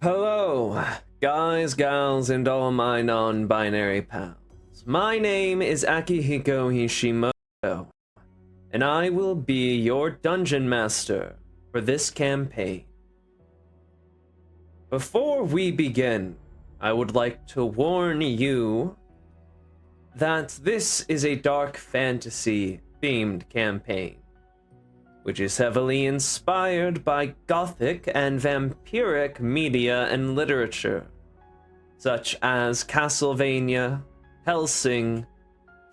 Hello, guys, gals, and all my non-binary pals. My name is Akihiko Hishimoto, and I will be your dungeon master for this campaign. Before we begin, I would like to warn you that this is a dark fantasy-themed campaign, which is heavily inspired by gothic and vampiric media and literature, such as Castlevania, Hellsing,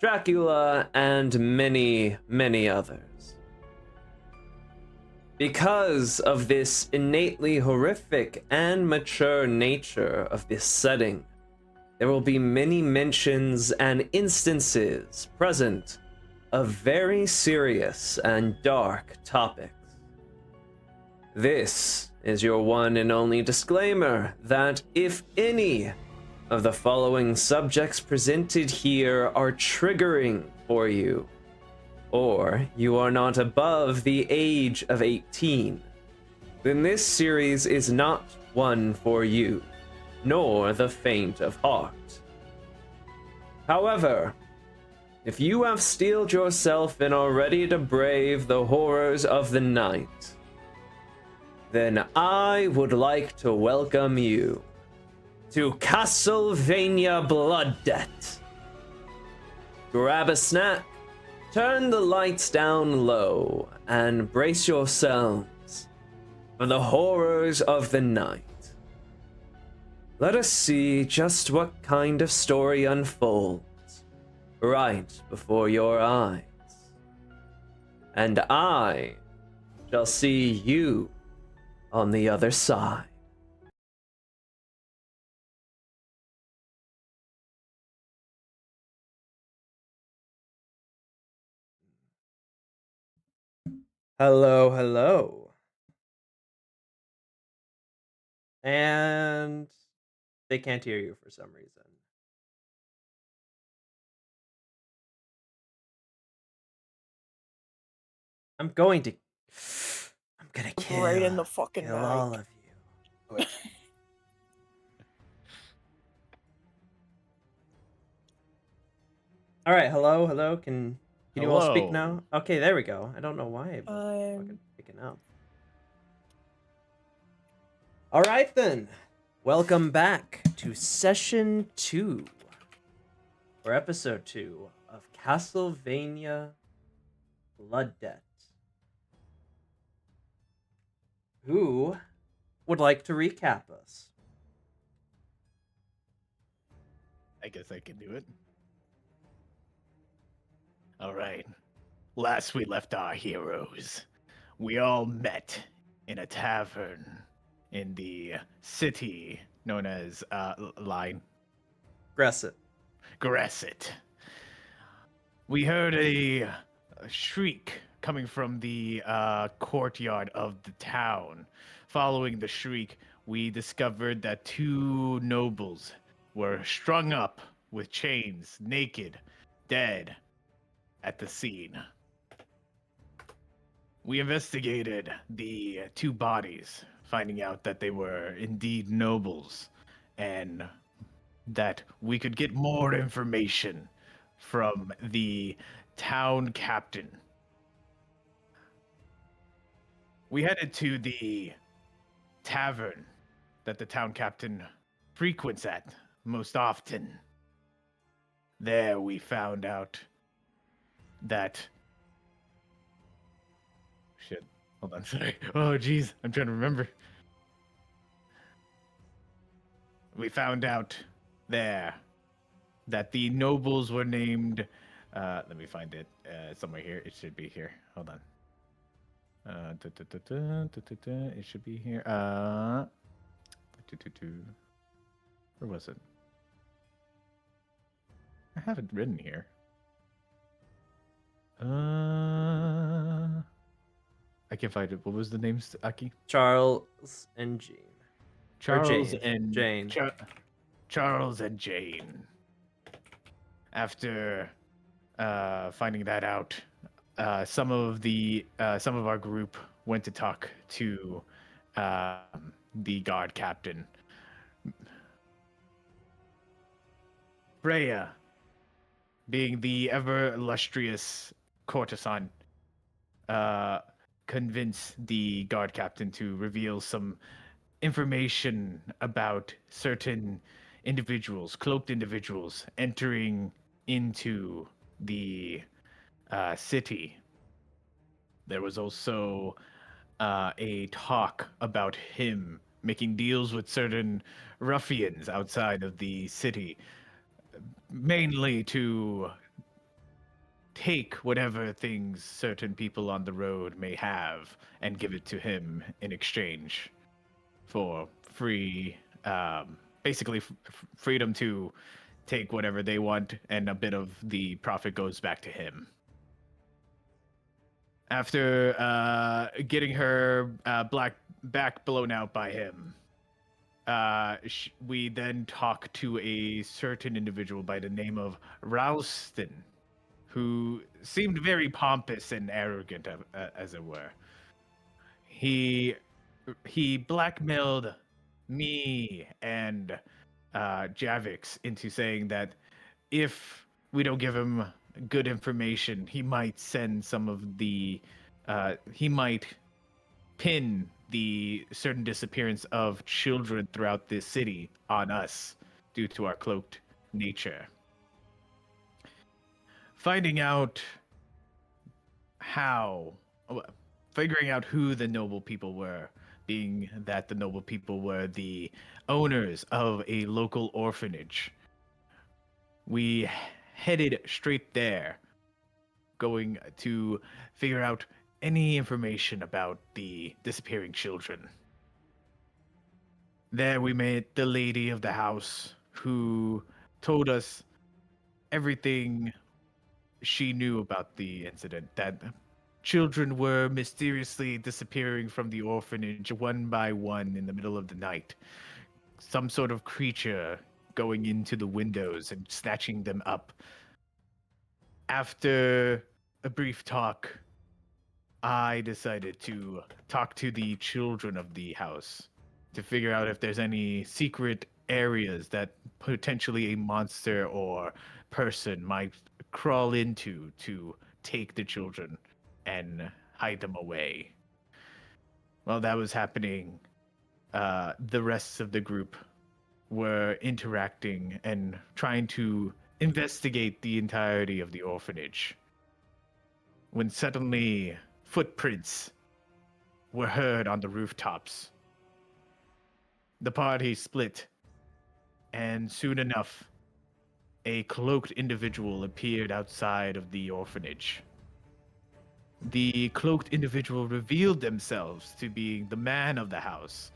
Dracula, and many, many others. Because of this innately horrific and mature nature of this setting, there will be many mentions and instances present of very serious and dark topics. This is your one and only disclaimer that if any of the following subjects presented here are triggering for you, or you are not above the age of 18, then this series is not one for you, nor the faint of heart. However, if you have steeled yourself and are ready to brave the horrors of the night, then I would like to welcome you to Castlevania Blood Debt. Grab a snack, turn the lights down low, and brace yourselves for the horrors of the night. Let us see just what kind of story unfolds right before your eyes. And I shall see you on the other side. Hello, hello. And they can't hear you for some reason. I'm gonna kill right in the fucking kill mic. all of you. All right, hello. Can you all speak now? Okay, there we go. I don't know why it wasn't fucking picking up. All right then. Welcome back to session 2 or episode 2 of Castlevania Blood Debt. Who would like to recap us? I guess I can do it. All right. Last we left our heroes, we all met in a tavern in the city known as Gresset. We heard a shriek coming from the courtyard of the town. Following the shriek, we discovered that 2 nobles were strung up with chains, naked, dead, at the scene. We investigated the 2 bodies, finding out that they were indeed nobles, and that we could get more information from the town captain. We headed to the tavern that the town captain frequents at most often. There we found out that... Shit. Hold on, sorry. Oh, jeez. I'm trying to remember. We found out there that the nobles were named... let me find it. Somewhere here. It should be here. Hold on. It should be here. Where was it? I have it written here. I can't find it. What was the names, Aki? Charles and Jean. Charles Jane. and Jane. Charles and Jane. After finding that out, some of our group went to talk to the guard captain Freya, being the ever illustrious courtesan, convince the guard captain to reveal some information about certain individuals, cloaked individuals, entering into the city. There was also a talk about him making deals with certain ruffians outside of the city, mainly to take whatever things certain people on the road may have and give it to him in exchange for free, basically freedom to take whatever they want, and a bit of the profit goes back to him. After getting her back blown out by him, we then talk to a certain individual by the name of Ralston, who seemed very pompous and arrogant, as it were. He blackmailed me and Javix into saying that if we don't give him good information, he might send some of the he might pin the certain disappearance of children throughout this city on us due to our cloaked nature. Finding out figuring out who the noble people were, being that the noble people were the owners of a local orphanage. We headed straight there, going to figure out any information about the disappearing children. There we met the lady of the house, who told us everything she knew about the incident, that children were mysteriously disappearing from the orphanage one by one in the middle of the night. Some sort of creature going into the windows and snatching them up. After a brief talk, I decided to talk to the children of the house to figure out if there's any secret areas that potentially a monster or person might crawl into to take the children and hide them away. While that was happening, the rest of the group were interacting and trying to investigate the entirety of the orphanage, when suddenly footprints were heard on the rooftops. The party split, and soon enough, a cloaked individual appeared outside of the orphanage. The cloaked individual revealed themselves to be the man of the house,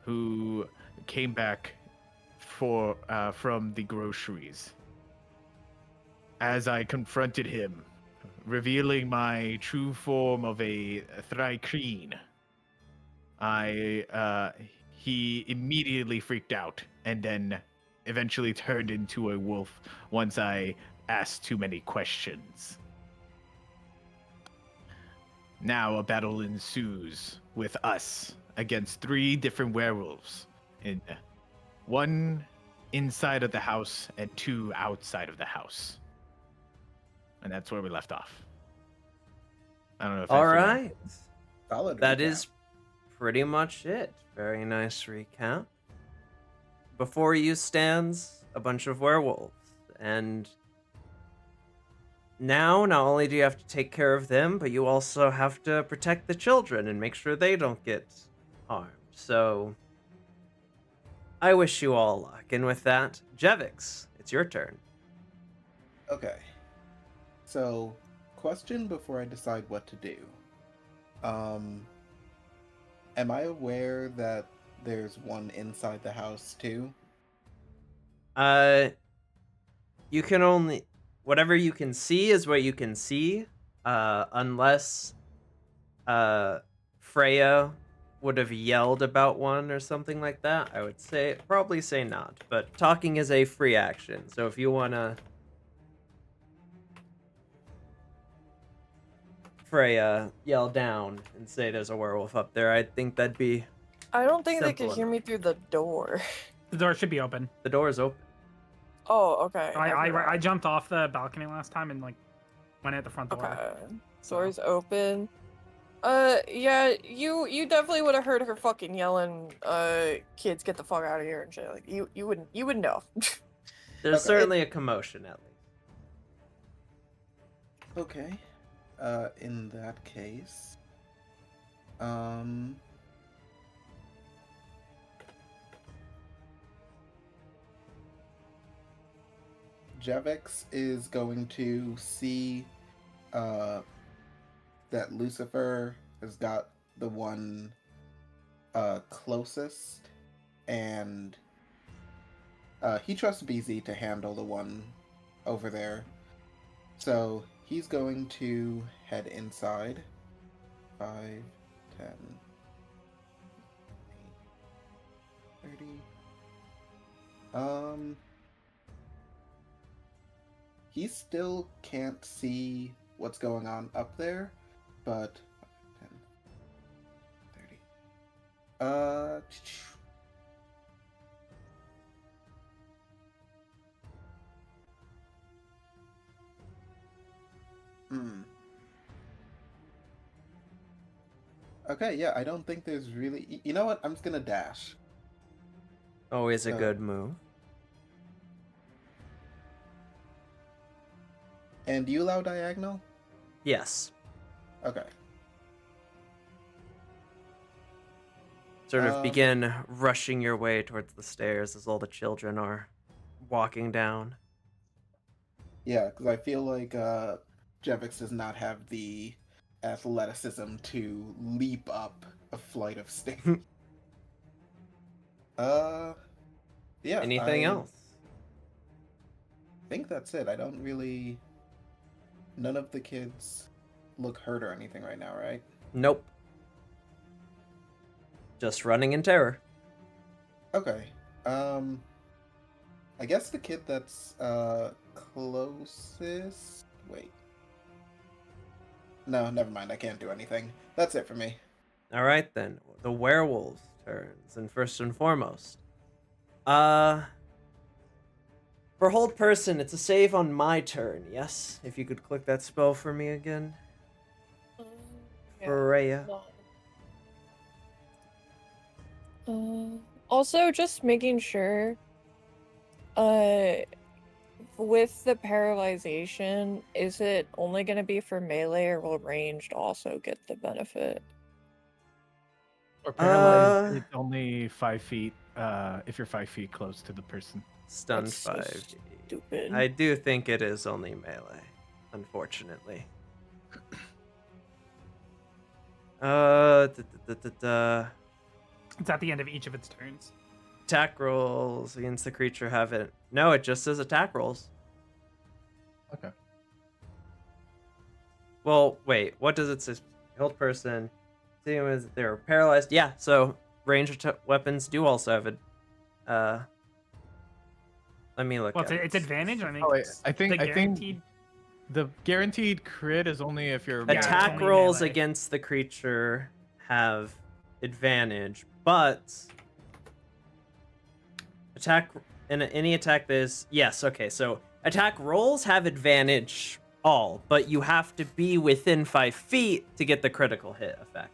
who came back from the groceries. As I confronted him, revealing my true form of a Thrycreen, he immediately freaked out and then eventually turned into a wolf once I asked too many questions. Now a battle ensues with us against 3 different werewolves, one inside of the house and 2 outside of the house. And that's where we left off. I don't know if All right. Solid That recap. is pretty much it. Very nice recap. Before you stands a bunch of werewolves, and now not only do you have to take care of them, but you also have to protect the children and make sure they don't get harmed. So I wish you all luck. And with that, Jevix, it's your turn. Okay. So, question before I decide what to do. Am I aware that there's one inside the house too? You can only, whatever you can see is what you can see, unless Freya would have yelled about one or something like that. I would probably say not, but talking is a free action, so if you want to Freya yell down and say there's a werewolf up there, I think that'd be I don't think they simple could hear me through the door. The door should be open. The door is open. Oh, okay. I jumped off the balcony last time and like went at the front door. Okay. So. Doors open. Yeah, you definitely would have heard her fucking yelling, kids get the fuck out of here and shit. Like you wouldn't know. There's certainly a commotion at least. Okay. In that case, Javix is going to see, that Lucifer has got the one, closest, and, he trusts BZ to handle the one over there. So he's going to head inside. 5, 10, 30. He still can't see what's going on up there, but 10, 30. Okay, yeah, I don't think there's really... You know what? I'm just gonna dash. Always a good move. And do you allow diagonal? Yes. Okay. Sort of begin rushing your way towards the stairs as all the children are walking down. Yeah, because I feel like Jevix does not have the athleticism to leap up a flight of stairs. Yeah. Anything else? I think that's it. I don't really... None of the kids look hurt or anything right now, right? Nope. Just running in terror. Okay. I guess the kid that's closest... Wait. No, never mind. I can't do anything. That's it for me. All right, then. The werewolf turns, and first and foremost. For hold person, it's a save on my turn, yes? If you could click that spell for me again. Freya. Also, just making sure, with the paralyzation, is it only going to be for melee, or will ranged also get the benefit? Or paralyzed, it's only 5 feet, if you're 5 feet close to the person. Stunned That's so 5. stupid. I do think it is only melee, unfortunately. It's at the end of each of its turns. Attack rolls against the creature have it. No, it just says attack rolls. Okay. Well, wait, what does it say? Held person, seeing as they're paralyzed. Yeah, so ranged weapons do also have it. Let me look. Well, at it's advantage. I think. Oh, wait, I think guaranteed... the guaranteed crit is only if you're attack only rolls melee. against the creature have advantage, but attack in any attack that is yes. Okay, so attack rolls have advantage all, but you have to be within 5 feet to get the critical hit effect.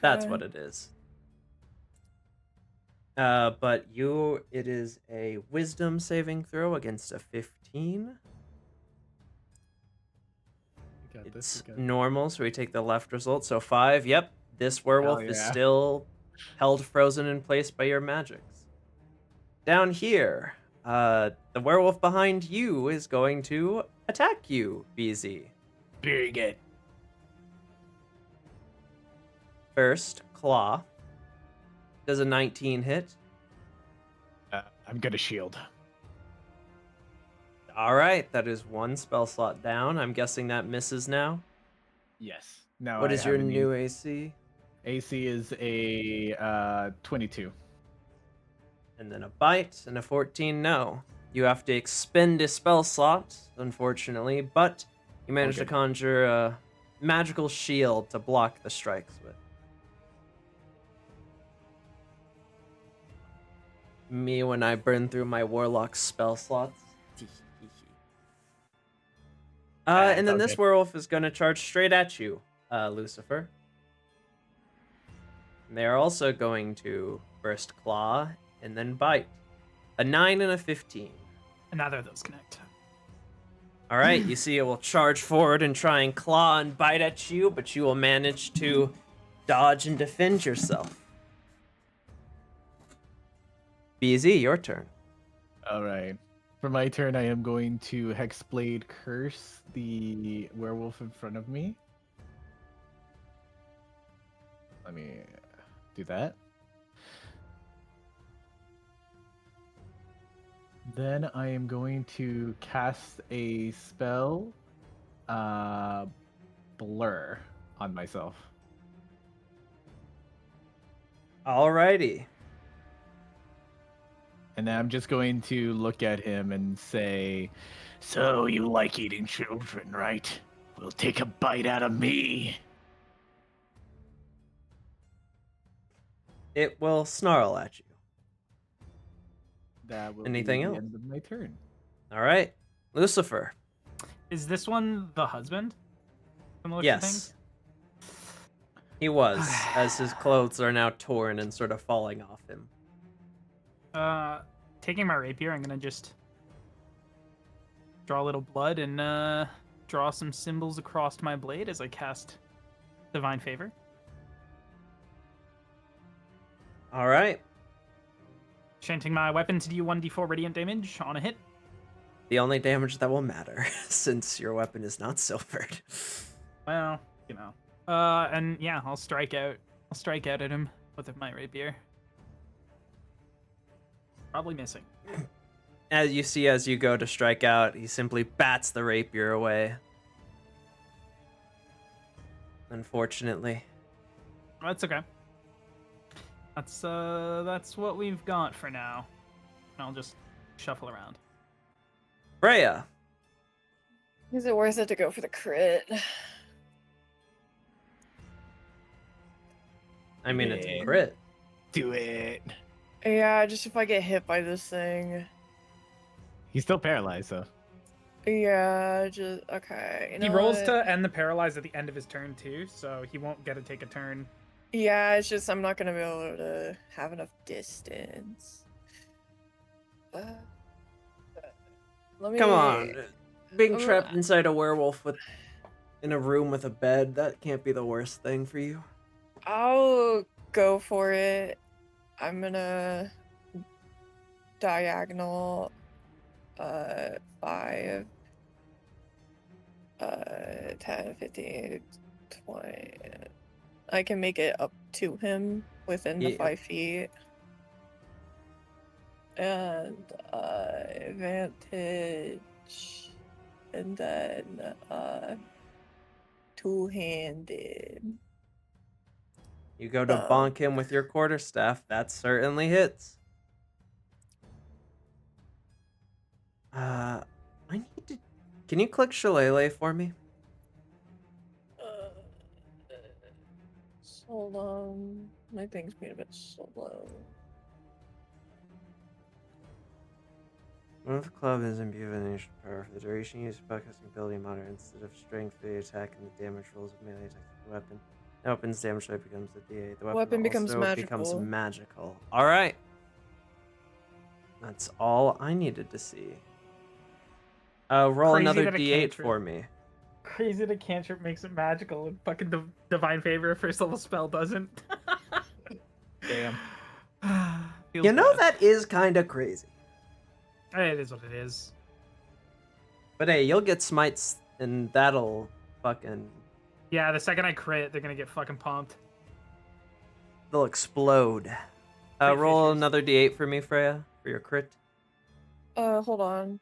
That's what it is. But it is a wisdom saving throw against a 15. It's normal, so we take the left result. So 5. Yep, this werewolf is still held frozen in place by your magics. Down here, the werewolf behind you is going to attack you, BZ. Very good. First, claw. Does a 19 hit? I'm gonna shield. All right, that is 1 spell slot down. I'm guessing that misses now. Yes. Now What is your new AC? AC is a 22. And then a bite and a 14. No, you have to expend a spell slot, unfortunately, but you managed to conjure a magical shield to block the strikes with. Me when I burn through my warlock spell slots. And then it's this okay. werewolf is going to charge straight at you, Lucifer. And they are also going to first claw and then bite. A 9 and a 15. And neither of those connect. All right, you see it will charge forward and try and claw and bite at you, but you will manage to dodge and defend yourself. BZ, your turn. All right. For my turn, I am going to Hexblade curse the werewolf in front of me. Let me do that. Then I am going to cast a spell, Blur, on myself. Alrighty. And then I'm just going to look at him and say, "So you like eating children, right? Well, take a bite out of me." It will snarl at you. That will Anything be the else? end of my turn. All right, Lucifer. Is this one the husband? From the looks of Yes. things? He was, as his clothes are now torn and sort of falling off him. Taking my rapier, I'm gonna just draw a little blood and draw some symbols across my blade as I cast Divine Favor. All right. Chanting my weapon to do 1d4 radiant damage on a hit. The only damage that will matter, since your weapon is not silvered. Well, you know. And yeah, I'll strike out. I'll strike out at him with my rapier. Probably missing. As you see, as you go to strike out, he simply bats the rapier away. Unfortunately. That's okay. That's what we've got for now. I'll just shuffle around. Freya. Is it worth it to go for the crit? I mean, it's a Yeah. crit. Do it. Yeah, just if I get hit by this thing. He's still paralyzed, so. Yeah, just okay. You He know rolls what? to end the paralyzed at the end of his turn too, so he won't get to take a turn. Yeah, it's just I'm not gonna be able to have enough distance. Let me Come on. Being Um, trapped inside a werewolf in a room with a bed, that can't be the worst thing for you. I'll go for it. I'm gonna diagonal 5 10 15 20. I can make it up to him within the Yeah. 5 feet. And advantage, and then two-handed. You go to bonk him with your quarterstaff, that certainly hits. I need to... Can you click Shillelagh for me? Hold on, my thing's being a bit slow. One of the club is imbued with initial power. For the duration, use spellcasting ability modifier instead of strength for the attack and the damage rolls of melee attacks with the weapon. The weapon's damage type becomes the D8. The weapon becomes also becomes magical. magical. Alright. That's all I needed to see. Roll Crazy another that a D8 cantrip- for me. Crazy that cantrip makes it magical and fucking Divine Favor first level spell doesn't. Damn. Feels You know, bad. that is kind of crazy. It is what it is. But hey, you'll get smites, and that'll fucking... Yeah, the second I crit, they're gonna get fucking pumped. They'll explode. Great Roll fishes. another D8 for me, Freya, for your crit. Hold on.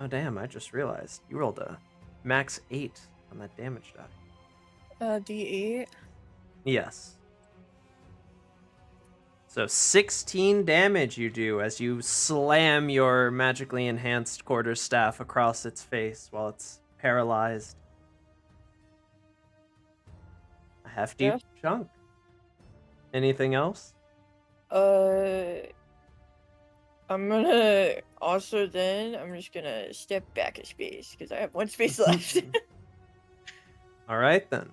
Oh damn, I just realized. You rolled a max 8 on that damage die. D8. Yes. So 16 damage you do as you slam your magically enhanced quarterstaff across its face while it's paralyzed. hefty Yeah. chunk. Anything else? I'm gonna also then I'm just gonna step back a space because I have one space left. All right then.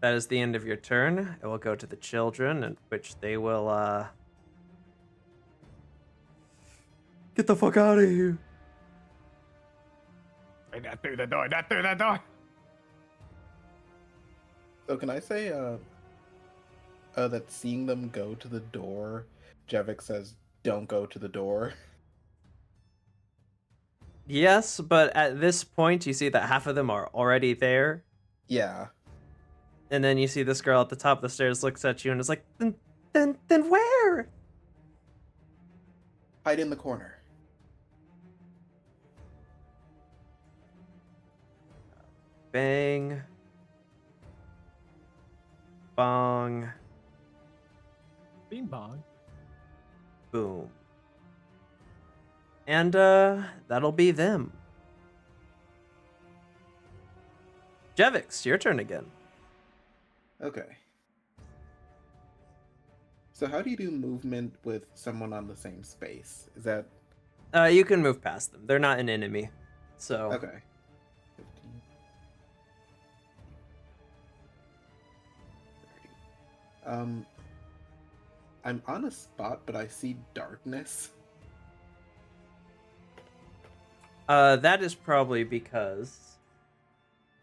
That is the end of your turn. It will go to the children, in which they will get the fuck out of here. Not through the door, not through the door. So can I say that seeing them go to the door, Jevik says, "Don't go to the door." Yes, but at this point, you see that half of them are already there. Yeah. And then you see this girl at the top of the stairs looks at you and is like, then where? Hide in the corner. Bang. Bong. Bing bong. Boom. And that'll be them. Jevix, your turn again. Okay. So how do you do movement with someone on the same space? Is that You can move past them. They're not an enemy. So okay? 15, 30. I'm on a spot, but I see darkness. that is probably because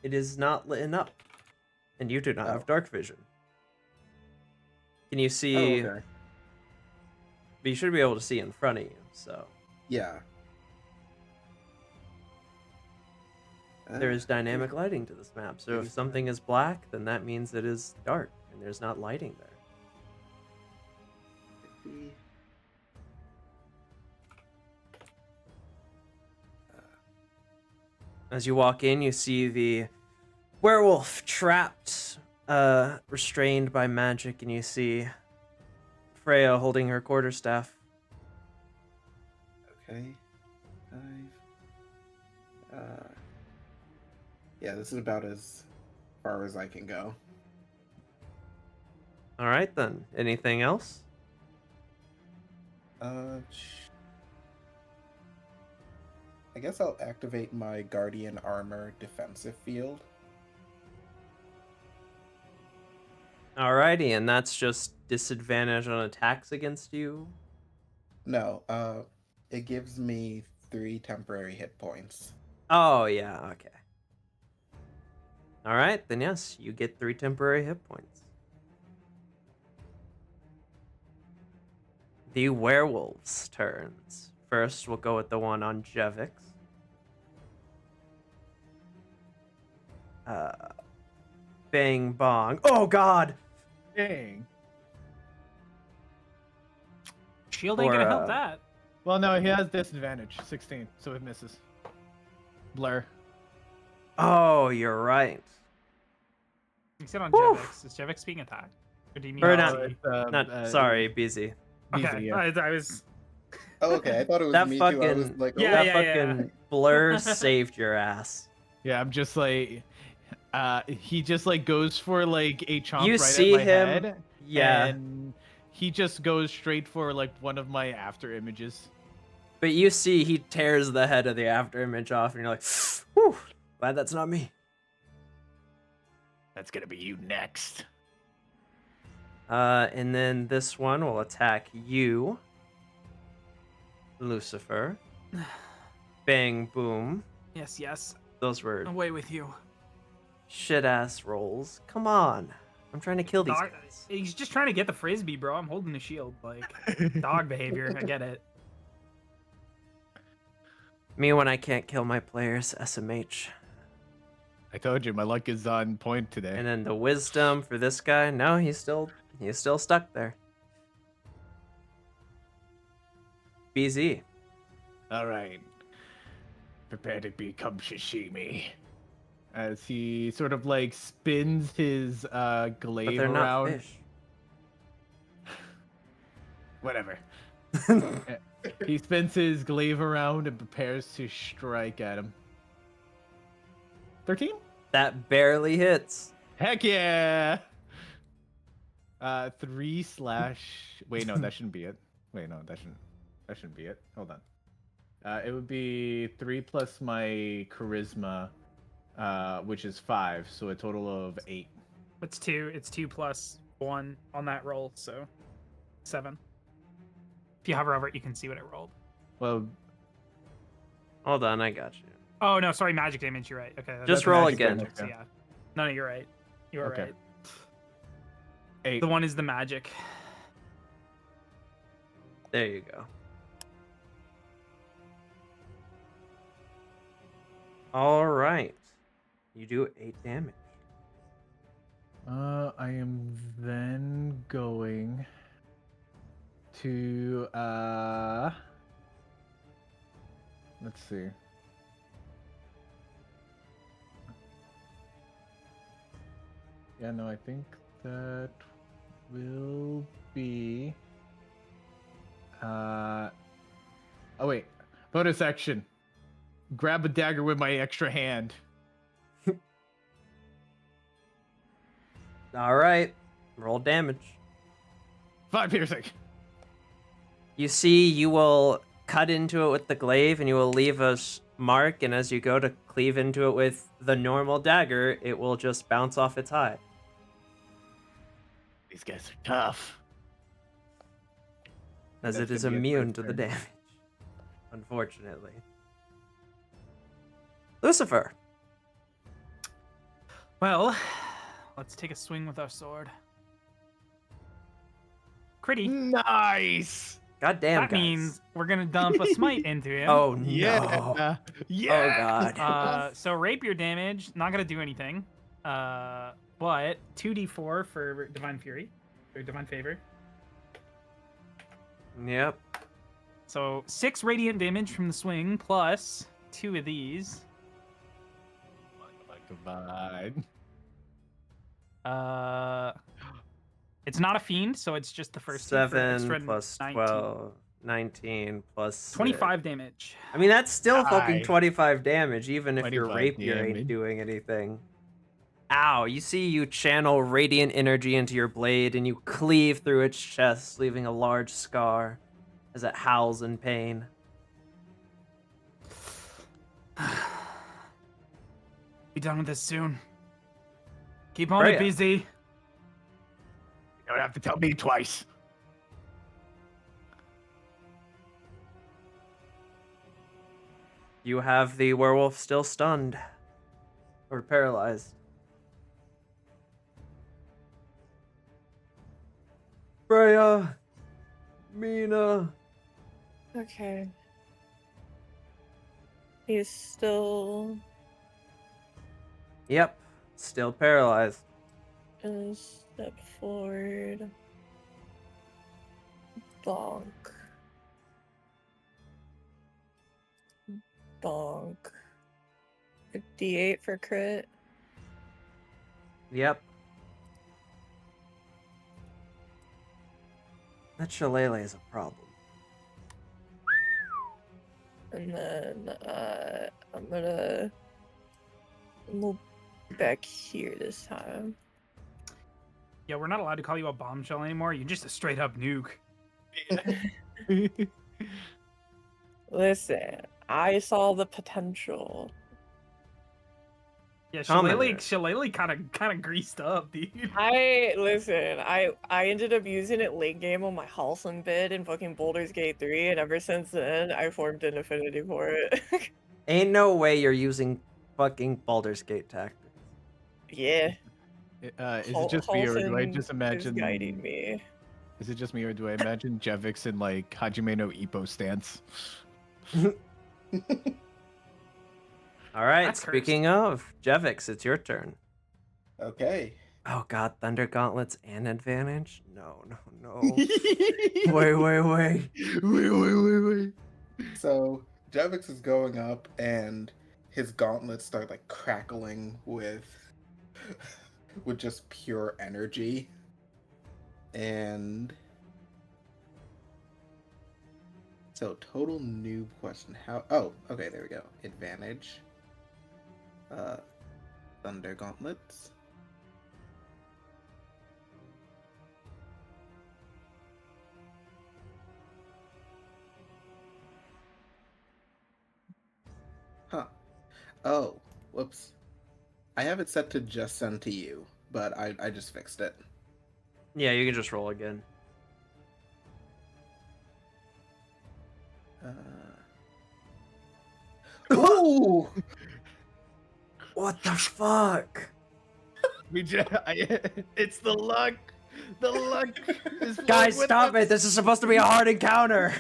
it is not lit up. And you do not have dark vision. Can you see? Oh, okay. But you should be able to see in front of you, so. Yeah. There is dynamic lighting to this map, so if something is black, then that means it is dark, and there's not lighting there. 50. As you walk in, you see the werewolf trapped, restrained by magic, and you see Freya holding her quarterstaff. Okay. 5. Yeah, this is about as far as I can go. All right, then. Anything else? I guess I'll activate my Guardian Armor defensive field. Alrighty, and that's just disadvantage on attacks against you? No, it gives me 3 temporary hit points. Oh, yeah, okay. Alright, then yes, you get 3 temporary hit points. The werewolves' turns. First, we'll go with the one on Jevix. Bang bong. Oh god! Dang. Shield ain't Or, gonna help that. Well, no, he has disadvantage, 16, so it misses. Blur. Oh, you're right. You said on Whew. Jevix. Is Jevix being attacked? Or do you mean Or BZ? not, sorry, busy. Okay, BZ, yeah. I was. Oh, okay, I thought it was That me too. I was fucking- like, Yeah, that yeah. fucking blur saved your ass. Yeah, I'm just like, he just like goes for like a chomp You right see at my him- head, Yeah, and he just goes straight for like one of my after images. but you see he tears the head of the after image off, and you're like, whew, glad that's not me. That's gonna be you next. And then this one will attack you, Lucifer. Bang, boom. Yes, yes. Those were Away with you. shit-ass rolls. Come on. I'm trying to kill these Dog, guys. he's just trying to get the frisbee, bro. I'm holding the shield. Like, dog behavior. I get it. Me when I can't kill my players, SMH. I told you, my luck is on point today. And then the wisdom for this guy. No, he's still stuck there. BZ. All right. Prepare to become sashimi. As he sort of like spins his But glaive they're not around. fish. Whatever. He spins his glaive around and prepares to strike at him. 13? That barely hits. Heck yeah! 3 slash. Wait, no, that shouldn't be it. Wait, no, that shouldn't be it. Hold on. It would be 3 plus my charisma, which is 5, so a total of 8. It's 2. It's 2 plus 1 on that roll, so 7. If you hover over it, you can see what it rolled. Well, Hold on, I got you. Oh no, sorry, magic damage. You're right. Okay. Just that's roll magic again. damage, so yeah. No, you're right. You are Okay. right. 8. The one is the magic. There you go. All right. You do 8 damage. I am then going to let's see. Yeah, no, I think that will be oh wait. Bonus action. Grab a dagger with my extra hand. All right. Roll damage. 5 piercing. You see, you will cut into it with the glaive, and you will leave a mark, and as you go to cleave into it with the normal dagger, it will just bounce off its hide. These guys are tough. As That's it is gonna be its immune first to the turn. damage. Unfortunately. Lucifer. Well, let's take a swing with our sword. Critty. Nice. God damn, That guys. means we're gonna dump a smite into him. Oh, no. Yeah. Yeah. Oh, God. So rapier damage, not gonna do anything. But 2d4 for divine fury or divine favor. Yep. So 6 radiant damage from the swing plus 2 of these. Combined. It's not a fiend, so it's just the first two for 7 extra plus 19. 12. 19 plus 25 damage. I mean, that's still fucking Die. 25 damage, even if your 25 rapier damage. ain't doing anything. Ow, you see you channel radiant energy into your blade, and you cleave through its chest, leaving a large scar as it howls in pain. Be done with this soon. Keep on Freya. it, busy. You don't have to tell me twice. You have the werewolf still stunned. Or paralyzed. Freya. Mina. Okay. He's still Yep. Still paralyzed. gonna step forward. Bonk. Bonk. A D8 for crit. Yep. That shillelagh is a problem. And then I'm gonna move back here this time. Yeah, we're not allowed to call you a bombshell anymore. You're just a straight up nuke. Listen, I saw the potential. Yeah, Comment. Shillelagh kind of greased up, dude. I ended up using it late game on my Hellsing bid in fucking Baldur's Gate 3, and ever since then I formed an affinity for it. Ain't no way you're using fucking Baldur's Gate tactics. Yeah. Is it just me, or do I Halsin just is imagine? guiding me. Is it just me, or do I imagine Jevix in like Hajime no Ippo stance? All right, That's speaking of, Jevix, it's your turn. Okay. Oh god, Thunder Gauntlets and advantage? No. Wait. Wait. So Javix is going up, and his gauntlets start like crackling with just pure energy. And so total noob question. How? Oh, okay, there we go. Advantage. Thunder Gauntlets. Huh. Oh, whoops. I have it set to just send to you, but I just fixed it. Yeah, you can just roll again. Ooh! What the fuck? It's the luck. The luck is Guys, flowing with stop us. it! This is supposed to be a hard encounter.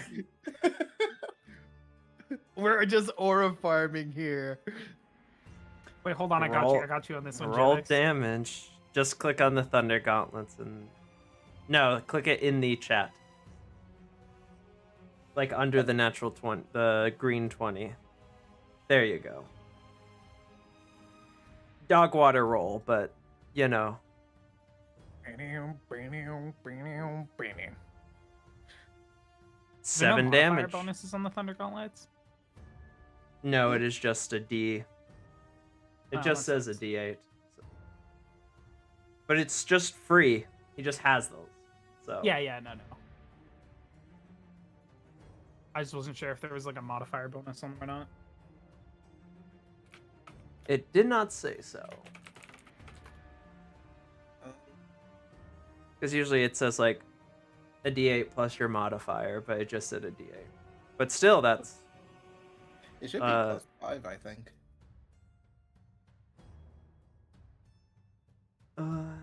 We're just aura farming here. Wait, hold on. I got you. I got you on this one. Roll Jax. damage. Just click on the Thunder Gauntlets and... No, click it in the chat. Like under the natural 20, the green 20. There you go. Dog water roll, but, you know. Is there no 7 modifier damage. bonuses on the Thunder Gauntlets? No, it is just a D. It Oh, just that says a sucks. D8. So. But it's just free. He just has those. So Yeah, no. I just wasn't sure if there was like a modifier bonus on them or not. It did not say so. Because usually it says like a D8 plus your modifier, but it just said a D8. But still, that's... It should be +5, I think. Because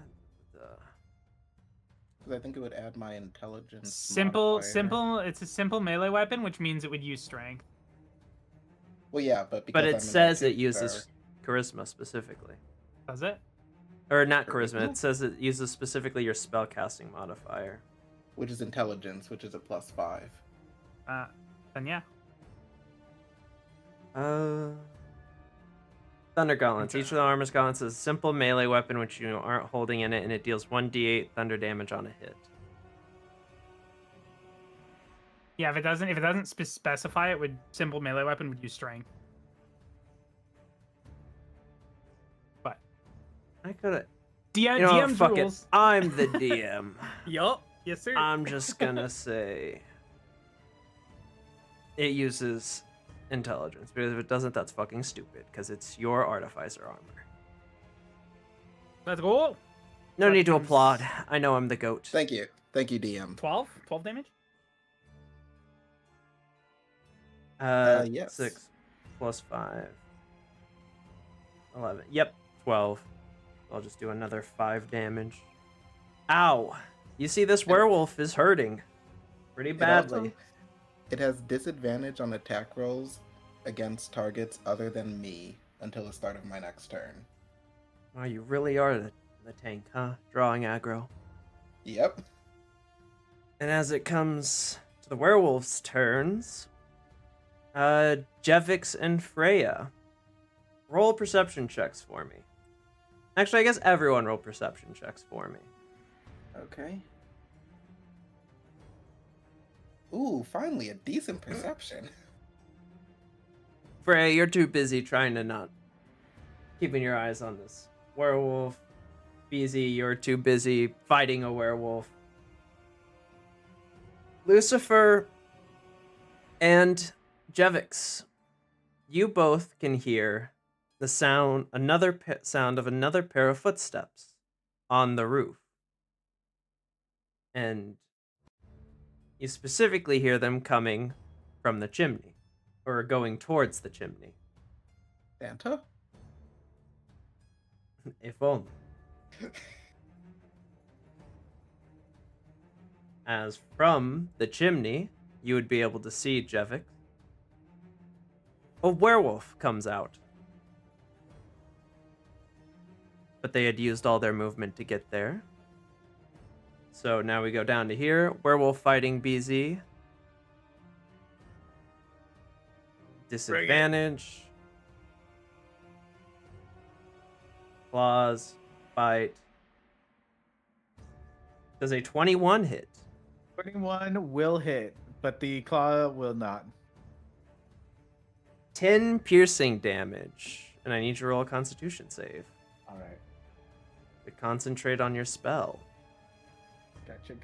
I think it would add my intelligence. Simple. modifier. It's a simple melee weapon, which means it would use strength. Well, yeah, but because But I'm it an says it arcane uses power, charisma specifically. Does it? Or not charisma, Charisma? it says it uses specifically your spellcasting modifier. which is intelligence, which is a +5. Then yeah. Thunder Gauntlets. Each of the armor's gauntlets is a simple melee weapon which you aren't holding in it, and it deals 1d8 thunder damage on a hit. Yeah, if it doesn't specify it, would simple melee weapon would use strength. But I could've... DM, You know what, DM's fuck rules. it. I'm the DM. Yup. Yes, sir. I'm just gonna say... It uses intelligence, because if it doesn't, that's fucking stupid, because it's your artificer armor. Let's go. No need to Fucking applaud. I know I'm the goat. Thank you, DM. 12 damage. Yes. 6 plus 5. 11. Yep, 12. I'll just do another 5 damage. Ow! You see, this werewolf is hurting pretty badly. It has disadvantage on attack rolls against targets other than me until the start of my next turn. Oh, you really are the tank, huh? Drawing aggro. Yep. And as it comes to the werewolf's turns, Jevix and Freya, roll perception checks for me. Actually, I guess everyone roll perception checks for me. Okay. Ooh, finally a decent perception. Freya, you're too busy trying to not keeping your eyes on this werewolf. BZ, you're too busy fighting a werewolf. Lucifer and Jevix, you both can hear the sound, sound of another pair of footsteps on the roof. And you specifically hear them coming from the chimney, or going towards the chimney. Santa? If only. As from the chimney, you would be able to see Jevix. A werewolf comes out. But they had used all their movement to get there. So now we go down to here. Werewolf fighting BZ. Disadvantage. Claws. Bite. Does a 21 hit? 21 will hit, but the claw will not. 10 piercing damage. And I need you to roll a constitution save. All right. To concentrate on your spell. Gotcha.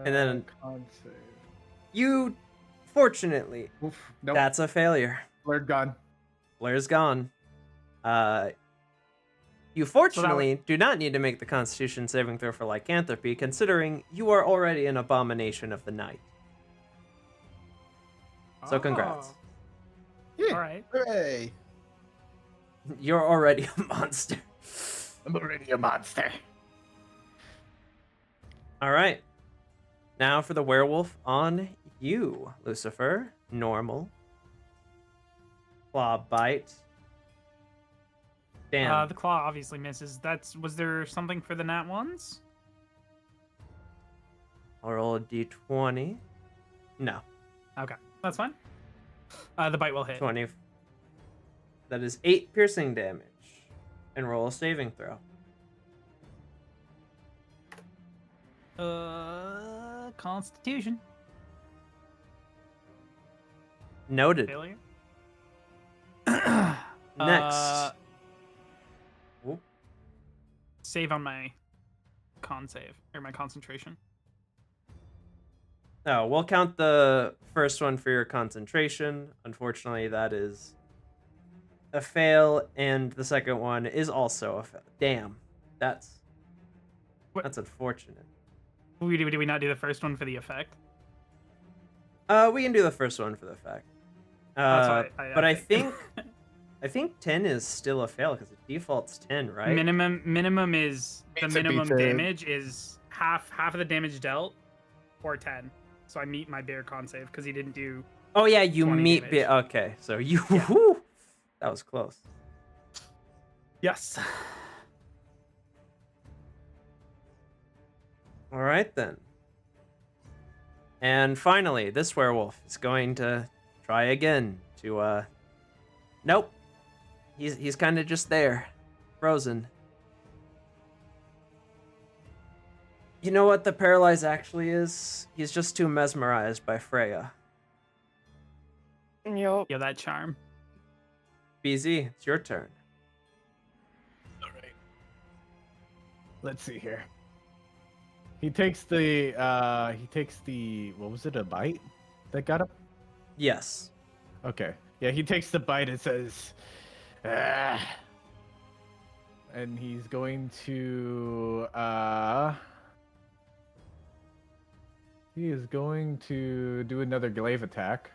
And then- con save. You, fortunately, Oof. Nope. that's a failure. Blurred gone. Blair's gone. You fortunately do not need to make the Constitution saving throw for lycanthropy, considering you are already an abomination of the night. So congrats. Oh, Yeah. all right. Hooray! You're already a monster. I'm already a monster. All right. Now for the werewolf on you, Lucifer. Normal. Claw bite. Damn. The claw obviously misses. Was there something for the nat ones? I'll roll a d20. No. Okay, that's fine. The bite will hit. 20. That is 8 piercing damage. And roll a saving throw. Constitution. Noted. Failure. Next. Oop. Save on my con save or my concentration. Oh, we'll count the first one for your concentration. Unfortunately, that is a fail, and the second one is also a fail. Damn. That's unfortunate. Do we not do the first one for the effect? We can do the first one for the effect. But I think I think 10 is still a fail because the default's 10, right? Minimum is the Beats it, minimum beats it. damage is half of the damage dealt, or 10. So I meet my bear con save because he didn't do. Oh yeah, you 20 meet. damage. Okay, so you. Yeah. Whew, that was close. Yes. All right then. And finally, this werewolf is going to try again to. Nope. He's kind of just there, frozen. You know what the paralyze actually is? He's just too mesmerized by Freya. Yup. Yeah, that charm. BZ, it's your turn. All right. Let's see here. He takes the what was it, a bite that got him? Yes. Okay. Yeah, he takes the bite and says, "Ah." And he's going to he is going to do another glaive attack.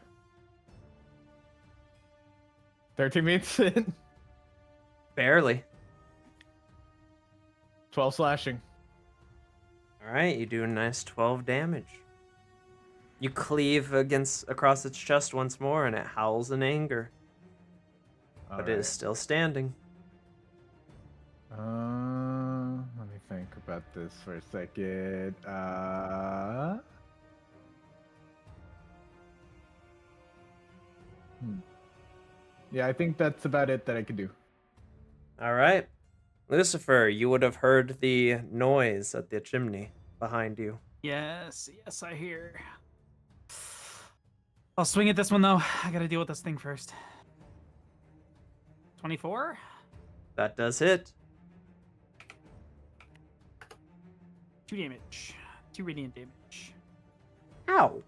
13 minutes in. Barely. 12 slashing. All right, you do a nice 12 damage. You cleave across its chest once more, and it howls in anger. But it is still standing. Let me think about this for a second. Yeah, I think that's about it that I could do. All right. Lucifer, you would have heard the noise at the chimney behind you. Yes, I hear. I'll swing at this one though. I gotta deal with this thing first. 24? That does hit. 2 damage. 2 radiant damage. Ow.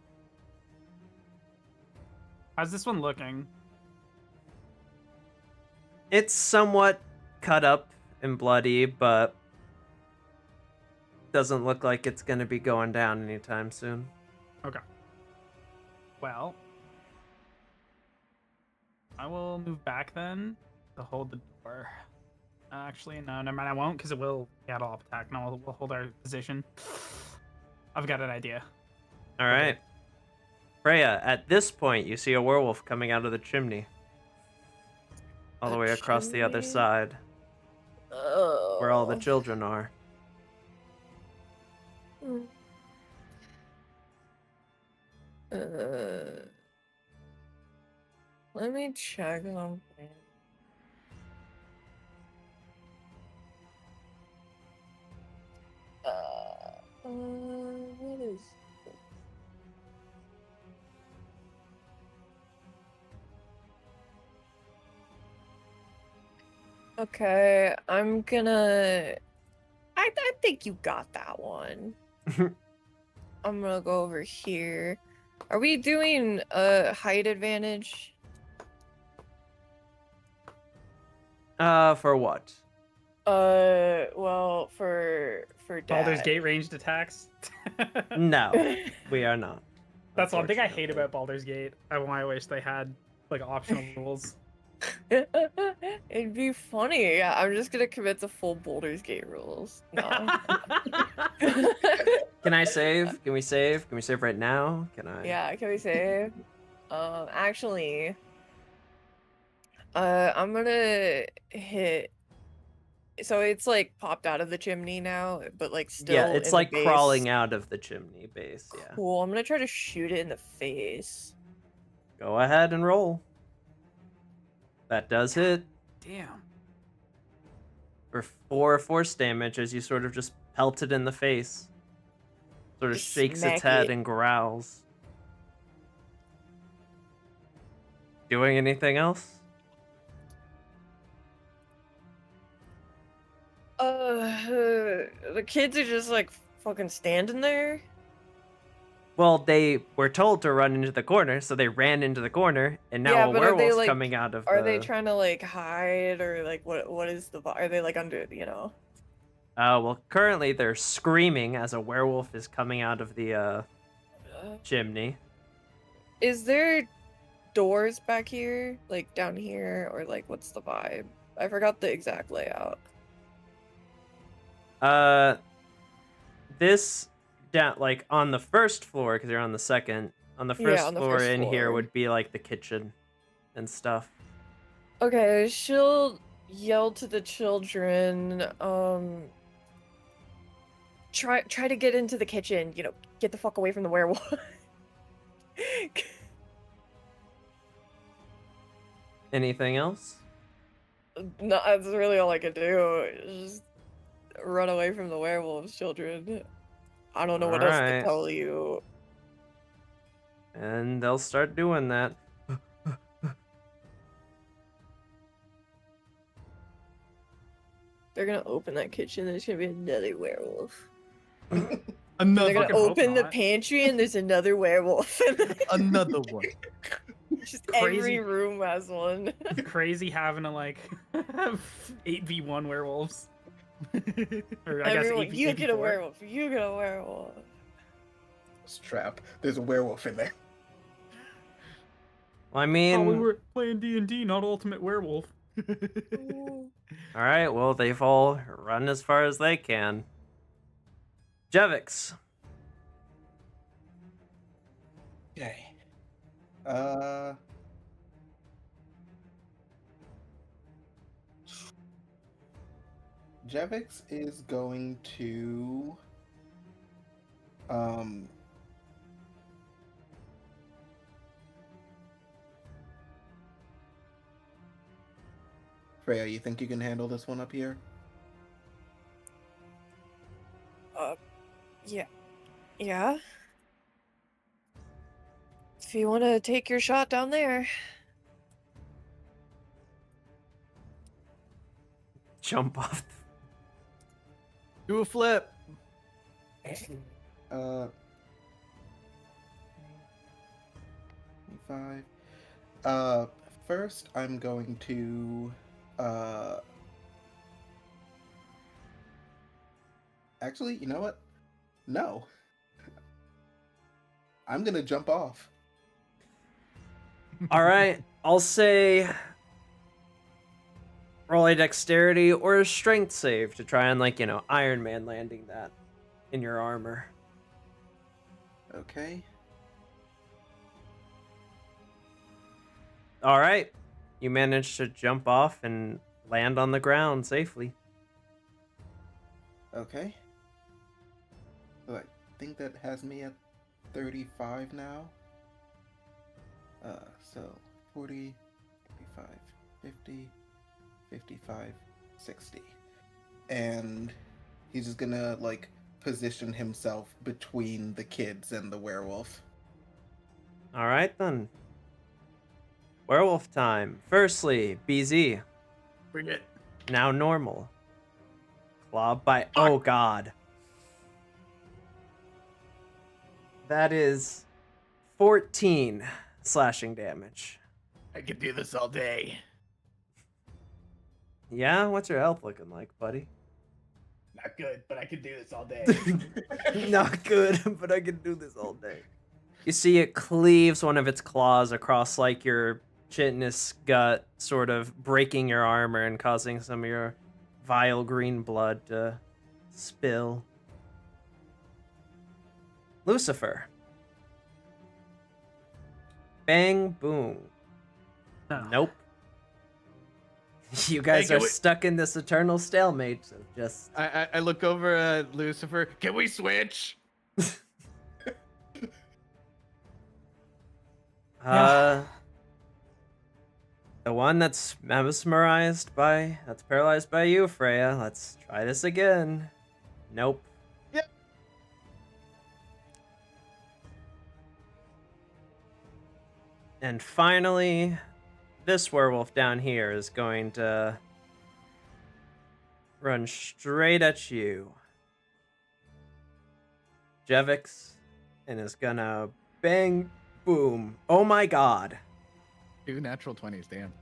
How's this one looking? It's somewhat cut up and bloody, but doesn't look like it's going to be going down anytime soon. Okay. Well, I will move back then to hold the door. Actually, no, never mind. I won't because it will get off attack. No, we'll hold our position. I've got an idea. All right. Freya, at this point, you see a werewolf coming out of the chimney. All the way across the other Chimney? side, where all the children are. Mm. Let me check something. What is this? Okay, I'm gonna. I think you got that one. I'm gonna go over here. Are we doing a height advantage? For what? Well, for Baldur's Dad. Gate ranged attacks. No, we are not. That's one thing I hate unfortunately. about Baldur's Gate. I wish they had like optional rules. It'd be funny. Yeah, I'm just gonna commit to full Baldur's Gate rules. No. Can I save? Can we save? Can we save right now? Can I? Yeah, can we save? Actually, I'm gonna hit. So it's like popped out of the chimney now, but like still Yeah, it's in like the base. crawling out of the chimney base. Yeah. Cool. I'm gonna try to shoot it in the face. Go ahead and roll. That does hit Damn. for 4 force damage as you sort of just pelt it in the face. Sort of Just shakes smack its head it. and growls. Doing anything else? The kids are just like fucking standing there. Well, they were told to run into the corner, so they ran into the corner, and now Yeah, a but are they, werewolf's like- coming out of Are the... they trying to like hide or like what is the are they like under, you know? Well, currently they're screaming as a werewolf is coming out of the Uh, chimney. Is there doors back here, like down here, or like what's the vibe? I forgot the exact layout. This down like on the first floor because you're on the second. On the first on the floor first in here floor. would be like the kitchen and stuff. Okay, she'll yell to the children, try to get into the kitchen, you know, get the fuck away from the werewolf. Anything else? No, that's really all I could do. Just run away from the werewolves, children. I don't know what else to Alright. tell you. And they'll start doing that. They're gonna open that kitchen, there's gonna be another werewolf. Another, They're gonna hope open the not. pantry and there's another werewolf. another one. Just Crazy. every room has one. Crazy having to like 8v1 werewolves. Or I Everyone, guess 8v, you get a 8v4. werewolf, you get a werewolf. It's a trap. There's a werewolf in there. Well, I mean, Oh, we were playing D&D, not Ultimate Werewolf. Ooh. all right. Well, they've all run as far as they can. Jevix. Okay. Jevix is going to Freya, you think you can handle this one up here? Yeah. Yeah? If you want to take your shot down there. Jump off. Do a flip. Uh, 5. First, I'm going to actually, you know what? No. I'm gonna jump off. All right. I'll say roll a dexterity or a strength save to try and, like, you know, Iron Man landing that in your armor. Okay. All right. You managed to jump off and land on the ground safely. Okay. So I think that has me at 35 now. So 40, 45, 50, 55, 60. And he's just gonna, like, position himself between the kids and the werewolf. All right, then. Werewolf time. Firstly, BZ. Bring it. Now normal. Claw bite. Oh god. That is 14 slashing damage. I could do this all day. Yeah? What's your health looking like, buddy? Not good, but I could do this all day. Not good, but I can do this all day. You see it cleaves one of its claws across like your chitinous gut, sort of breaking your armor and causing some of your vile green blood to spill. Lucifer. Bang, boom. No. Nope. You guys Hey, are can we- stuck in this eternal stalemate of just... I look over at Lucifer. Can we switch? The one that's paralyzed by you, Freya. Let's try this again. Nope. Yep. And finally, this werewolf down here is going to run straight at you, Jevix, and is gonna bang, boom. Oh my god. 2 natural 20s, damn.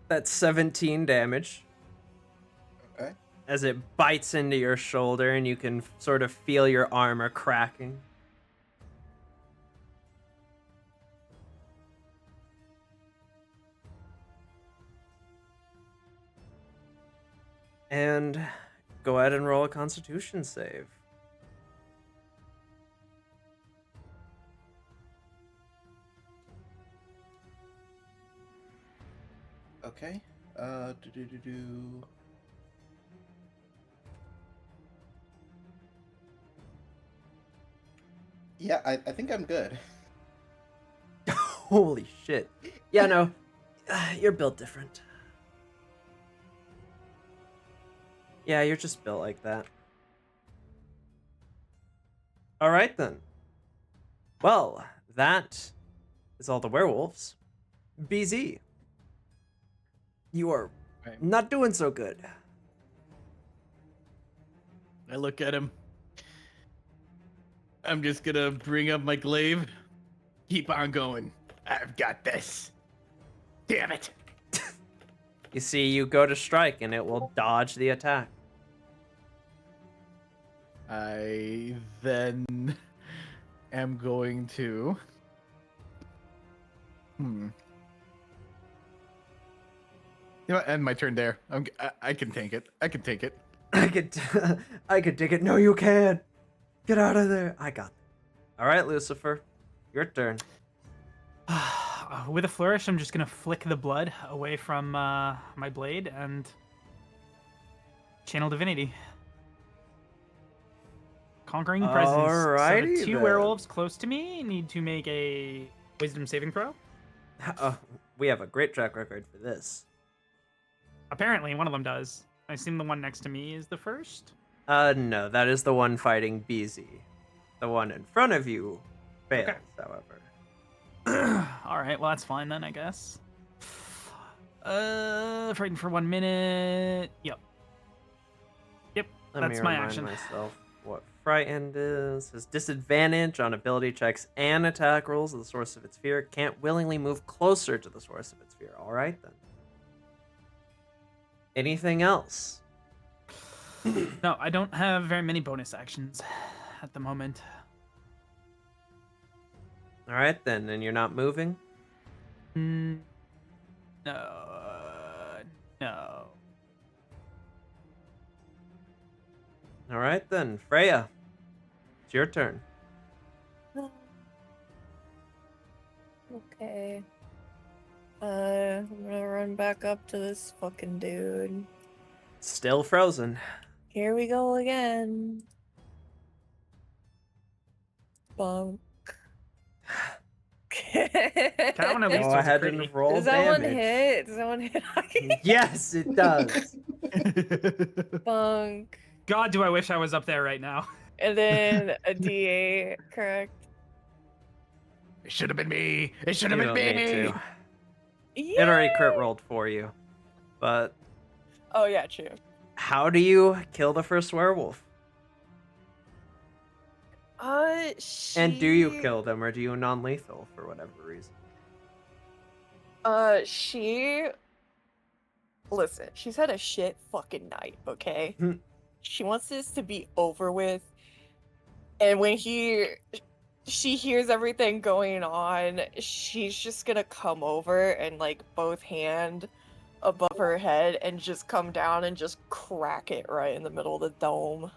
That's 17 damage. Okay. As it bites into your shoulder and you can sort of feel your armor cracking. And go ahead and roll a Constitution save. Okay. Do. Yeah, I think I'm good. Holy shit. Yeah, no, you're built different. Yeah, you're just built like that. All right, then. Well, that is all the werewolves. BZ, you are Right. not doing so good. I look at him. I'm just gonna bring up my glaive. Keep on going. I've got this. Damn it. You see, you go to strike and it will dodge the attack. I then am going to. You know what? End my turn there. I can tank it. I can take it. I could take it. No, you can't. Get out of there. I got it. All right, Lucifer, your turn. With a flourish, I'm just gonna flick the blood away from my blade and channel divinity. Conquering presence. So Alrighty the 2 then. werewolves close to me need to make a wisdom saving throw. We have a great track record for this. Apparently, one of them does. I assume the one next to me is the first. No, that is the one fighting BZ. The one in front of you fails, Okay. however. All right, well that's fine then, I guess. Frightened for 1 minute. Yep. Let That's me my remind action. myself what frightened is. Has disadvantage on ability checks and attack rolls of the source of its fear. Can't willingly move closer to the source of its fear. All right then. Anything else? No, I don't have very many bonus actions at the moment. All right then, and you're not moving? No. No. All right then, Freya. It's your turn. Okay. I'm gonna run back up to this fucking dude. Still frozen. Here we go again. Bunk. That one at least Go was ahead pretty. and roll Does that one damage. hit? Does that one hit? Yes, it does. Bunk. God, do I wish I was up there right now. And then a D8, correct? It should have been me. It should You have been don't need me. to. It already crit Yay! rolled for you. But Oh yeah, true. how do you kill the first werewolf? And do you kill them, or do you non-lethal for whatever reason? She. Listen, she's had a shit fucking night, okay? Hmm. She wants this to be over with. And when she hears everything going on, she's just gonna come over and, like, both hand above her head and just come down and just crack it right in the middle of the dome.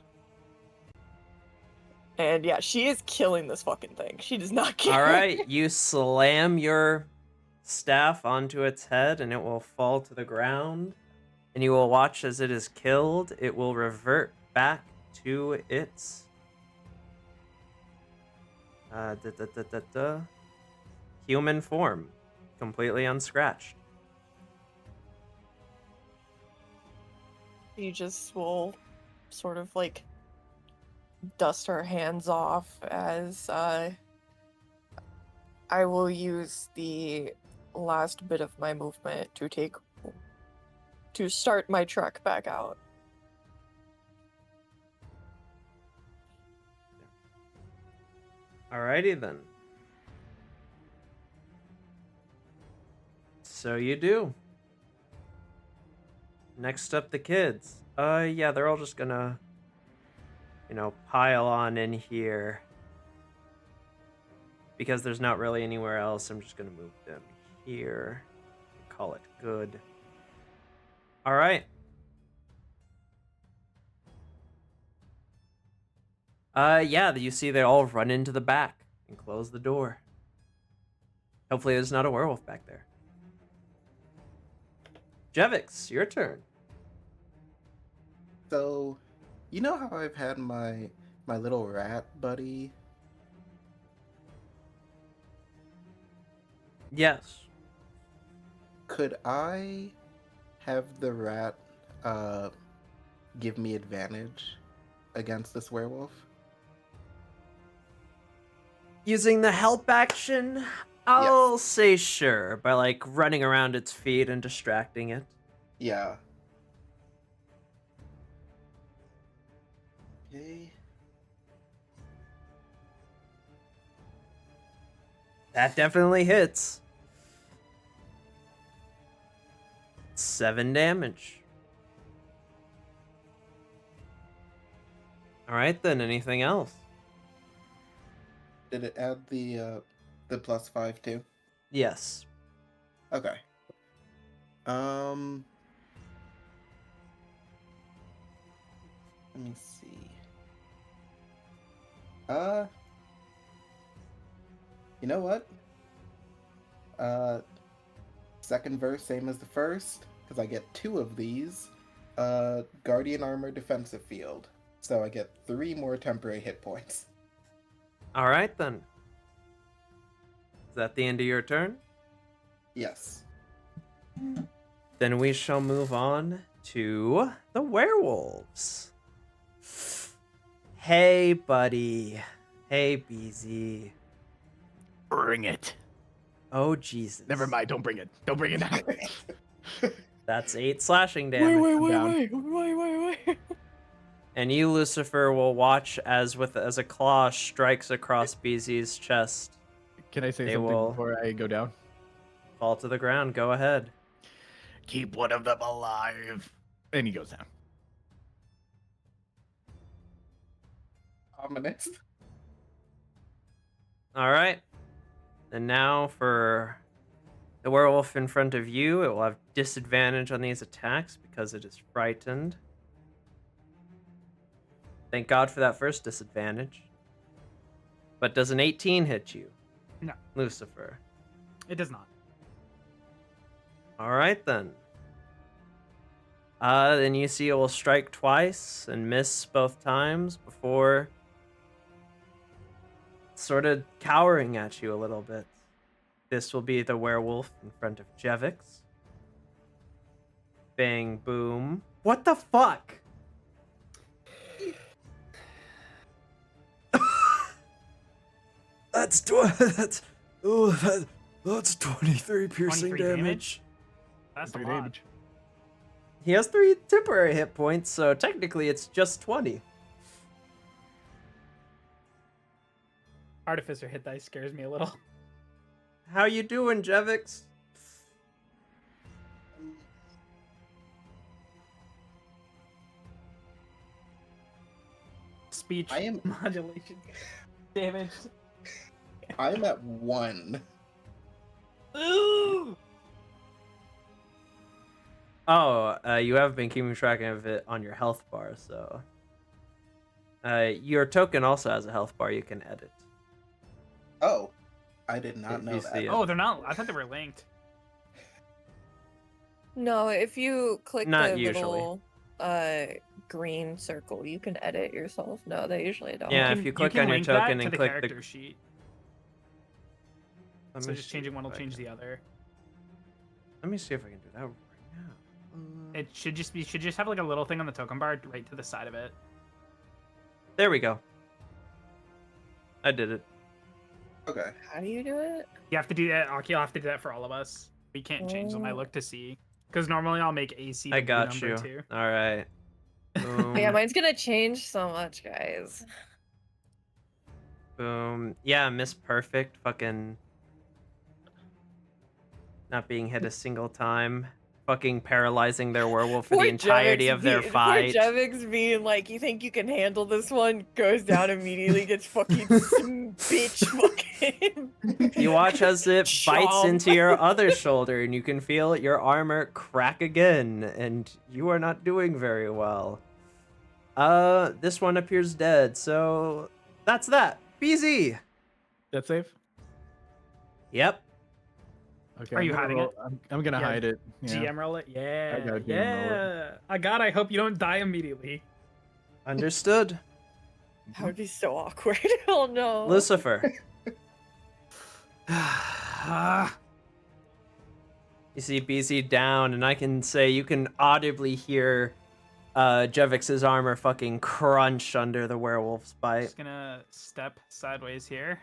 And yeah, she is killing this fucking thing. She does not care. All right, you slam your staff onto its head, and it will fall to the ground. And you will watch as it is killed. It will revert back to its human form, completely unscratched. She just will sort of, like, dust her hands off as I will use the last bit of my movement to start my trek back out. Alrighty then. So you do. Next up, the kids. Yeah, they're all just gonna, pile on in here. Because there's not really anywhere else, I'm just gonna move them here. Call it good. Alright. Yeah, you see they all run into the back and close the door. Hopefully there's not a werewolf back there. Jevix, your turn. So, you know how I've had my little rat buddy? Yes. Could I have the rat give me advantage against this werewolf? Using the help action, I'll say sure, by like running around its feet and distracting it. Yeah. Okay. That definitely hits. 7 damage. Alright then, anything else? Did it add the +5 too? Yes. Okay. Let me see. You know what? Second verse, same as the first, because I get 2 of these. Guardian Armor Defensive Field. So I get 3 more temporary hit points. Alright then. Is that the end of your turn? Yes. Then we shall move on to the werewolves. Hey, buddy. Hey, BZ. Bring it. Oh, Jesus. Never mind. Don't bring it. Don't bring it now. That's 8 slashing damage. Wait. And you, Lucifer, will watch as a claw strikes across BZ's chest. Can I say They something will- before I go down? Fall to the ground. Go ahead. Keep one of them alive. And he goes down. Ominous. All right. And now for the werewolf in front of you, it will have disadvantage on these attacks because it is frightened. Thank God for that first disadvantage. But does an 18 hit you? No. Lucifer. It does not. All right, then. Then you see it will strike twice and miss both times before sort of cowering at you a little bit. This will be the werewolf in front of Jevix. Bang, boom. What the fuck? That's 23 piercing 23 damage? That's a Three lot. damage. He has 3 temporary hit points, so technically it's just 20. Artificer hit dice scares me a little. How you doing, Jevix? Speech I am- modulation damage. I'm at 1. Ooh! Oh, you have been keeping track of it on your health bar, so... your token also has a health bar you can edit. Oh, I did not If know you that. see it. Oh, they're not. I thought they were linked. No, if you click Not the usually. little green circle, you can edit yourself. No, they usually don't. Yeah, can- if you click can on your link that token to and the click character the... sheet. Let So me just see changing one if will I change can- the other. Let me see if I can do that right now. It should just have like a little thing on the token bar right to the side of it. There we go. I did it. Okay. How do you do it? You have to do that. Aki, you'll have to do that for all of us. We can't change them. I Oh. look to see. Because normally I'll make AC the I blue got number you. too. All right. Boom. Yeah, mine's gonna change so much, guys. Boom. Yeah, Miss Perfect. Fucking. Not being hit a single time. Fucking paralyzing their werewolf for the entirety of their fight. Poor Jevix being like, you think you can handle this one? Goes down immediately, gets fucking bitch fucking. You watch as it bites Chomp. into your other shoulder, and you can feel your armor crack again, and you are not doing very well. This one appears dead, so that's that. BZ. That's safe. Yep. Okay. Are I'm you gonna hiding roll- it? I'm gonna Yeah. hide it. Yeah. GM roll it? Yeah. I gotta GM roll yeah. I hope you don't die immediately. Understood. That would be so awkward. Oh no. Lucifer. Ah, You see BZ down, and I can say you can audibly hear Jevix's armor fucking crunch under the werewolf's bite. just gonna step sideways here.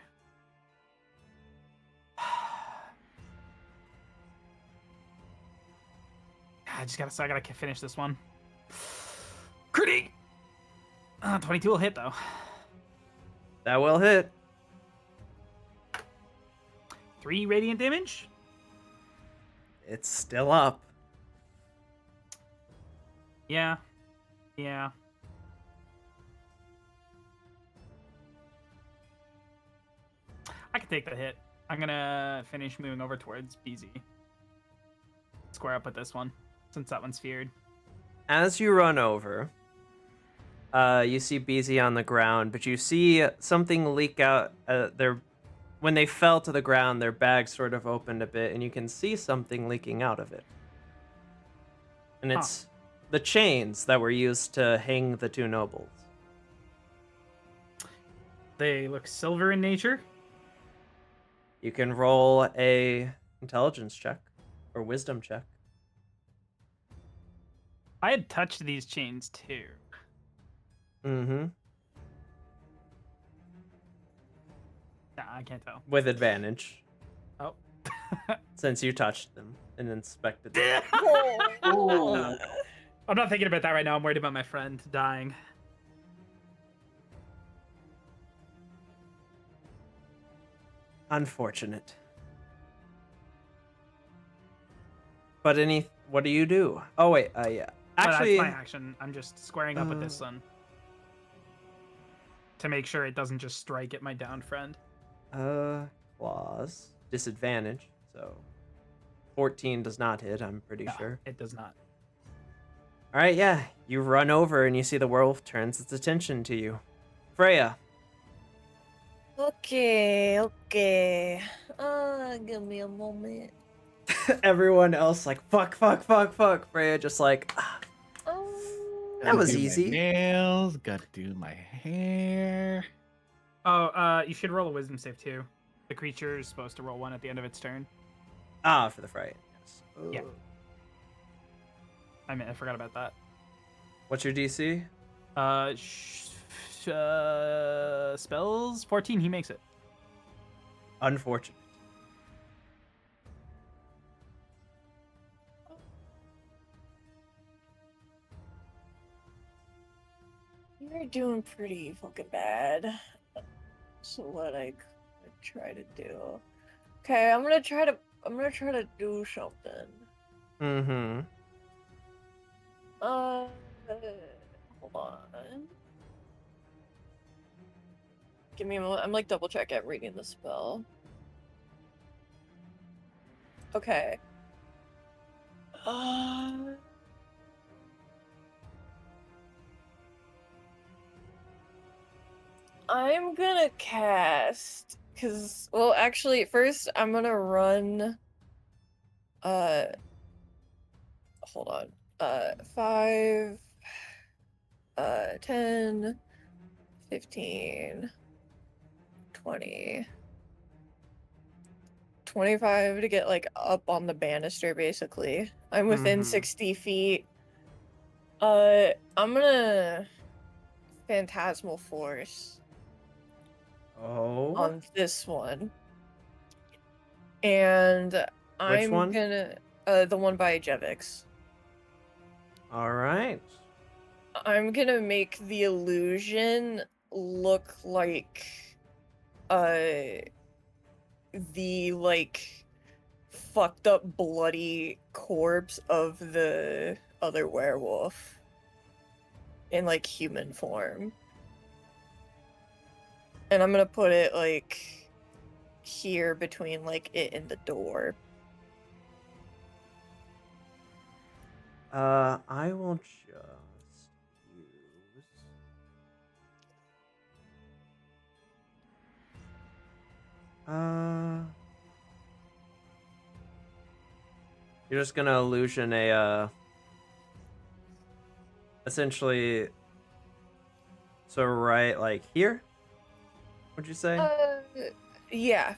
I gotta finish this one. Critty! 22 will hit though. That will hit. 3 radiant damage. It's still up. Yeah. Yeah. I can take the hit. I'm gonna finish moving over towards BZ. Square up with this one, since that one's feared. As you run over, you see BZ on the ground, but you see something leak out. When they fell to the ground, their bag sort of opened a bit, and you can see something leaking out of it. And it's the chains that were used to hang the 2 nobles. They look silver in nature. You can roll a intelligence check or wisdom check. I had touched these chains too. Mm-hmm. Nah, I can't tell. With advantage, Oh. since you touched them and inspected them. Ooh. I'm not thinking about that right now. I'm worried about my friend dying. Unfortunate. But what do you do? Oh wait, yeah. But Actually, that's my action. I'm just squaring up with this one to make sure it doesn't just strike at my downed friend. claws disadvantage. So 14 does not hit. I'm pretty No, sure. it does not. All right, yeah. You run over and you see the werewolf turns its attention to you. Freya. Okay. Give me a moment. Everyone else like fuck. Freya just like Oh. That was Gotta do my easy. Nails. Gotta do my hair. Oh, you should roll a wisdom save too. The creature is supposed to roll 1 at the end of its turn. for the fright. Yes. Yeah. I forgot about that. What's your DC? Spells 14. He makes it. Unfortunate. You're doing pretty fucking bad. So what I could try to do. Okay, I'm gonna try to do something. Mm-hmm. Hold on. Give me a moment. I'm like double check at reading the spell. Okay. I'm gonna cast, well, actually, first I'm gonna run, hold on, 5, 10, 15, 20, 25 to get, like, up on the banister, basically. I'm within 60 feet. I'm gonna Phantasmal Force on this one. And I'm one? gonna, the one by Jevix. All right. I'm gonna make the illusion look like, the, like, fucked up bloody corpse of the other werewolf in, like, human form. And I'm gonna put it, like, here between, like, it and the door. I will just use... You're just gonna illusion a, essentially, so right, like, here? Would you say? Yeah.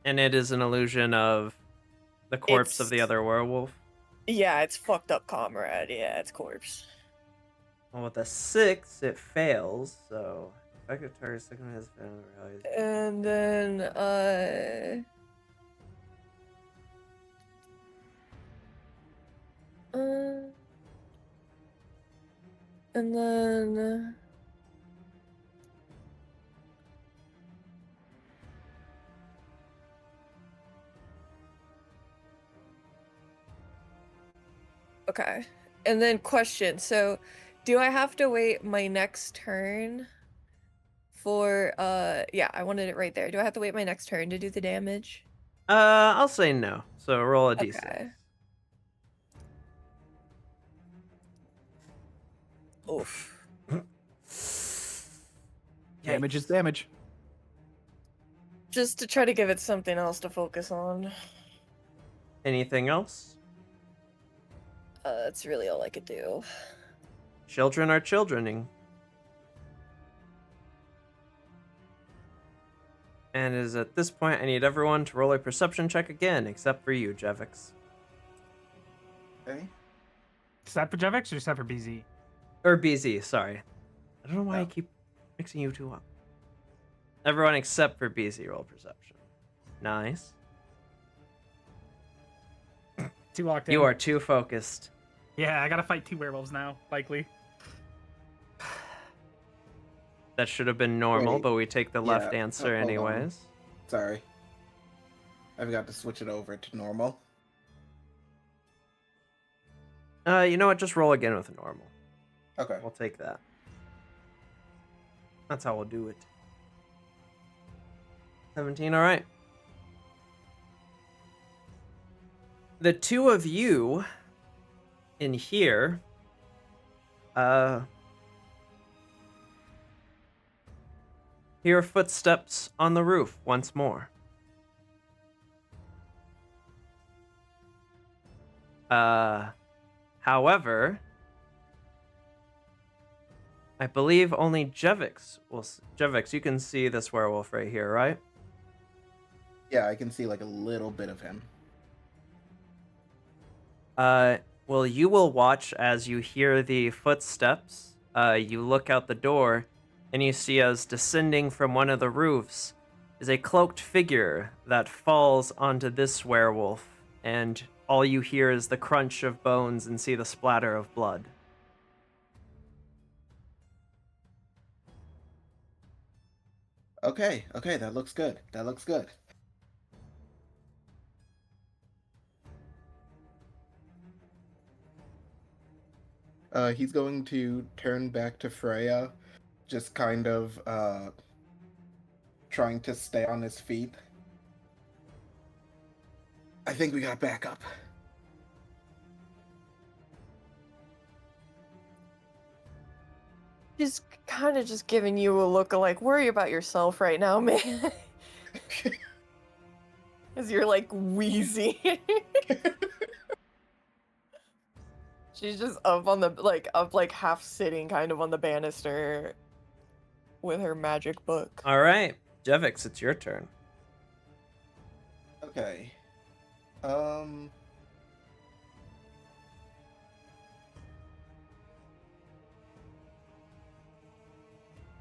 And it is an illusion of the corpse of the It's- other werewolf? Yeah, it's fucked up comrade. Yeah, it's corpse. Well, with a 6, it fails, so... Effective target second has been realized. And then, and then... Okay. And then question, so do I have to wait my next turn for, yeah, I wanted it right there. Do I have to wait my next turn to do the damage? I'll say no. So roll a d6. Okay. Oof. Damage is damage. Just to try to give it something else to focus on. Anything else? That's really all I could do. Children are childrening. And it is at this point I need everyone to roll a perception check again, except for you, Jevix. Okay. Is that for Jevix or is that for BZ? Or BZ, sorry. I don't know why I keep mixing you two up. Everyone except for BZ roll perception. Nice. Too locked in. You are too focused. Yeah, I gotta fight 2 werewolves now, likely. That should have been normal, Wait, but we take the left answer hold on. anyways. Sorry. I forgot to switch it over to normal. You know what? Just roll again with normal. Okay. We'll take that. That's how we'll do it. 17, all right. The two of you in here, hear footsteps on the roof once more. However, I believe only Jevix will. Jevix, you can see this werewolf right here, right? Yeah, I can see like a little bit of him. Well, you will watch as you hear the footsteps. You look out the door, and you see as descending from one of the roofs is a cloaked figure that falls onto this werewolf, and all you hear is the crunch of bones and see the splatter of blood. Okay, that looks good. That looks good. He's going to turn back to Freya, just kind of trying to stay on his feet. I think we got backup. She's kind of just giving you a look of like, worry about yourself right now, man. As you're like wheezy. She's just up on the up half sitting kind of on the banister with her magic book. All right, Jevix, it's your turn. Okay.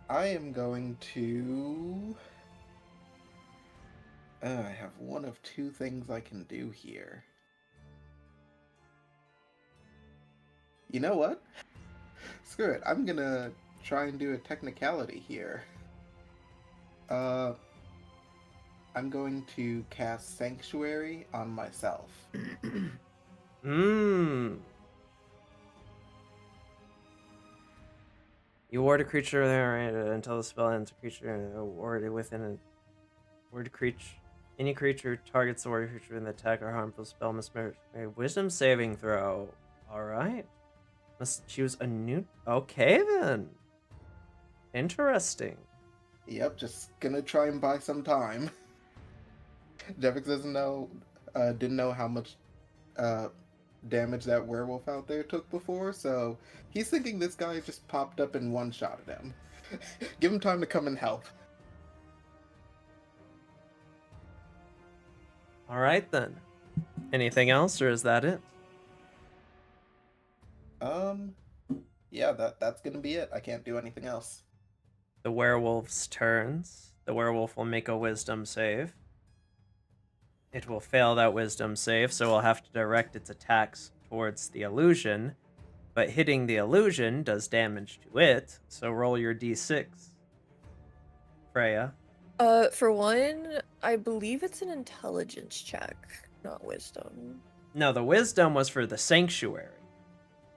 I am going to... I have one of two things I can do here. You know what? Screw it. I'm gonna try and do a technicality here. I'm going to cast Sanctuary on myself. You ward a creature there until the spell ends. A creature warded within a ward creature. Any creature targets the warded creature with an attack or harmful spell must make a wisdom saving throw. Alright. Must choose a new... Okay, then. Interesting. Yep, just gonna try and buy some time. Jevix doesn't know, didn't know how much damage that werewolf out there took before, so he's thinking this guy just popped up and one-shotted him. Give him time to come and help. Alright, then. Anything else, or is that it? Yeah, that's gonna be it. I can't do anything else. The werewolf's turns. The werewolf will make a wisdom save. It will fail that wisdom save, so we'll have to direct its attacks towards the illusion. But hitting the illusion does damage to it, so roll your d6. Freya. For one, I believe it's an intelligence check, not wisdom. No, the wisdom was for the sanctuary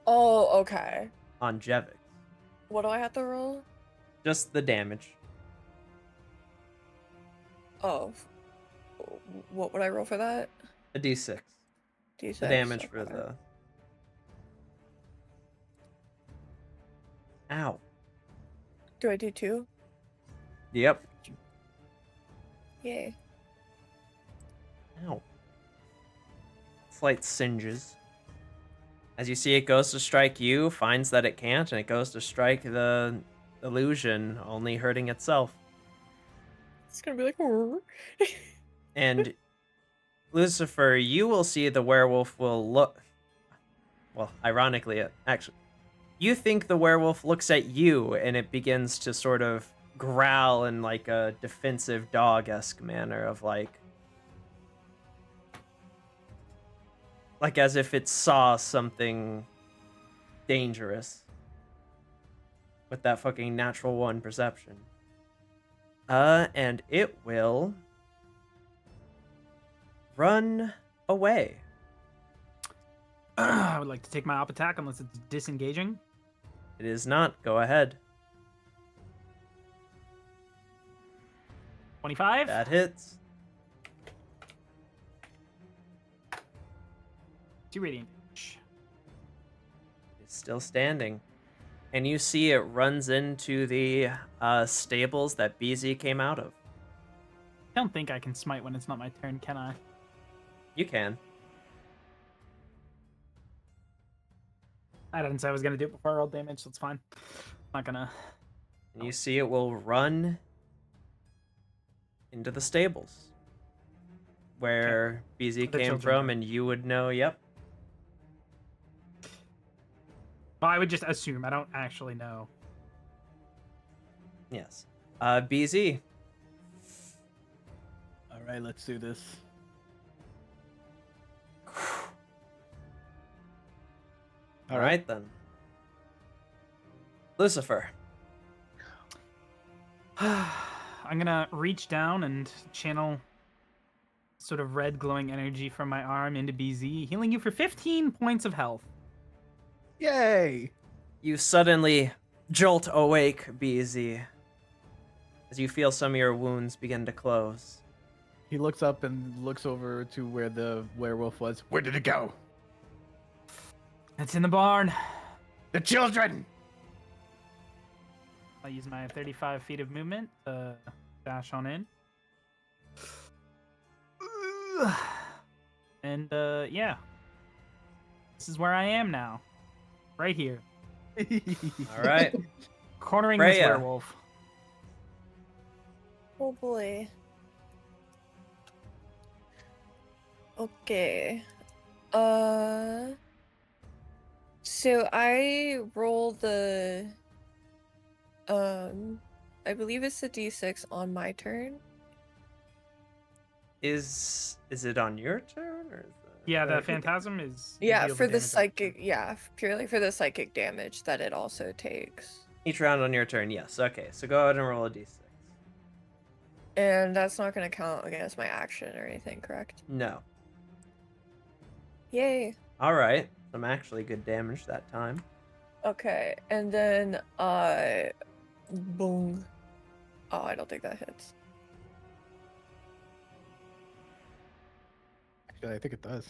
Oh, okay. on Jevix. What do I have to roll? Just the damage. Oh. What would I roll for that? A d6. D6. The damage okay. for the... Ow. Do I do 2? Yep. Yay. Ow. Slight singes. As you see, it goes to strike you, finds that it can't, and it goes to strike the illusion, only hurting itself. It's gonna be like... And Lucifer, you will see the werewolf will look... Well, ironically, actually, you think the werewolf looks at you, and it begins to sort of growl in like a defensive dog-esque manner of like as if it saw something dangerous with that fucking natural 1 perception. And it will run away. I would like to take my op attack unless it's disengaging. It is not. Go ahead. 25? That hits. 2 radiant damage. It's still standing. And you see it runs into the stables that BZ came out of. I don't think I can smite when it's not my turn, can I? You can. I didn't say I was going to do it before I rolled damage, so it's fine. I'm not going to... And you see it will run into the stables where BZ The came children from, go. and you would know, yep. Well, I would just assume. I don't actually know. Yes. BZ. All right, let's do this. All right, then. Lucifer. I'm gonna reach down and channel sort of red glowing energy from my arm into BZ, healing you for 15 points of health. Yay! You suddenly jolt awake, BZ, as you feel some of your wounds begin to close. He looks up and looks over to where the werewolf was. Where did it go? It's in the barn. The children! I'll use my 35 feet of movement to dash on in. And yeah, this is where I am now, right here, All right. cornering this Freya. werewolf. Oh boy. Okay. So I roll the I believe it's the D6 on my turn. Is it on your turn or? Is it... Yeah, the phantasm is. you Yeah, deal for the damage on psychic, turn. yeah, purely for the psychic damage that it also takes. Each round on your turn, yes. Okay, so go ahead and roll a d6. And that's not gonna count against my action or anything, correct? No. Yay. All right. Some actually good damage that time. Okay, and then boom. Oh, I don't think that hits. Actually, I think it does.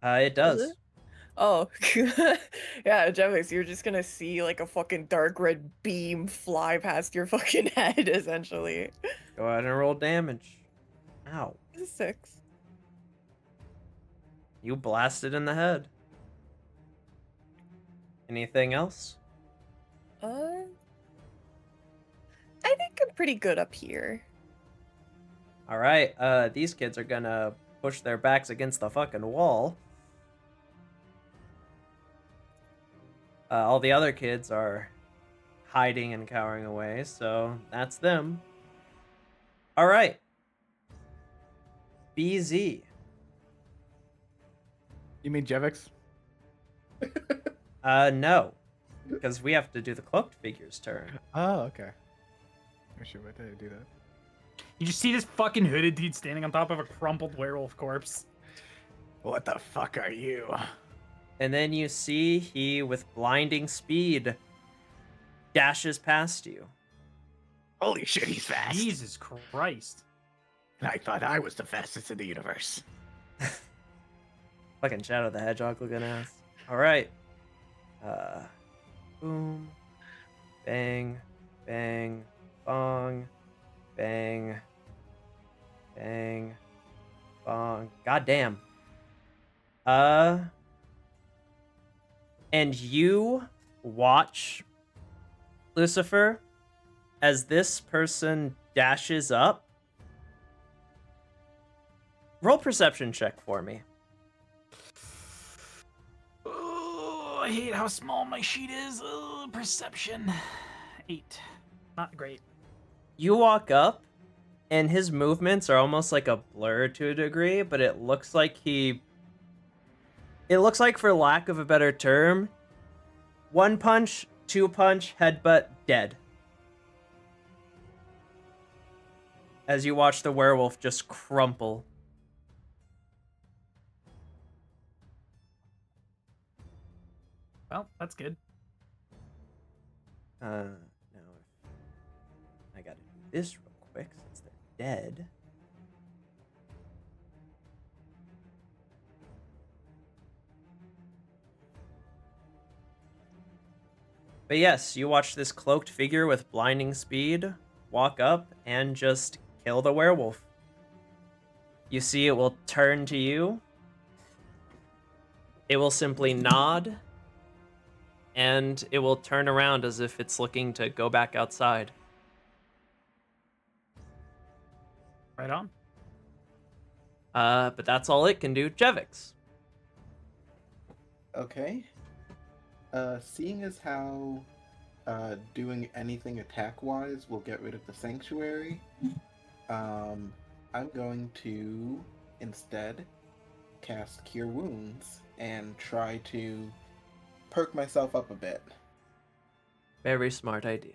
It does. it? Oh, yeah, Jemix, you're just gonna see like a fucking dark red beam fly past your fucking head, essentially. Go ahead and roll damage. Ow. 6. You blasted in the head. Anything else? I think I'm pretty good up here. All right. These kids are gonna push their backs against the fucking wall. All the other kids are hiding and cowering away, so that's them. All right. BZ. You mean Jevix? No. Because we have to do the cloaked figure's turn. Oh, okay. Oh shit, why did I do that? You just see this fucking hooded dude standing on top of a crumpled werewolf corpse. What the fuck are you? And then you see he, with blinding speed, dashes past you. Holy shit, he's fast. Jesus Christ. And I thought I was the fastest in the universe. Fucking Shadow the Hedgehog looking ass. Alright. Boom. Bang. Bang. Bong. Bang. Bang. Bong. Goddamn. And you watch, Lucifer, as this person dashes up. Roll perception check for me. Oh, I hate how small my sheet is. Perception. 8. Not great. You walk up, and his movements are almost like a blur to a degree, but it looks like for lack of a better term, 1 punch, 2 punch, headbutt, dead. As you watch the werewolf just crumple. Well, that's good. Now, I gotta do this real quick since they're dead. But yes, you watch this cloaked figure with blinding speed walk up and just kill the werewolf. You see it will turn to you. It will simply nod. And it will turn around as if it's looking to go back outside. Right on. But that's all it can do. Jevix. Okay. Seeing as how doing anything attack-wise will get rid of the sanctuary, I'm going to instead cast Cure Wounds and try to perk myself up a bit. Very smart idea.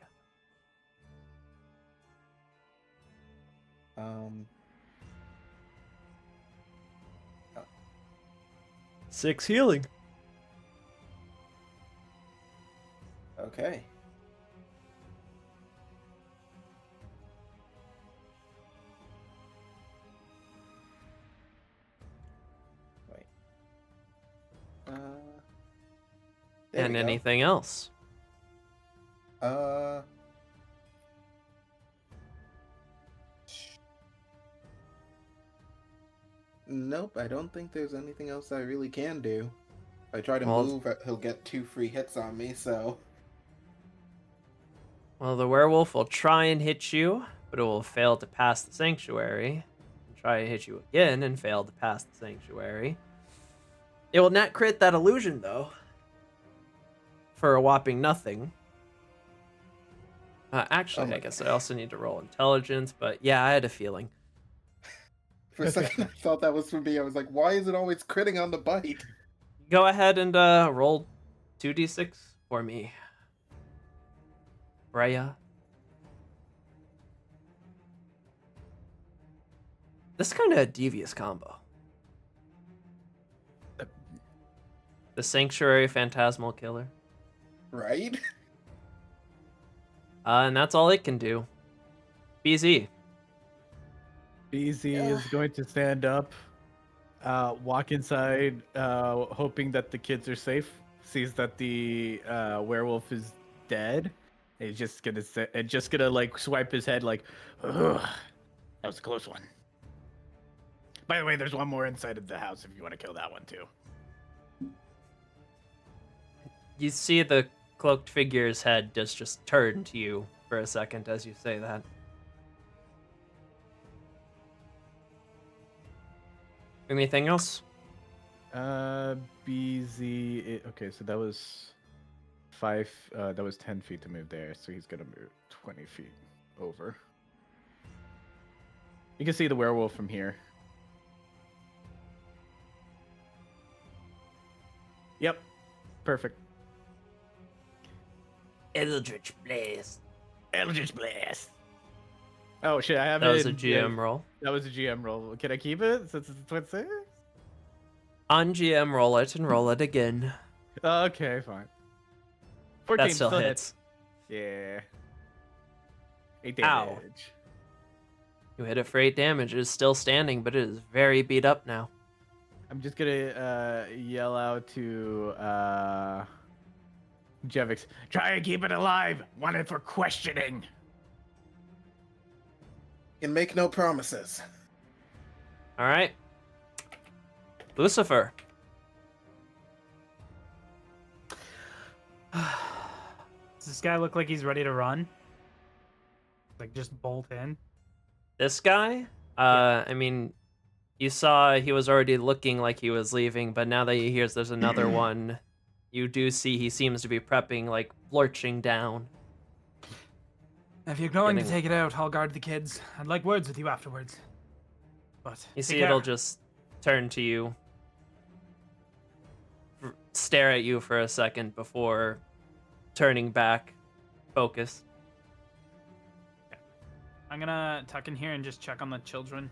Oh, 6 healing. okay. Wait. There And we go. anything else? Nope, I don't think there's anything else I really can do. If I try to Well- move, he'll get 2 free hits on me, so... Well, the werewolf will try and hit you, but it will fail to pass the sanctuary. And try to hit you again and fail to pass the sanctuary. It will not crit that illusion, though. For a whopping nothing. Actually, Oh my I guess I also need to roll intelligence, but yeah, I had a feeling. For a second, I thought that was for me. I was like, why is it always critting on the bite? Go ahead and roll 2d6 for me. Freya. This is kind of a devious combo. The Sanctuary Phantasmal Killer. Right? And that's all it can do. BZ. BZ Yeah. is going to stand up, walk inside, hoping that the kids are safe. Sees that the werewolf is dead. And he's just gonna like swipe his head like, ugh, that was a close one. By the way, there's one more inside of the house if you want to kill that one too. You see the cloaked figure's head just turn to you for a second as you say that. Anything else? BZ. Okay, so that was 5. That was 10 feet to move there, so he's gonna move 20 feet over. You can see the werewolf from here. Yep, perfect. Eldritch Blast. Eldritch Blast. Oh shit, I have That it. was a GM roll. That was a GM roll. Can I keep it since it's a twin six? On GM, roll it and roll it again. Okay, fine. 14 That still hits. Yeah. 8 Ow. damage. You hit it for 8 damage. It is still standing, but it is very beat up now. I'm just gonna yell out to Jevix. Try and keep it alive. Want it for questioning. Can make no promises. All right. Lucifer. Does this guy look like he's ready to run? Like just bolt in? This guy? I mean, you saw he was already looking like he was leaving, but now that he hears there's another one, you do see he seems to be prepping, like lurching down. If you're going Getting- to take it out, I'll guard the kids. I'd like words with you afterwards. But You take see care. it'll just turn to you, stare at you for a second before turning back, focus. I'm gonna tuck in here and just check on the children.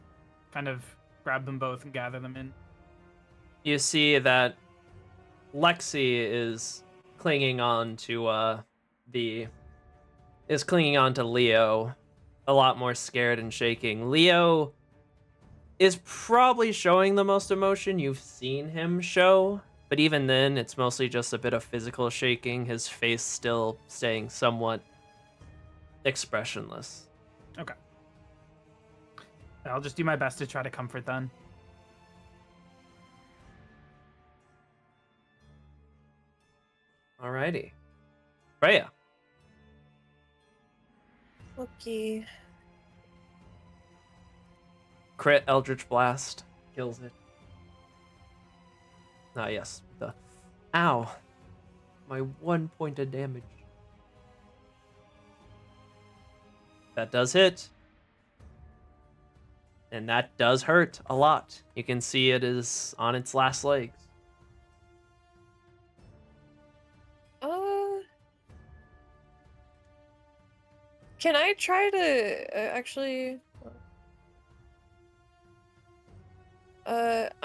Kind of grab them both and gather them in. You see that Lexi is clinging on to Leo, a lot more scared and shaking. Leo is probably showing the most emotion you've seen him show, but even then it's mostly just a bit of physical shaking, his face still staying somewhat expressionless. Okay. I'll just do my best to try to comfort them. Alrighty. Freya. Okay. Crit Eldritch Blast kills it. Ah, yes. Ow. My 1 point of damage. That does hit. And that does hurt a lot. You can see it is on its last legs. Can I try to actually?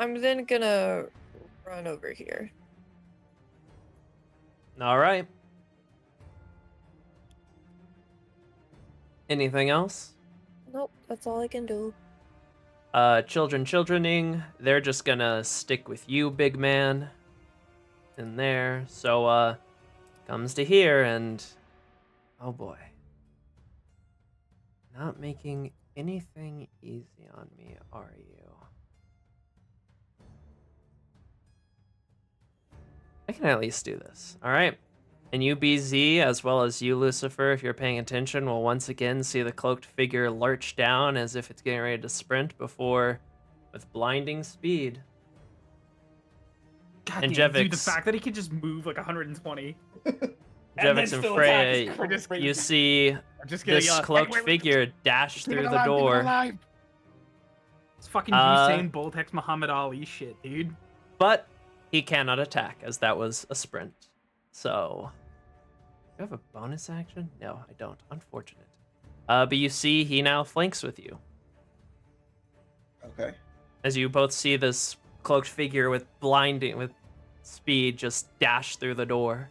I'm then gonna run over here. All right. Anything else? Nope, that's all I can do. Childrening, they're just gonna stick with you, big man, in there. So, comes to here, and oh boy, not making anything easy on me, are you? I can at least do this. All right. And you, BZ, as well as you, Lucifer, if you're paying attention, will once again see the cloaked figure lurch down as if it's getting ready to sprint before, with blinding speed. God And damn, dude, the Jevix. fact that he could just move like 120. Jevix then and still Freya, attack is crazy. you see I'm just gonna this yell, cloaked "Wait, figure dash leave it through the alive, leave it door. alive." It's fucking Uh, Usain Bolt X Muhammad Ali shit, dude. But he cannot attack, as that was a sprint. So, do I have a bonus action? No, I don't. Unfortunate. But you see, he now flanks with you. Okay. As you both see this cloaked figure with speed just dash through the door.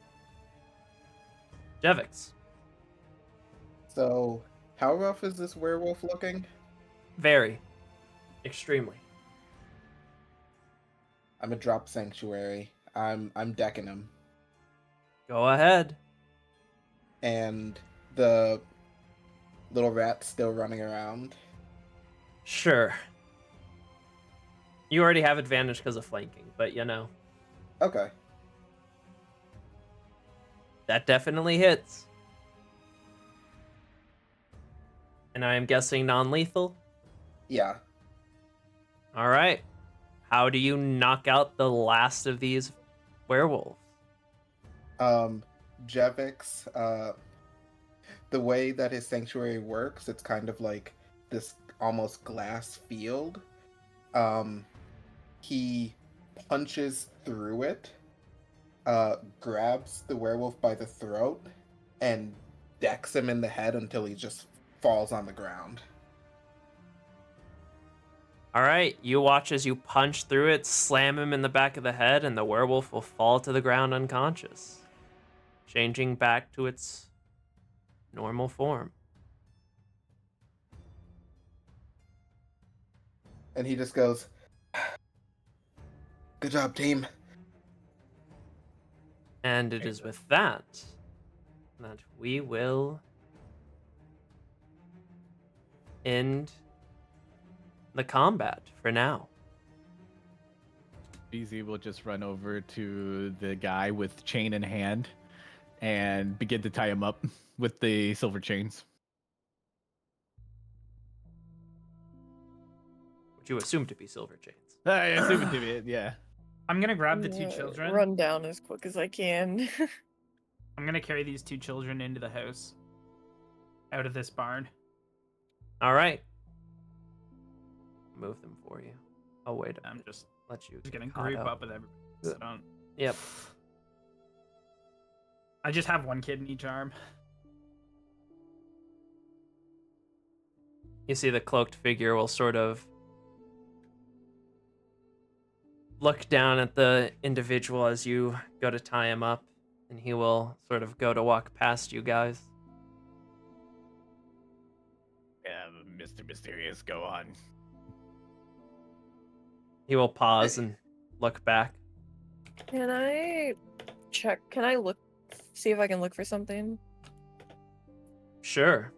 Jevix. So, how rough is this werewolf looking? Very. Extremely. I'm a drop sanctuary. I'm decking him. Go ahead. And the little rat's still running around. Sure. You already have advantage because of flanking, but you know, Okay. that definitely hits. And I am guessing non-lethal? Yeah. All right. How do you knock out the last of these werewolves? Jevix, the way that his sanctuary works, it's kind of like this almost glass field. He punches through it, grabs the werewolf by the throat, and decks him in the head until he just falls on the ground. All right, you watch as you punch through it, slam him in the back of the head, and the werewolf will fall to the ground unconscious, changing back to its normal form. And he just goes, "Good job, team." And it is with that we will end the combat for now. BZ will just run over to the guy with chain in hand and begin to tie him up with the silver chains. Which you assume to be silver chains. I assume it to be, yeah. I'm gonna grab the I'm two gonna children. Run down as quick as I can. I'm gonna carry these two children into the house. Out of this barn. All right. Move them for you. Oh, wait. I'm just Let you gonna caught group up with everybody. So don't. Yep. I just have one kid in each arm. You see the cloaked figure will sort of look down at the individual as you go to tie him up, and he will sort of go to walk past you guys. Yeah, Mr. Mysterious, go on. He will pause and look back. Can I check? Can I look? See if I can look for something? Sure.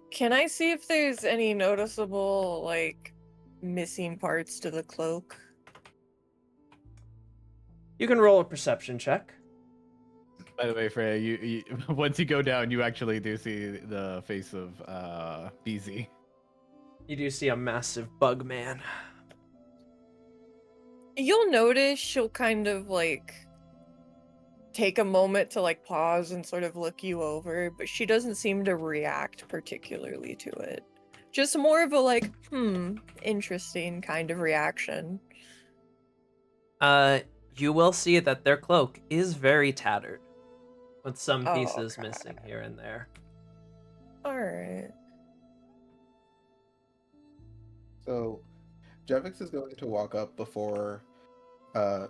Can I see if there's any noticeable, like, missing parts to the cloak? You can roll a perception check. By the way, Freya, you once you go down, you actually do see the face of BZ. You do see a massive bug man. You'll notice she'll kind of, like, take a moment to, like, pause and sort of look you over, but she doesn't seem to react particularly to it. Just more of a, like, interesting kind of reaction. You will see that their cloak is very tattered, with some Oh, pieces okay. missing here and there. Alright. So, Jevix is going to walk up before the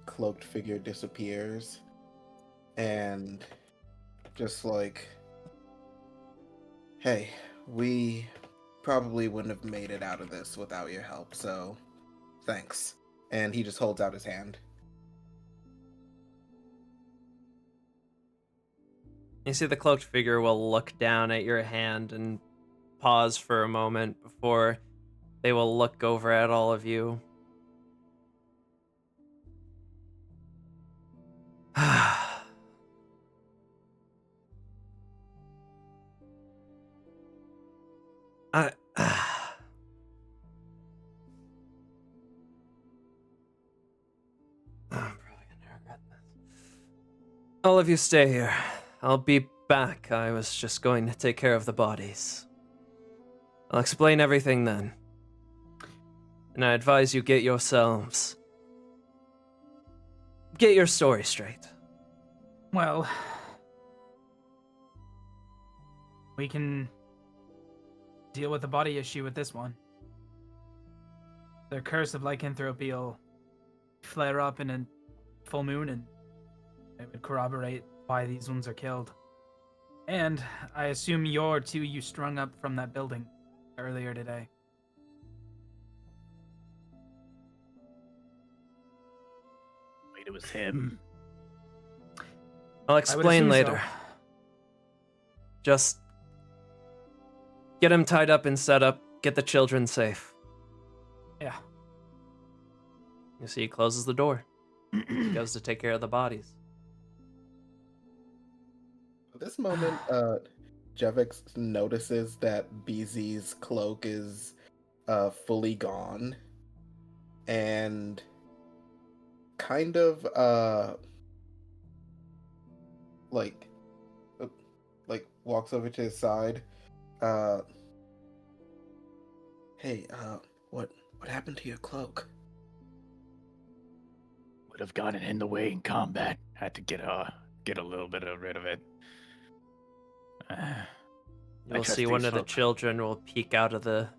cloaked figure disappears and just like, hey, we probably wouldn't have made it out of this without your help, so thanks. And he just holds out his hand. You see the cloaked figure will look down at your hand and pause for a moment before they will look over at all of you. I'm probably gonna regret this. All of you stay here. I'll be back. I was just going to take care of the bodies. I'll explain everything then. And I advise you get your story straight. Well, we can deal with the body issue with this one. The curse of lycanthropy will flare up in a full moon, and it would corroborate why these ones are killed. And I assume you're two you strung up from that building earlier today. Wait, it was him. I'll explain later. So. Just get him tied up and set up, get the children safe. Yeah. You see, he closes the door. He goes to take care of the bodies. At this moment, Jevix notices that BZ's cloak is fully gone, and kind of like walks over to his side. Hey, what happened to your cloak? Would have gotten in the way in combat. Had to get a little bit rid of it. You'll see one of the children will peek out of the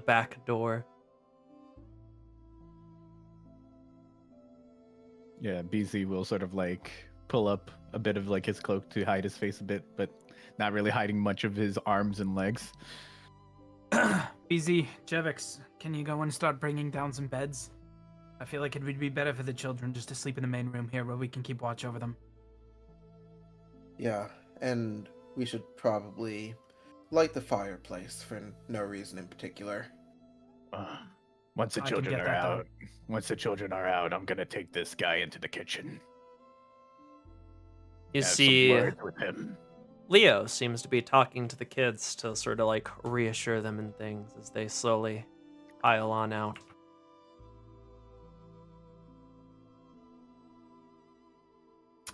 back door. Yeah, BZ will sort of like pull up a bit of like his cloak to hide his face a bit, but not really hiding much of his arms and legs. BZ, Jevix, can you go and start bringing down some beds? I feel like it would be better for the children just to sleep in the main room here where we can keep watch over them. Yeah, and we should probably light the fireplace for no reason in particular. Once the children are out, I'm gonna take this guy into the kitchen. You Have see, some words with him. Leo seems to be talking to the kids to sort of like reassure them and things as they slowly pile on out.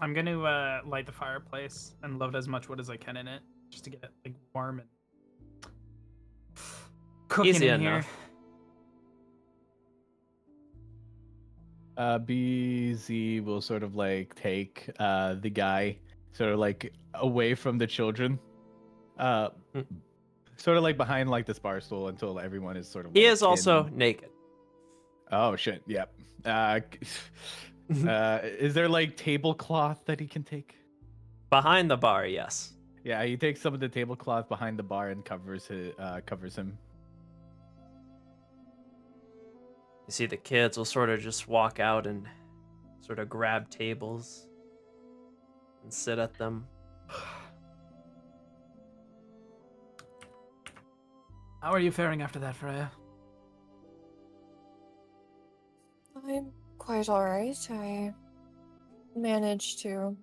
I'm going to light the fireplace and load as much wood as I can in it, just to get it like warm and cooking Easy in enough. here. BZ will sort of like take the guy sort of like away from the children, sort of like behind like this bar stool until everyone is sort of. He like, is also naked. Oh shit! Yep. Is there like tablecloth that he can take? Behind the bar, yes. Yeah, he takes some of the tablecloth behind the bar and covers him. You see the kids will sort of just walk out and sort of grab tables and sit at them. How are you faring after that, Freya? I'm quite alright. I managed to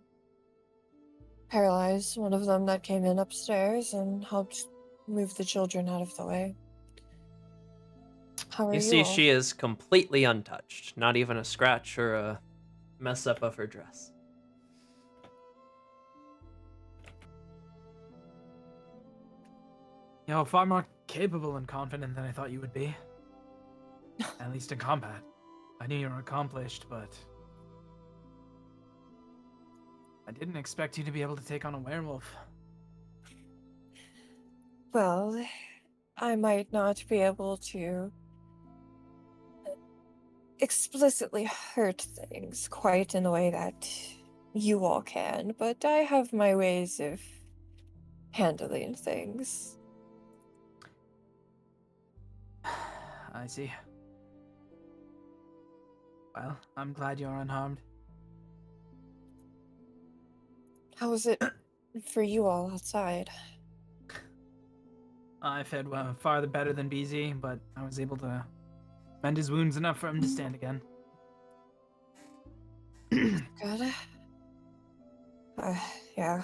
paralyze one of them that came in upstairs and helped move the children out of the way. How are you? You see all? she is completely untouched. Not even a scratch or a mess up of her dress. You're far more capable and confident than I thought you would be. At least in combat. I knew you were accomplished, but I didn't expect you to be able to take on a werewolf. Well, I might not be able to explicitly hurt things quite in the way that you all can, but I have my ways of handling things. I see. Well, I'm glad you're unharmed. How was it for you all outside? I fared far the better than BZ, but I was able to mend his wounds enough for him to stand again. Good. Yeah,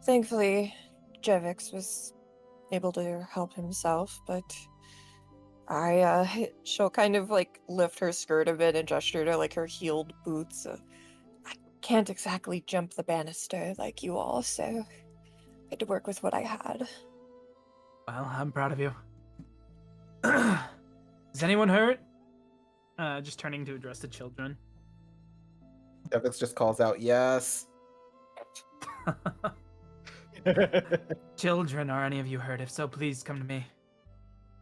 thankfully, Jevix was able to help himself, but she'll kind of like lift her skirt a bit and gesture to like her heeled boots. I can't exactly jump the banister like you all, so I had to work with what I had. Well, I'm proud of you. Is anyone hurt? Just turning to address the children. Devix just calls out, yes. Children, are any of you hurt? If so, please come to me.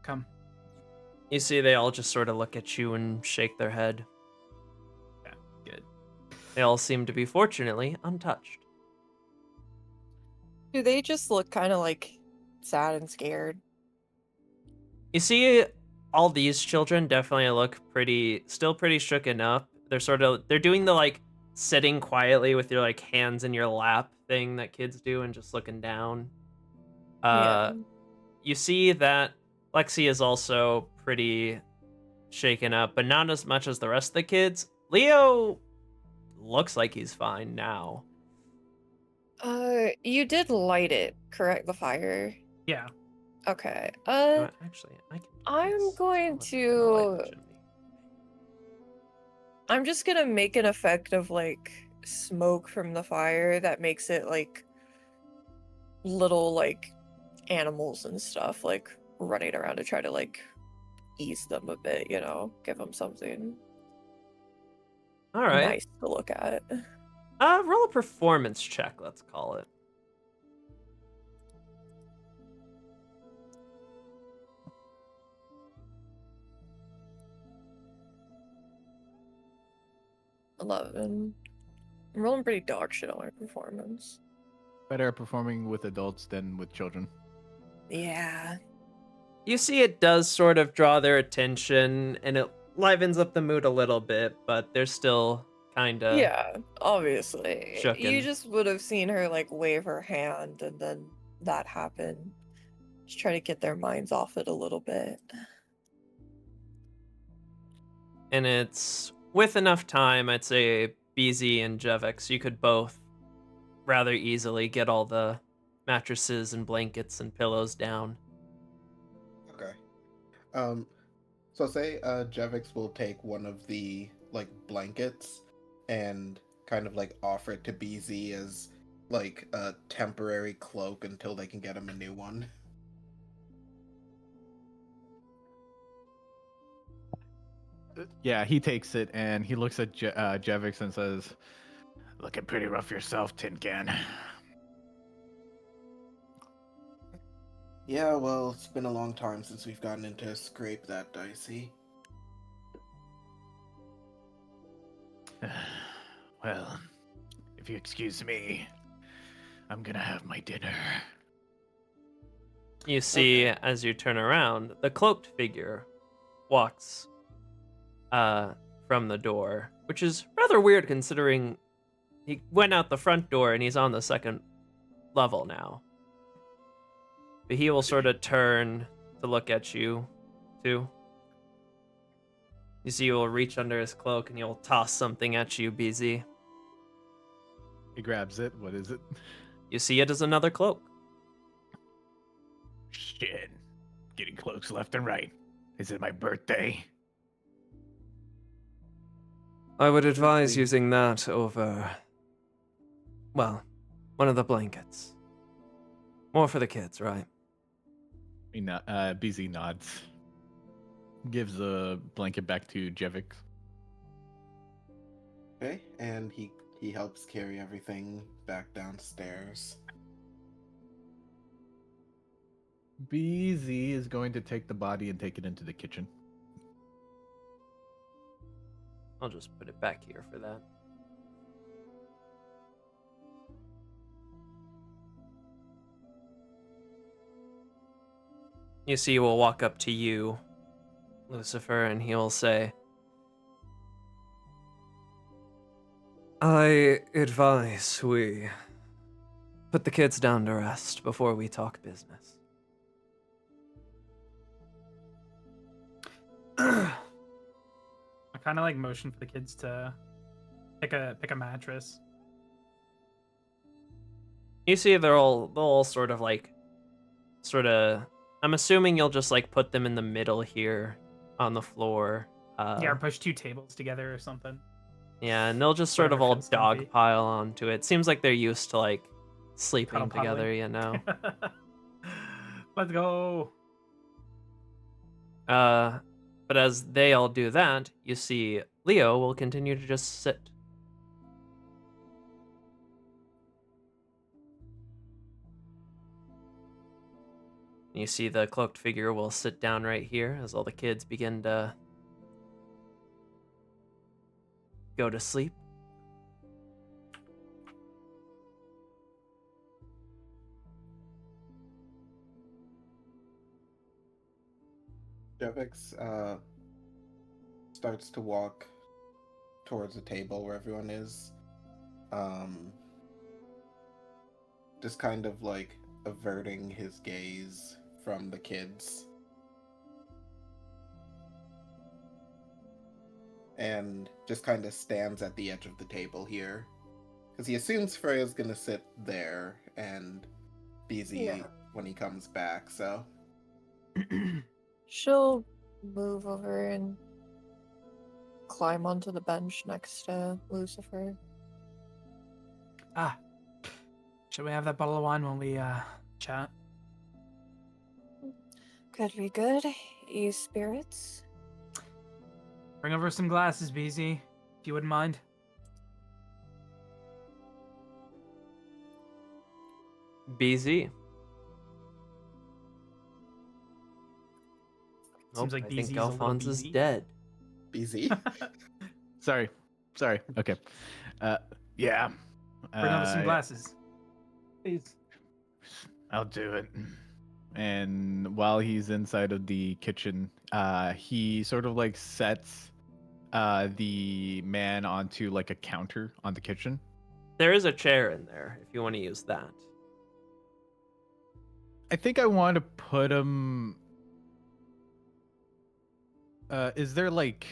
Come. You see, they all just sort of look at you and shake their head. Yeah, good. They all seem to be, fortunately, untouched. Do they just look kind of like sad and scared? You see, all these children definitely look still pretty shooken up. They're doing the like sitting quietly with your like hands in your lap thing that kids do and just looking down. Yeah. You see that Lexi is also pretty shaken up, but not as much as the rest of the kids. Leo looks like he's fine now. You did light it, correct? The fire. Yeah. Okay. You know what? Actually, I can do I'm this. going Let's light the to. chimney. I'm just gonna make an effect of like smoke from the fire that makes it like little like animals and stuff like running around to try to like ease them a bit, you know, give them something All right. nice to look at. Roll a performance check, let's call it. I'm rolling pretty dog shit on my performance. Better at performing with adults than with children. Yeah. You see it does sort of draw their attention, and it livens up the mood a little bit, but they're still kind of... Yeah, obviously. You shooken. just would have seen her like wave her hand and then that happened. Just try to get their minds off it a little bit. And it's with enough time, I'd say BZ and Jevix, you could both rather easily get all the mattresses and blankets and pillows down. Okay. So say Jevix will take one of the like blankets and kind of like offer it to BZ as like a temporary cloak until they can get him a new one. Yeah, he takes it and he looks at Jevix and says, "Looking pretty rough yourself, Tin Can." Yeah, well, it's been a long time since we've gotten into scrape that dicey. Well, if you excuse me, I'm gonna have my dinner. You see, as you turn around, the cloaked figure walks from the door, which is rather weird considering he went out the front door and he's on the second level now. But he will sort of turn to look at you, too. You see, he will reach under his cloak and he'll toss something at you, BZ. He grabs it. What is it? You see it as another cloak. Shit. Getting cloaks left and right. Is it my birthday? I would advise using that over, well, one of the blankets. More for the kids, right? BZ nods. Gives the blanket back to Jevix. Okay, and he helps carry everything back downstairs. BZ is going to take the body and take it into the kitchen. I'll just put it back here for that. You see, he will walk up to you, Lucifer, and he will say, I advise we put the kids down to rest before we talk business. I kind of like motion for the kids to pick a mattress. You see, they'll all sort of. I'm assuming you'll just like put them in the middle here, on the floor. Yeah, or push 2 tables together or something. Yeah, and they'll just sort of Whatever all feels comfy. dogpile onto it. Seems like they're used to like sleeping Cuddle together, puddling. you know. Let's go. But as they all do that, you see Leo will continue to just sit. You see the cloaked figure will sit down right here as all the kids begin to go to sleep. Jevix starts to walk towards the table where everyone is. Just kind of like averting his gaze from the kids. And just kind of stands at the edge of the table here. Because he assumes Freya's gonna sit there and busy when he comes back, so. She'll move over and climb onto the bench next to Lucifer. Should we have that bottle of wine when we chat? Could be good. You spirits? Bring over some glasses, BZ, if you wouldn't mind. BZ. Seems like I think BZ is a little Alphonz is BZ. dead. BZ? Sorry. Okay. Yeah. Bring over some glasses. Please. I'll do it. And while he's inside of the kitchen, he sort of like sets the man onto like a counter on the kitchen. There is a chair in there if you want to use that. I think I want to put him. Is there like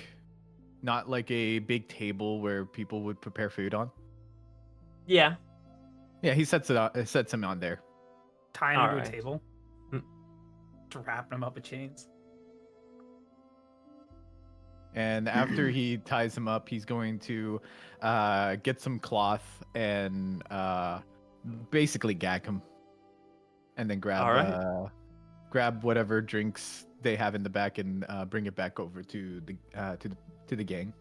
not like a big table where people would prepare food on? Yeah. Yeah, he sets him on there. Tying him to Alright. a table. Mm. Wrapping him up with chains. And after he ties him up, he's going to get some cloth and basically gag him, and then grab whatever drinks they have in the back and bring it back over to the gang.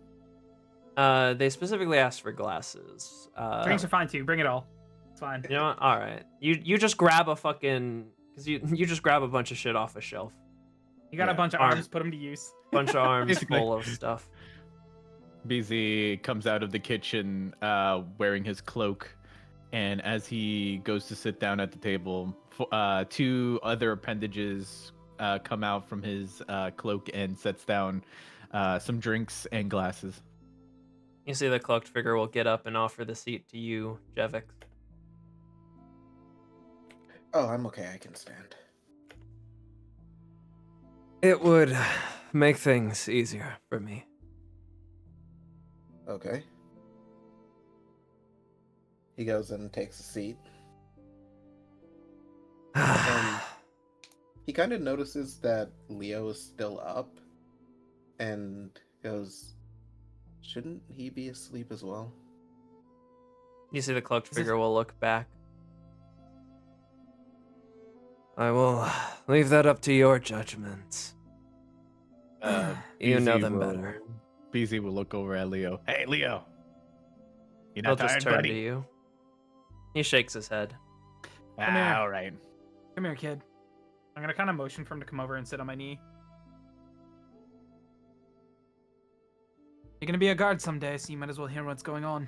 They specifically asked for glasses. Drinks are fine too. Bring it all. It's fine. You know what? All right. You just grab a fucking because you just grab a bunch of shit off a shelf. You got a bunch of Arm. arms. Put them to use. Bunch of arms Basically. full of stuff. BZ comes out of the kitchen wearing his cloak, and as he goes to sit down at the table, 2 other appendages come out from his cloak and sets down some drinks and glasses. You see the cloaked figure will get up and offer the seat to you, Jevix. Oh, I'm okay, I can stand. It would make things easier for me. Okay. He goes and takes a seat. And he kind of notices that Leo is still up and goes, shouldn't he be asleep as well? You see the cloaked figure will look back. I will leave that up to your judgments. You know them better. BZ will look over at Leo. Hey, Leo. You He'll not just tired, turn buddy? to you. He shakes his head. Come here. All right. Come here, kid. I'm gonna kind of motion for him to come over and sit on my knee. You're gonna be a guard someday, so you might as well hear what's going on.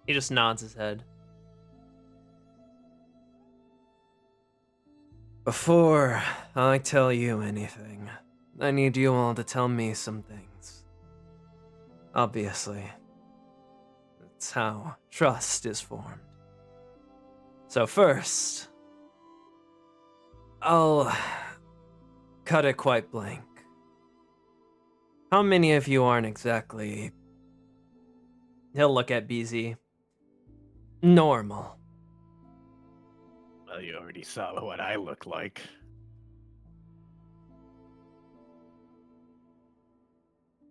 He just nods his head. Before I tell you anything, I need you all to tell me some things. Obviously, that's how trust is formed. So first, I'll cut it quite blank. How many of you aren't exactly... He'll look at BZ. Normal. Well, you already saw what I look like.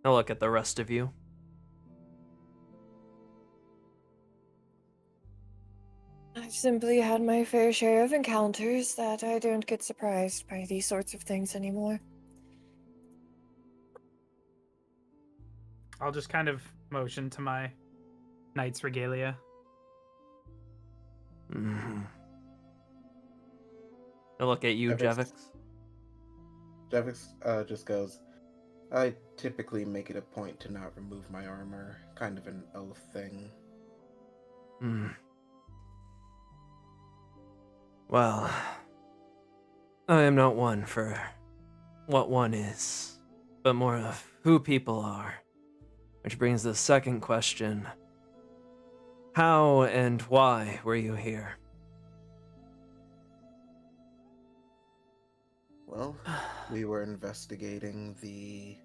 He'll look at the rest of you. I've simply had my fair share of encounters that I don't get surprised by these sorts of things anymore. I'll just kind of motion to my knight's regalia. Mm-hmm. He'll look at you, Jevix. Jevix. Jevix just goes, I typically make it a point to not remove my armor. Kind of an oath thing. Hmm. Well, I am not one for what one is, but more of who people are. Which brings the second question. How and why were you here? Well, we were investigating the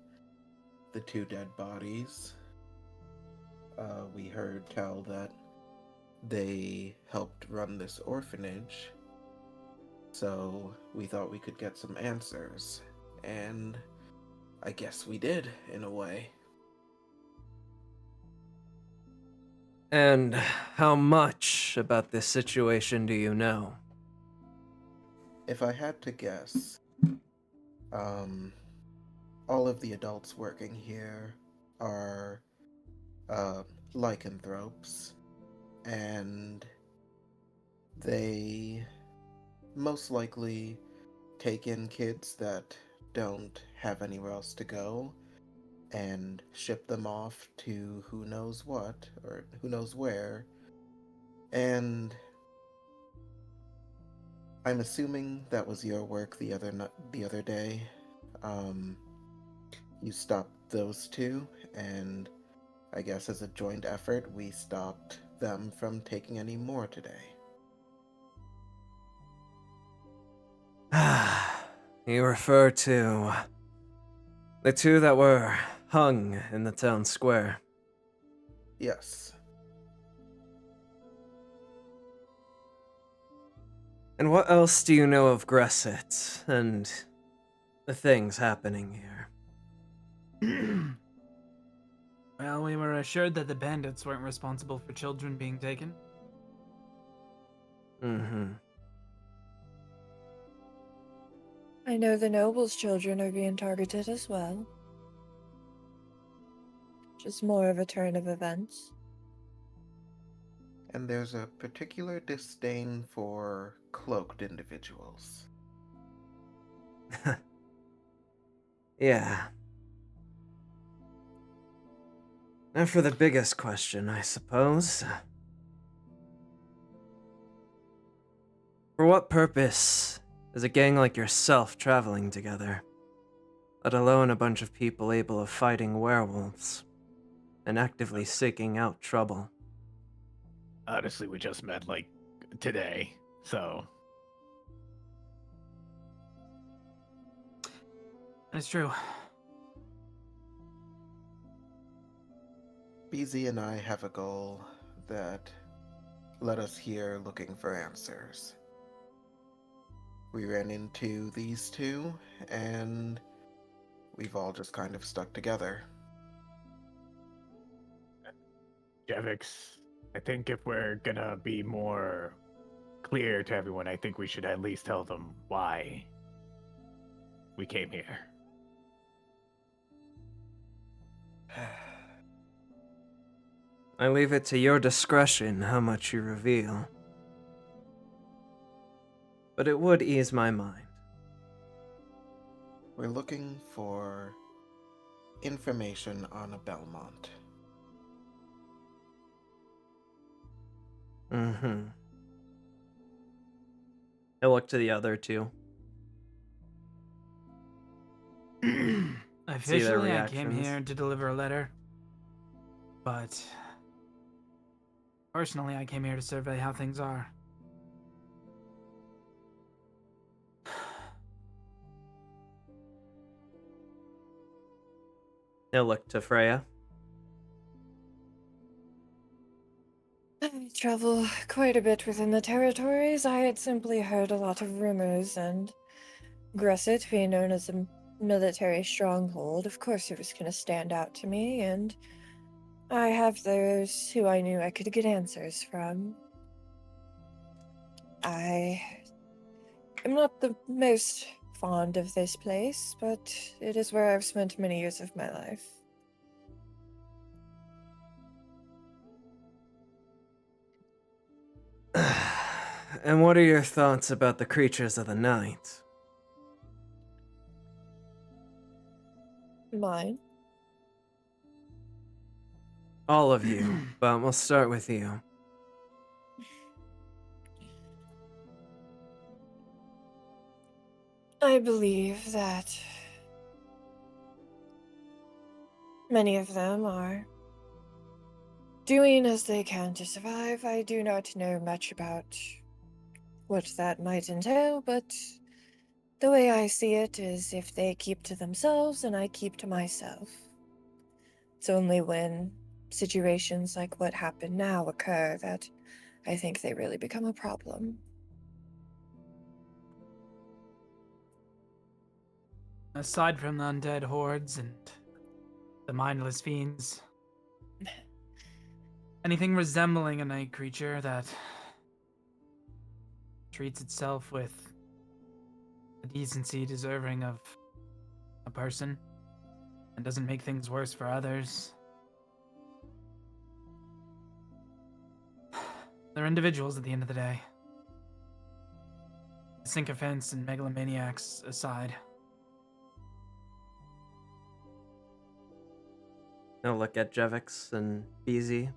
two dead bodies. We heard tell that they helped run this orphanage, so we thought we could get some answers, and I guess we did, in a way. And how much about this situation do you know? If I had to guess, all of the adults working here are lycanthropes, and they most likely take in kids that don't have anywhere else to go and ship them off to who knows what or who knows where. And I'm assuming that was your work the other day. You stopped those two, and I guess as a joint effort, we stopped them from taking any more today. You refer to the two that were hung in the town square. Yes. And what else do you know of Gresset and the things happening here? Well, we were assured that the bandits weren't responsible for children being taken. Mm-hmm. I know the nobles' children are being targeted as well. Just more of a turn of events. And there's a particular disdain for cloaked individuals. Yeah. And for the biggest question, I suppose. For what purpose is a gang like yourself traveling together? Let alone a bunch of people able of fighting werewolves and actively seeking out trouble. Honestly, we just met, like, today, so... It's true. BZ and I have a goal that led us here looking for answers. We ran into these two, and we've all just kind of stuck together. Jevix, I think if we're gonna be more clear to everyone, I think we should at least tell them why we came here. I leave it to your discretion how much you reveal. But it would ease my mind. We're looking for information on a Belmont. Mm-hmm. I look to the other two. Officially, I came reactions. here to deliver a letter, but personally, I came here to survey how things are. I look to Freya. I travel quite a bit within the territories. I had simply heard a lot of rumors, and Gresset, being known as a military stronghold, of course it was going to stand out to me, and I have those who I knew I could get answers from. I am not the most fond of this place, but it is where I've spent many years of my life. And what are your thoughts about the creatures of the night? Mine? All of you, but we'll start with you. I believe that many of them are doing as they can to survive. I do not know much about what that might entail, but the way I see it is if they keep to themselves and I keep to myself. It's only when situations like what happened now occur that I think they really become a problem. Aside from the undead hordes and the mindless fiends, anything resembling a night creature that treats itself with the decency deserving of a person and doesn't make things worse for others. They're individuals at the end of the day. Sycophants and megalomaniacs aside. I'll look at Jevix and BZ.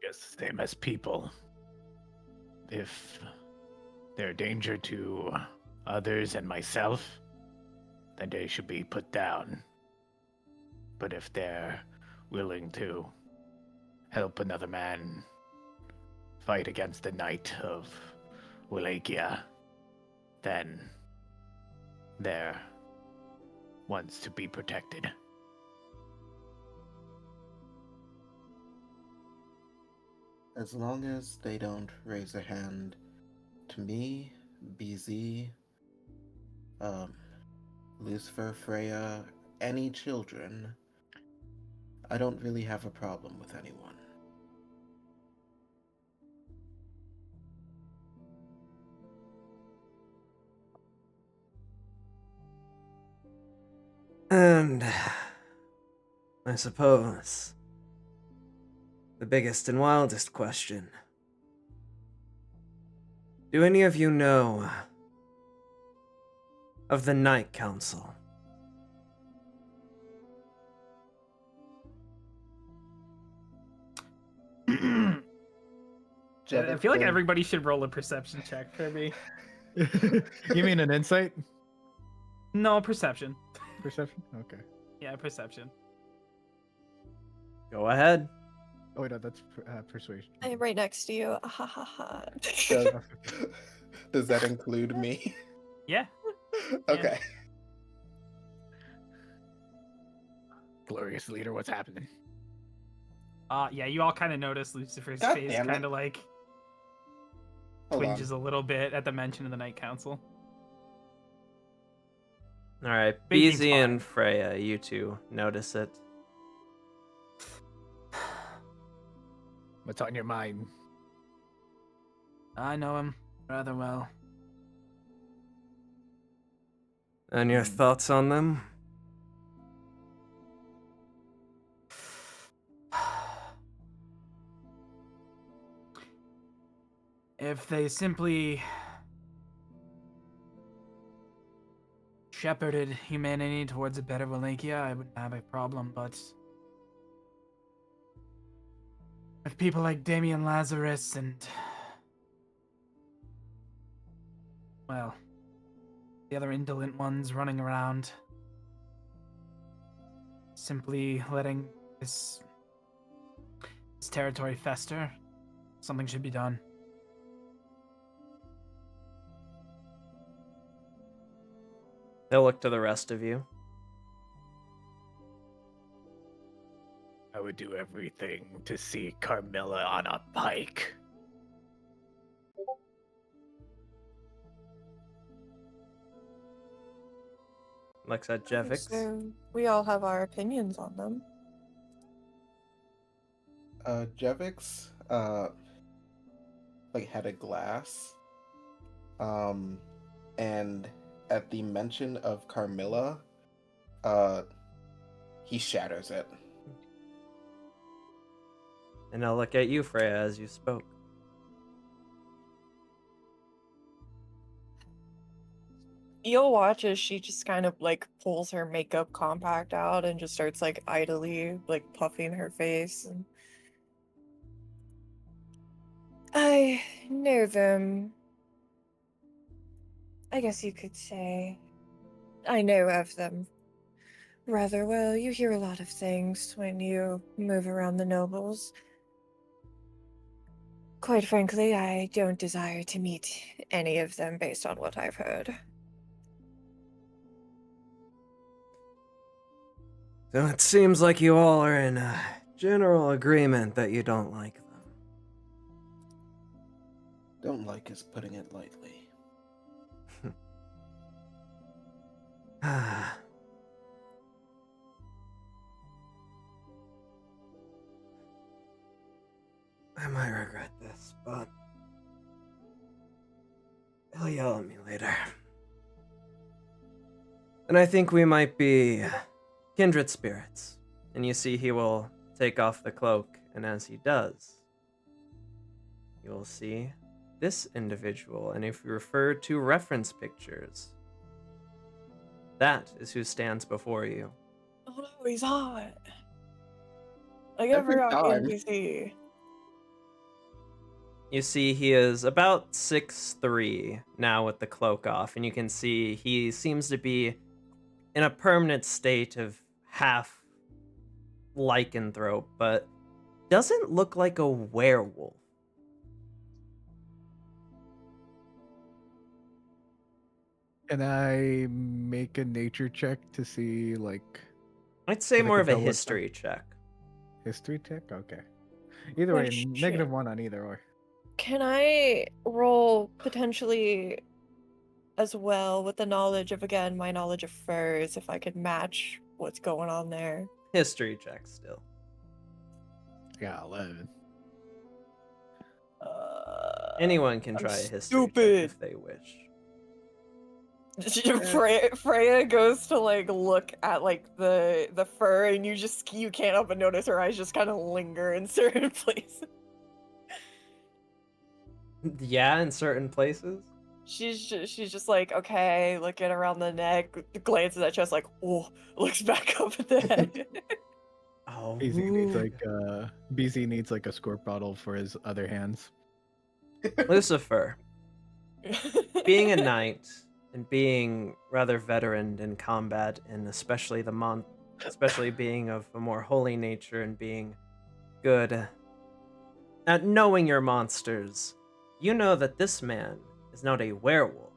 Just the same as people. If they're a danger to others and myself, then they should be put down. But if they're willing to help another man fight against the Knight of Wallachia, then they're ones to be protected. As long as they don't raise a hand to me, BZ, Lucifer, Freya, any children, I don't really have a problem with anyone. And I suppose the biggest and wildest question. Do any of you know of the Night Council? I feel like Jevix, everybody should roll a perception check for me. You mean an insight? No, perception. Perception? Okay. Yeah, perception. Go ahead. Oh, wait, no, that's persuasion. I am right next to you. Ha ha ha. Does that include me? Yeah. Okay. Glorious leader, what's happening? Yeah, you all kind of notice Lucifer's God face damn it. kind of like Hold on. twinges a little bit at the mention of the Night Council. All right, Baking's BZ fine. and Freya, you two notice it. What's on your mind? I know him rather well. And your thoughts on them? If they simply shepherded humanity towards a better Wallachia, I wouldn't have a problem, but with people like Damien Lazarus and, well, the other indolent ones running around, simply letting this territory fester, something should be done. They'll look to the rest of you. I would do everything to see Carmilla on a pike. Looks at Jevix. So we all have our opinions on them. Jevix, like had a glass, and at the mention of Carmilla, he shatters it. And I'll look at you, Freya, as you spoke. You'll watch as she just kind of like pulls her makeup compact out and just starts like idly like puffing her face. And I know them. I guess you could say. I know of them rather well. You hear a lot of things when you move around the nobles. Quite frankly, I don't desire to meet any of them based on what I've heard. So it seems like you all are in a general agreement that you don't like them. Don't like is putting it lightly. I might regret this, but he'll yell at me later. And I think we might be kindred spirits. And you see he will take off the cloak, and as he does, you will see this individual. And if you refer to reference pictures, that is who stands before you. Oh no, he's hot. Like Every every time. NPC. You see he is about 6'3" now with the cloak off, and you can see he seems to be in a permanent state of half lycanthrope, but doesn't look like a werewolf. Can I make a nature check to see, like, I'd say If I more could of a tell what's history check. history check? Okay. Either way, Question. -1 on either or. Can I roll potentially as well with the knowledge of, again, my knowledge of furs, if I could match what's going on there? History check still. Yeah, 11. Anyone can I'm try a history check stupid. if they wish. Freya goes to like look at like the fur, and you can't help but notice her eyes just kind of linger in certain places. Yeah, in certain places. She's just like, okay, looking around the neck, glances at chest, like, oh, looks back up at the head. Oh, BZ needs like a squirt bottle for his other hands. Lucifer, being a knight and being rather veteran in combat, and especially especially being of a more holy nature and being good at knowing your monsters, you know that this man is not a werewolf,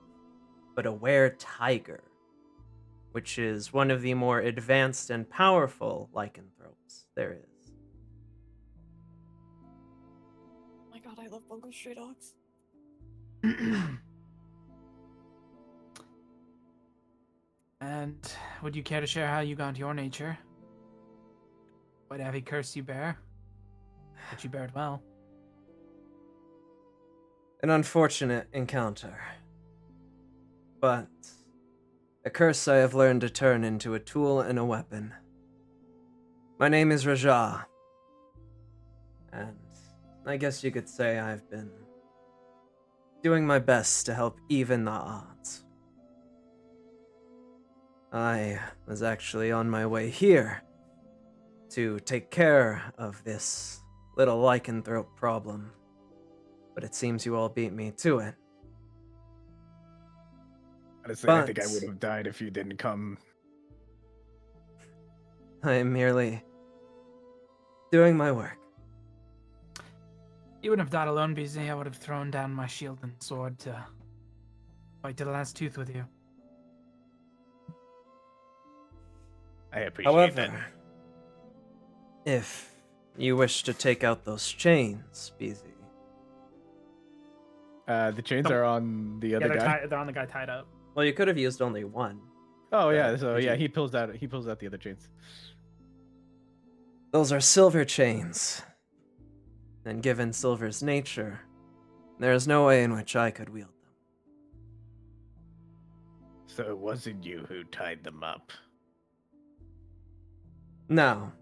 but a were-tiger, which is one of the more advanced and powerful lycanthropes there is. Oh my god, I love Bungo Stray Dogs. And would you care to share how you got your nature? What heavy curse you bear? But you bear it well. An unfortunate encounter, but a curse I have learned to turn into a tool and a weapon. My name is Raja, and I guess you could say I've been doing my best to help even the odds. I was actually on my way here to take care of this little lycanthrope problem, but it seems you all beat me to it. Honestly, I think I But- would have died if you didn't come. I am merely doing my work. You wouldn't have died alone, BZ. I would have thrown down my shield and sword to fight to the last tooth with you. I appreciate However, that. if you wish to take out those chains, BZ, The chains are on the other guy. They're on the guy tied up. well, you could have used only one. Oh yeah, so did yeah, you- he pulls out the other chains. Those are silver chains. And given silver's nature, there is no way in which I could wield them. So it wasn't you who tied them up. No.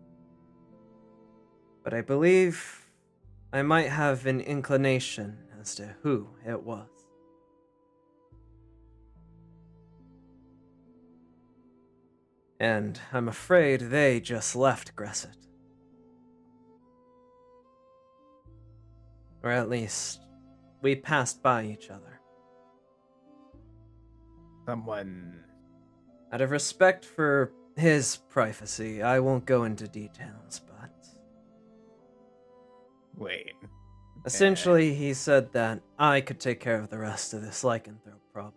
But I believe I might have an inclination as to who it was. And I'm afraid they just left Gresset. Or at least, we passed by each other. Someone. Out of respect for his privacy, I won't go into details, but Wait. essentially he said that I could take care of the rest of this lycanthrope problem,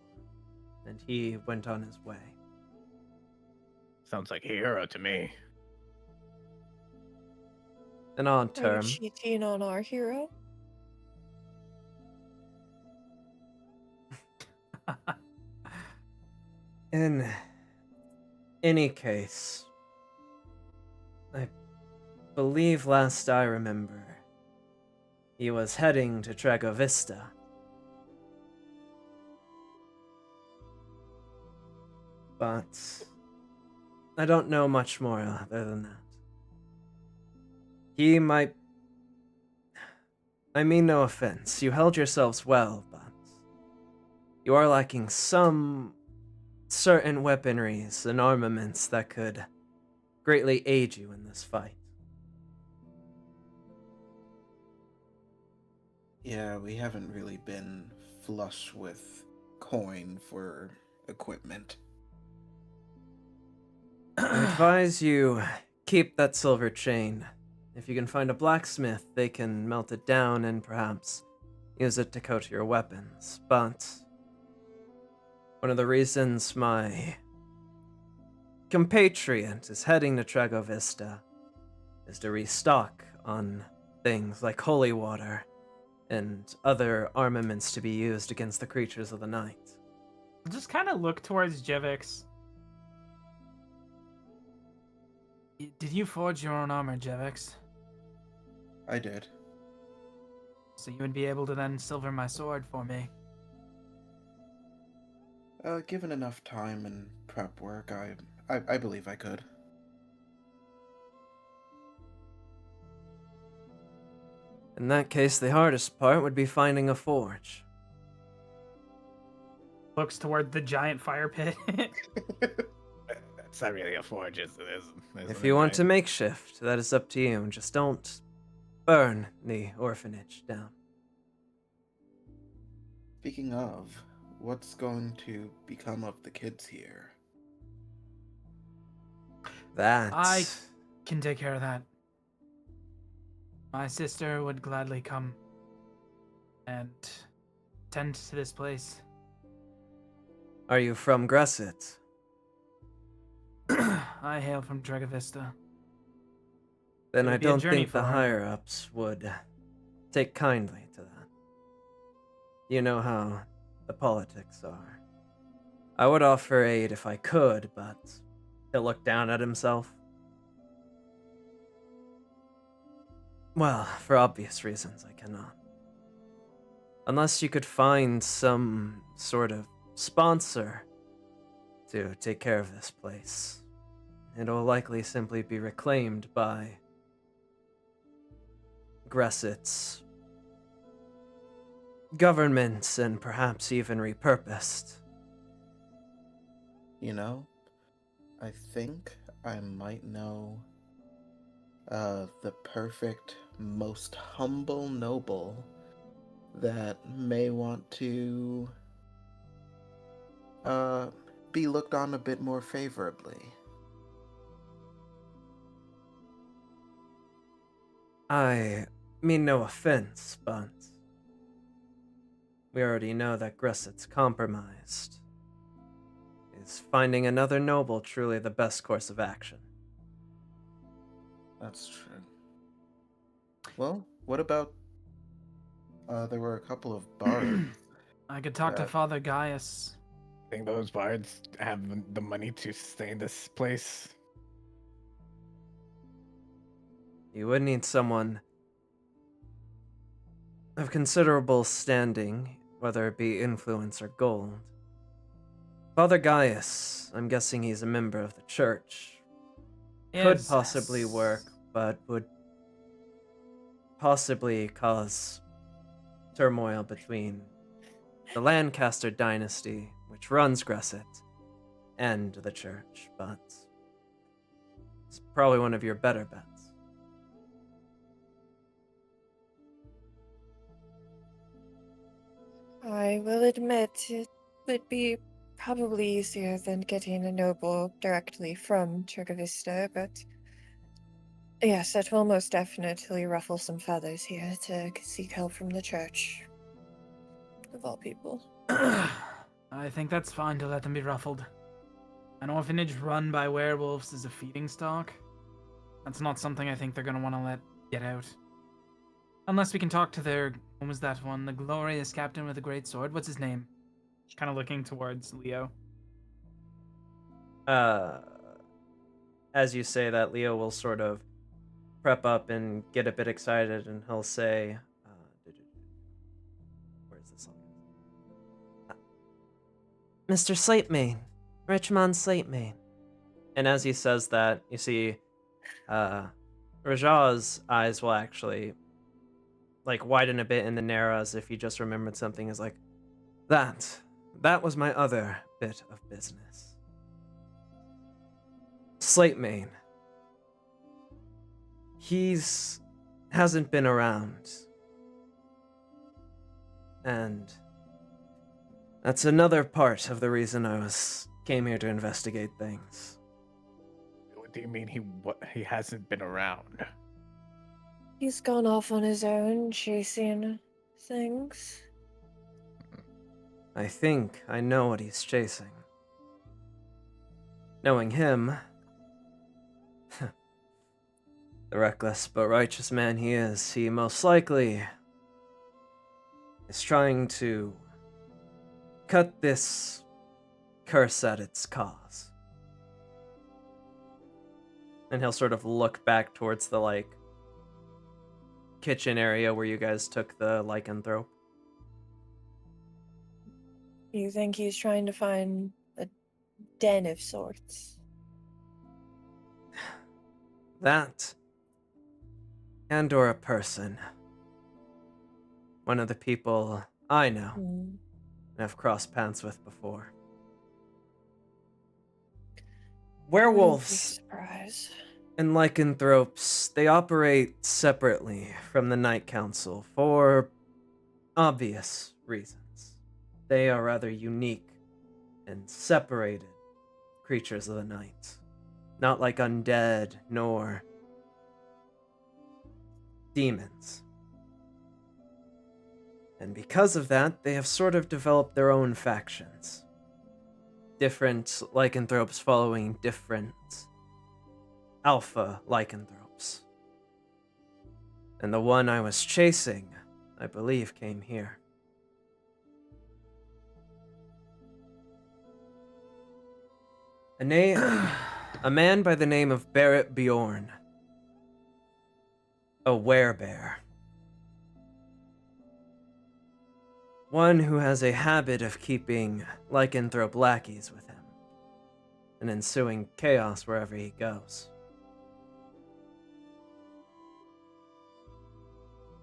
and he went on his way. Sounds like a hero to me. An odd Are term. you cheating on our hero? In any case, I believe last I remember, he was heading to Tragovista. But I don't know much more other than that. He might... I mean no offense, you held yourselves well, but you are lacking some certain weaponries and armaments that could greatly aid you in this fight. Yeah, we haven't really been flush with coin for equipment. I advise you keep that silver chain. If you can find a blacksmith, they can melt it down and perhaps use it to coat your weapons. But one of the reasons my compatriot is heading to Tragovista is to restock on things like holy water and other armaments to be used against the creatures of the night. Just kind of look towards Jevix. Did you forge your own armor, Jevix? I did. So you would be able to then silver my sword for me. Given enough time and prep work, I believe I could. In that case, the hardest part would be finding a forge. Looks toward the giant fire pit. That's not really a forge, is it? If you want to makeshift, that is up to you. Just don't burn the orphanage down. Speaking of, what's going to become of the kids here? That... I can take care of that. My sister would gladly come and tend to this place. Are you from Gresset? I hail from Dragavista. Then It I would be a don't journey think the for her. higher-ups would take kindly to that. You know how the politics are. I would offer aid if I could, but he'll look down at himself. Well, for obvious reasons, I cannot. Unless you could find some sort of sponsor to take care of this place. It'll likely simply be reclaimed by Gresset's government and perhaps even repurposed. You know, I think I might know the perfect, most humble noble that may want to be looked on a bit more favorably. I mean no offense, but we already know that Gresset's compromised. Is finding another noble truly the best course of action? That's true. Well, what about there were a couple of bards. I could talk to Father Gaius. Think those bards have the money to stay in this place? You would need someone of considerable standing, whether it be influence or gold. Father Gaius, I'm guessing he's a member of the church. Could Yes. possibly work, but would possibly cause turmoil between the Lancaster dynasty, which runs Gresset, and the church, but it's probably one of your better bets. I will admit it would be probably easier than getting a noble directly from Turgovista, but yes, that will most definitely ruffle some feathers here to seek help from the church. Of all people. I think that's fine to let them be ruffled. An orphanage run by werewolves is a feeding stock. That's not something I think they're gonna want to let get out. Unless we can talk to their, what was that one? The glorious captain with the great sword. What's his name? Kind of looking towards Leo. As you say that, Leo will sort of prep up and get a bit excited, and he'll say, where's this on? Mr. Slatemain. Richmond Slatemain. And as he says that, you see Rajah's eyes will actually widen a bit and then narrow as if he just remembered something. Is like, that was my other bit of business. Slatemain. Hasn't been around. And that's another part of the reason I came here to investigate things. What do you mean he hasn't been around? He's gone off on his own, chasing things. I think I know what he's chasing. Knowing him, the reckless but righteous man he is, he most likely is trying to cut this curse at its cause. And he'll sort of look back towards the, kitchen area where you guys took the lycanthrope. You think he's trying to find a den of sorts? That, and or a person. One of the people I know and have crossed paths with before. Werewolves Surprise. and lycanthropes, they operate separately from the Night Council for obvious reasons. They are rather unique and separated creatures of the night. Not like undead nor demons. And because of that, they have sort of developed their own factions. Different lycanthropes following different alpha lycanthropes. And the one I was chasing, I believe, came here. A man by the name of Barrett Bjorn. A werebear. One who has a habit of keeping lycanthrope lackeys with him, and ensuing chaos wherever he goes.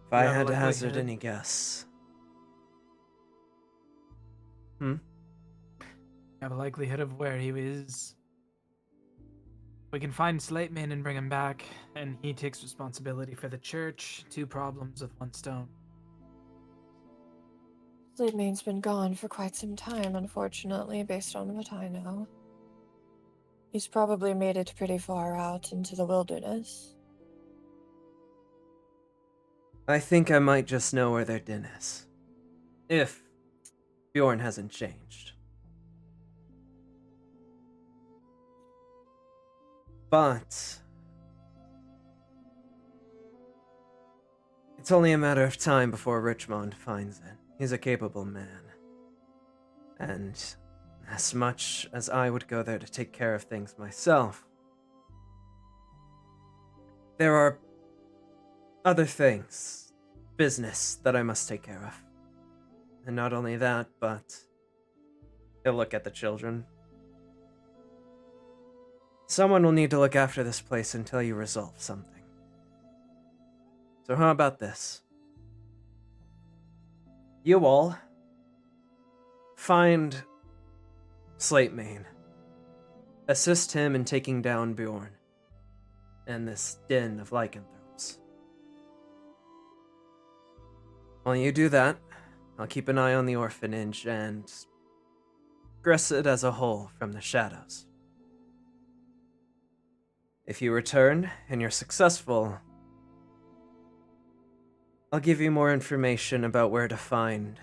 If I had to hazard any guess. Have a likelihood of where he is We can find Slateman and bring him back, and he takes responsibility for the church. 2 problems with 1 stone. Sleepmane's been gone for quite some time, unfortunately, based on what I know. He's probably made it pretty far out into the wilderness. I think I might just know where their den is. If Bjorn hasn't changed. But it's only a matter of time before Richmond finds it. He's a capable man. And as much as I would go there to take care of things myself, there are other things, business, that I must take care of. And not only that, but he'll look at the children. Someone will need to look after this place until you resolve something. So how about this? You all find Slatemane. Assist him in taking down Bjorn and this den of lycanthropes. While you do that, I'll keep an eye on the orphanage and gress it as a whole from the shadows. If you return and you're successful, I'll give you more information about where to find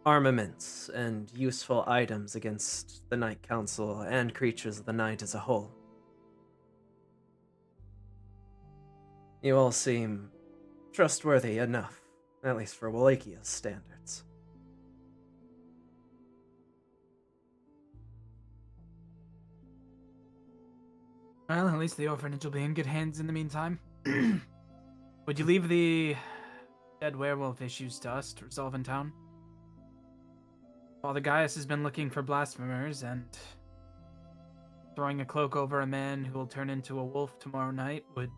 armaments and useful items against the Night Council and creatures of the night as a whole. You all seem trustworthy enough, at least for Wallachia's standards. Well, at least the orphanage will be in good hands in the meantime. Would you leave the dead werewolf issues to us to resolve in town? Father Gaius has been looking for blasphemers, and throwing a cloak over a man who will turn into a wolf tomorrow night would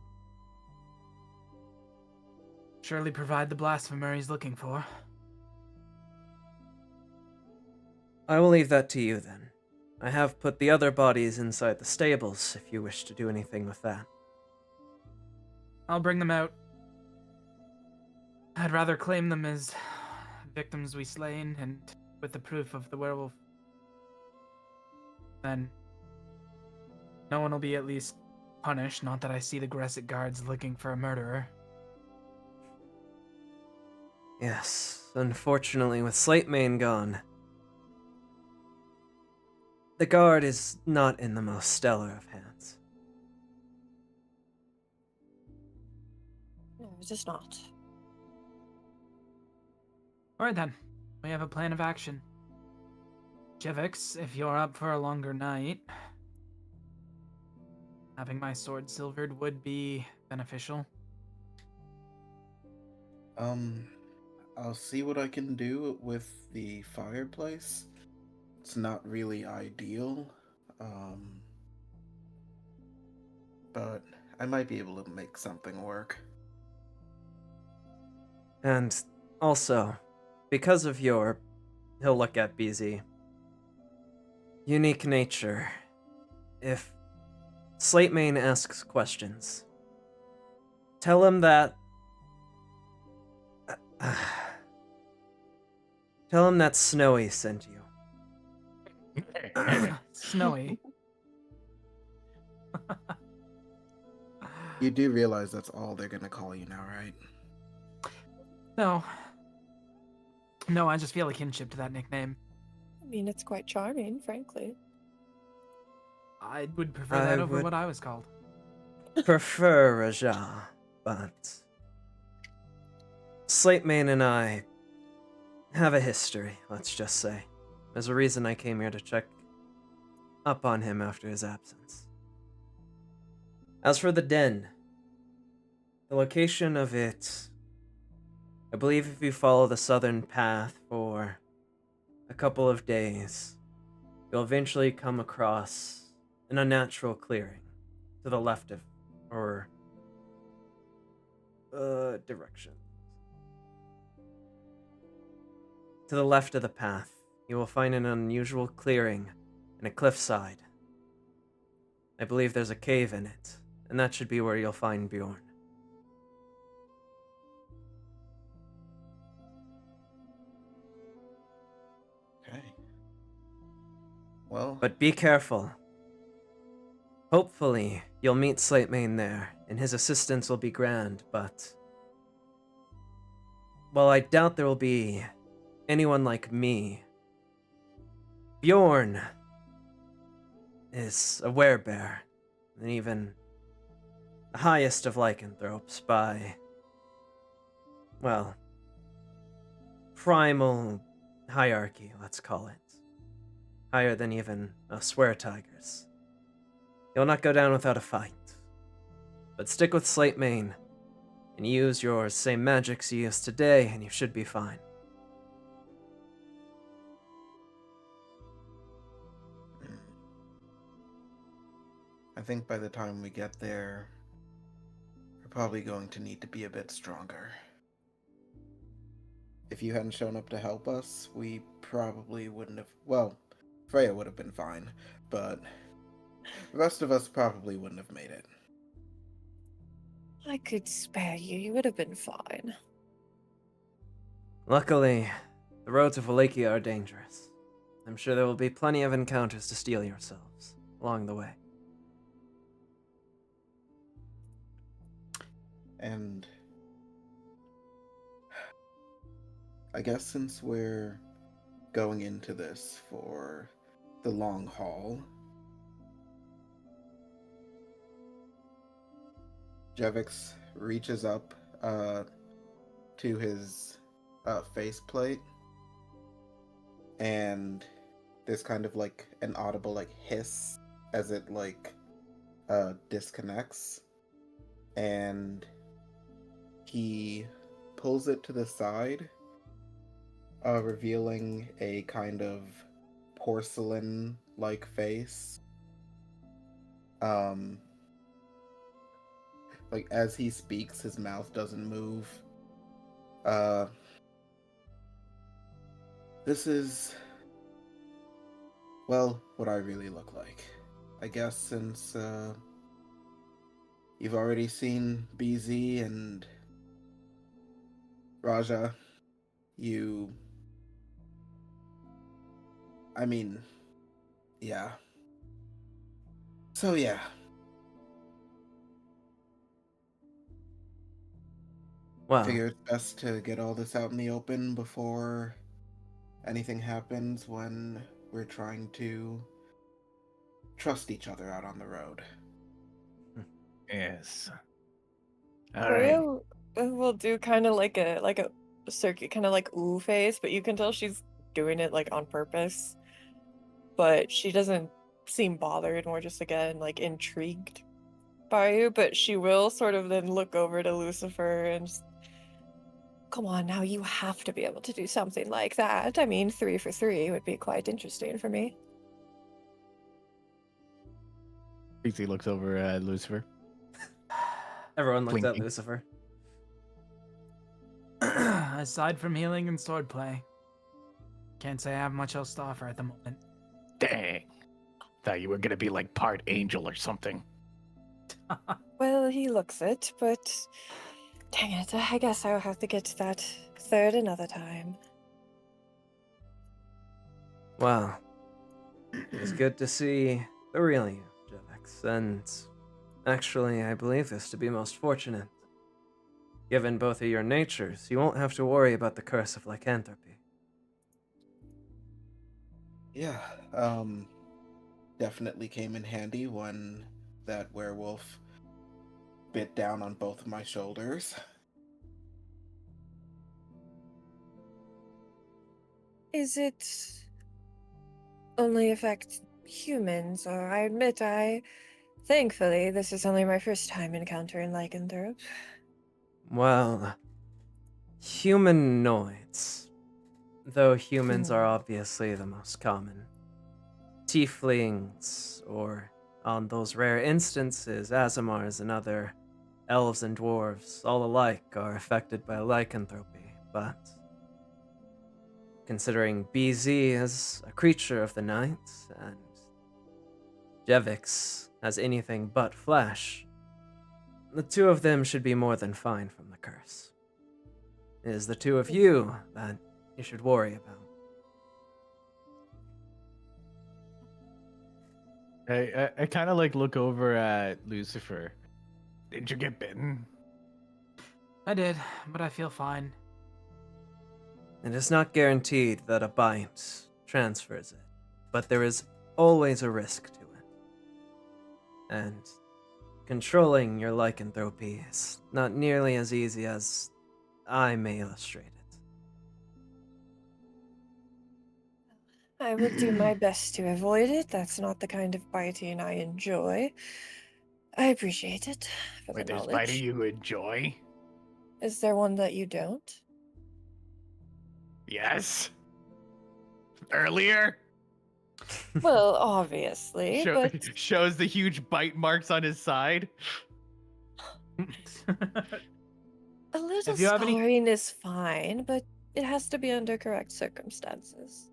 surely provide the blasphemer he's looking for. I will leave that to you then. I have put the other bodies inside the stables if you wish to do anything with that. I'll bring them out. I'd rather claim them as victims we slain and with the proof of the werewolf. Then no one will be at least punished, not that I see the Gresset guards looking for a murderer. Yes, unfortunately with Slatemane gone, the guard is not in the most stellar of hands. No, it is not. Alright then, we have a plan of action. Jivix, if you're up for a longer night, having my sword silvered would be beneficial. I'll see what I can do with the fireplace. It's not really ideal, but I might be able to make something work. And also, because of your, he'll look at BZ, unique nature, if Slatemane asks questions, tell him that tell him that Snowy sent you. Snowy. You do realize that's all they're gonna call you now, right? No, I just feel a kinship to that nickname. I mean, it's quite charming, frankly. I would prefer that over what I was called. Prefer Raja, but Slatemane and I have a history, let's just say. There's a reason I came here to check up on him after his absence. As for the den, the location of it, I believe if you follow the southern path for a couple of days, you'll eventually come across an unnatural clearing to the left of, or direction. To the left of the path, you will find an unusual clearing in a cliffside. I believe there's a cave in it, and that should be where you'll find Bjorn. Okay. Well, But be careful. Hopefully, you'll meet Slatemane there, and his assistance will be grand, but... well, I doubt there will be anyone like me. Bjorn is a werebear, and even the highest of lycanthropes by, well, primal hierarchy, let's call it. Higher than even us were-tigers. You'll not go down without a fight. But stick with Slatemane, and use your same magics you used today, and you should be fine. I think by the time we get there, we're probably going to need to be a bit stronger. If you hadn't shown up to help us, we probably wouldn't have... well, Freya would have been fine, but the rest of us probably wouldn't have made it. I could spare you. You would have been fine. Luckily, the roads of Wallachia are dangerous. I'm sure there will be plenty of encounters to steal yourselves along the way. And I guess since we're going into this for the long haul, Jevix reaches up to his faceplate, and there's kind of like an audible like hiss as it like disconnects, and he pulls it to the side, revealing a kind of porcelain-like face. Like, as he speaks, his mouth doesn't move. This is, well, what I really look like. I guess since, you've already seen BZ and Raja, I mean, yeah. So, yeah. Well, Figure it's best to get all this out in the open before anything happens when we're trying to trust each other out on the road. Yes. All Freya right. will do kind of like a circuit, kind of like ooh face, but you can tell she's doing it like on purpose. But she doesn't seem bothered, more just again like intrigued by you. But she will sort of then look over to Lucifer and just, come on now, you have to be able to do something like that. I mean, 3 for 3 would be quite interesting for me. Pixie looks over at Lucifer. everyone looked at Blinking. Lucifer. Aside from healing and swordplay, can't say I have much else to offer at the moment. Dang. Thought you were gonna be like part angel or something. Well, he looks it, but dang it, I guess I'll have to get to that third another time. Well, it's good to see the real you, Jevix, and actually, I believe this to be most fortunate. Given both of your natures, you won't have to worry about the curse of lycanthropy. Yeah, definitely came in handy when that werewolf bit down on both of my shoulders. Is it only affect humans? Or I admit thankfully, this is only my first time encountering lycanthrope. Well, humanoids. Though humans are obviously the most common. Tieflings, or on those rare instances, Azamars and other elves and dwarves, all alike, are affected by lycanthropy, but considering BZ is a creature of the night, and Jevix as anything but flesh, the two of them should be more than fine from the curse. It is the two of you that you should worry about. I kind of like look over at Lucifer. Did you get bitten? I did, but I feel fine. It is not guaranteed that a bite transfers it, but there is always a risk to it. And controlling your lycanthropy is not nearly as easy as I may illustrate it. I will do my best to avoid it. That's not the kind of biting I enjoy. I appreciate it for Wait, the there's knowledge. biting you enjoy? Is there one that you don't? Yes. Earlier? Well, obviously, but Shows the huge bite marks on his side. a little If you have any- scarring is fine, but it has to be under correct circumstances.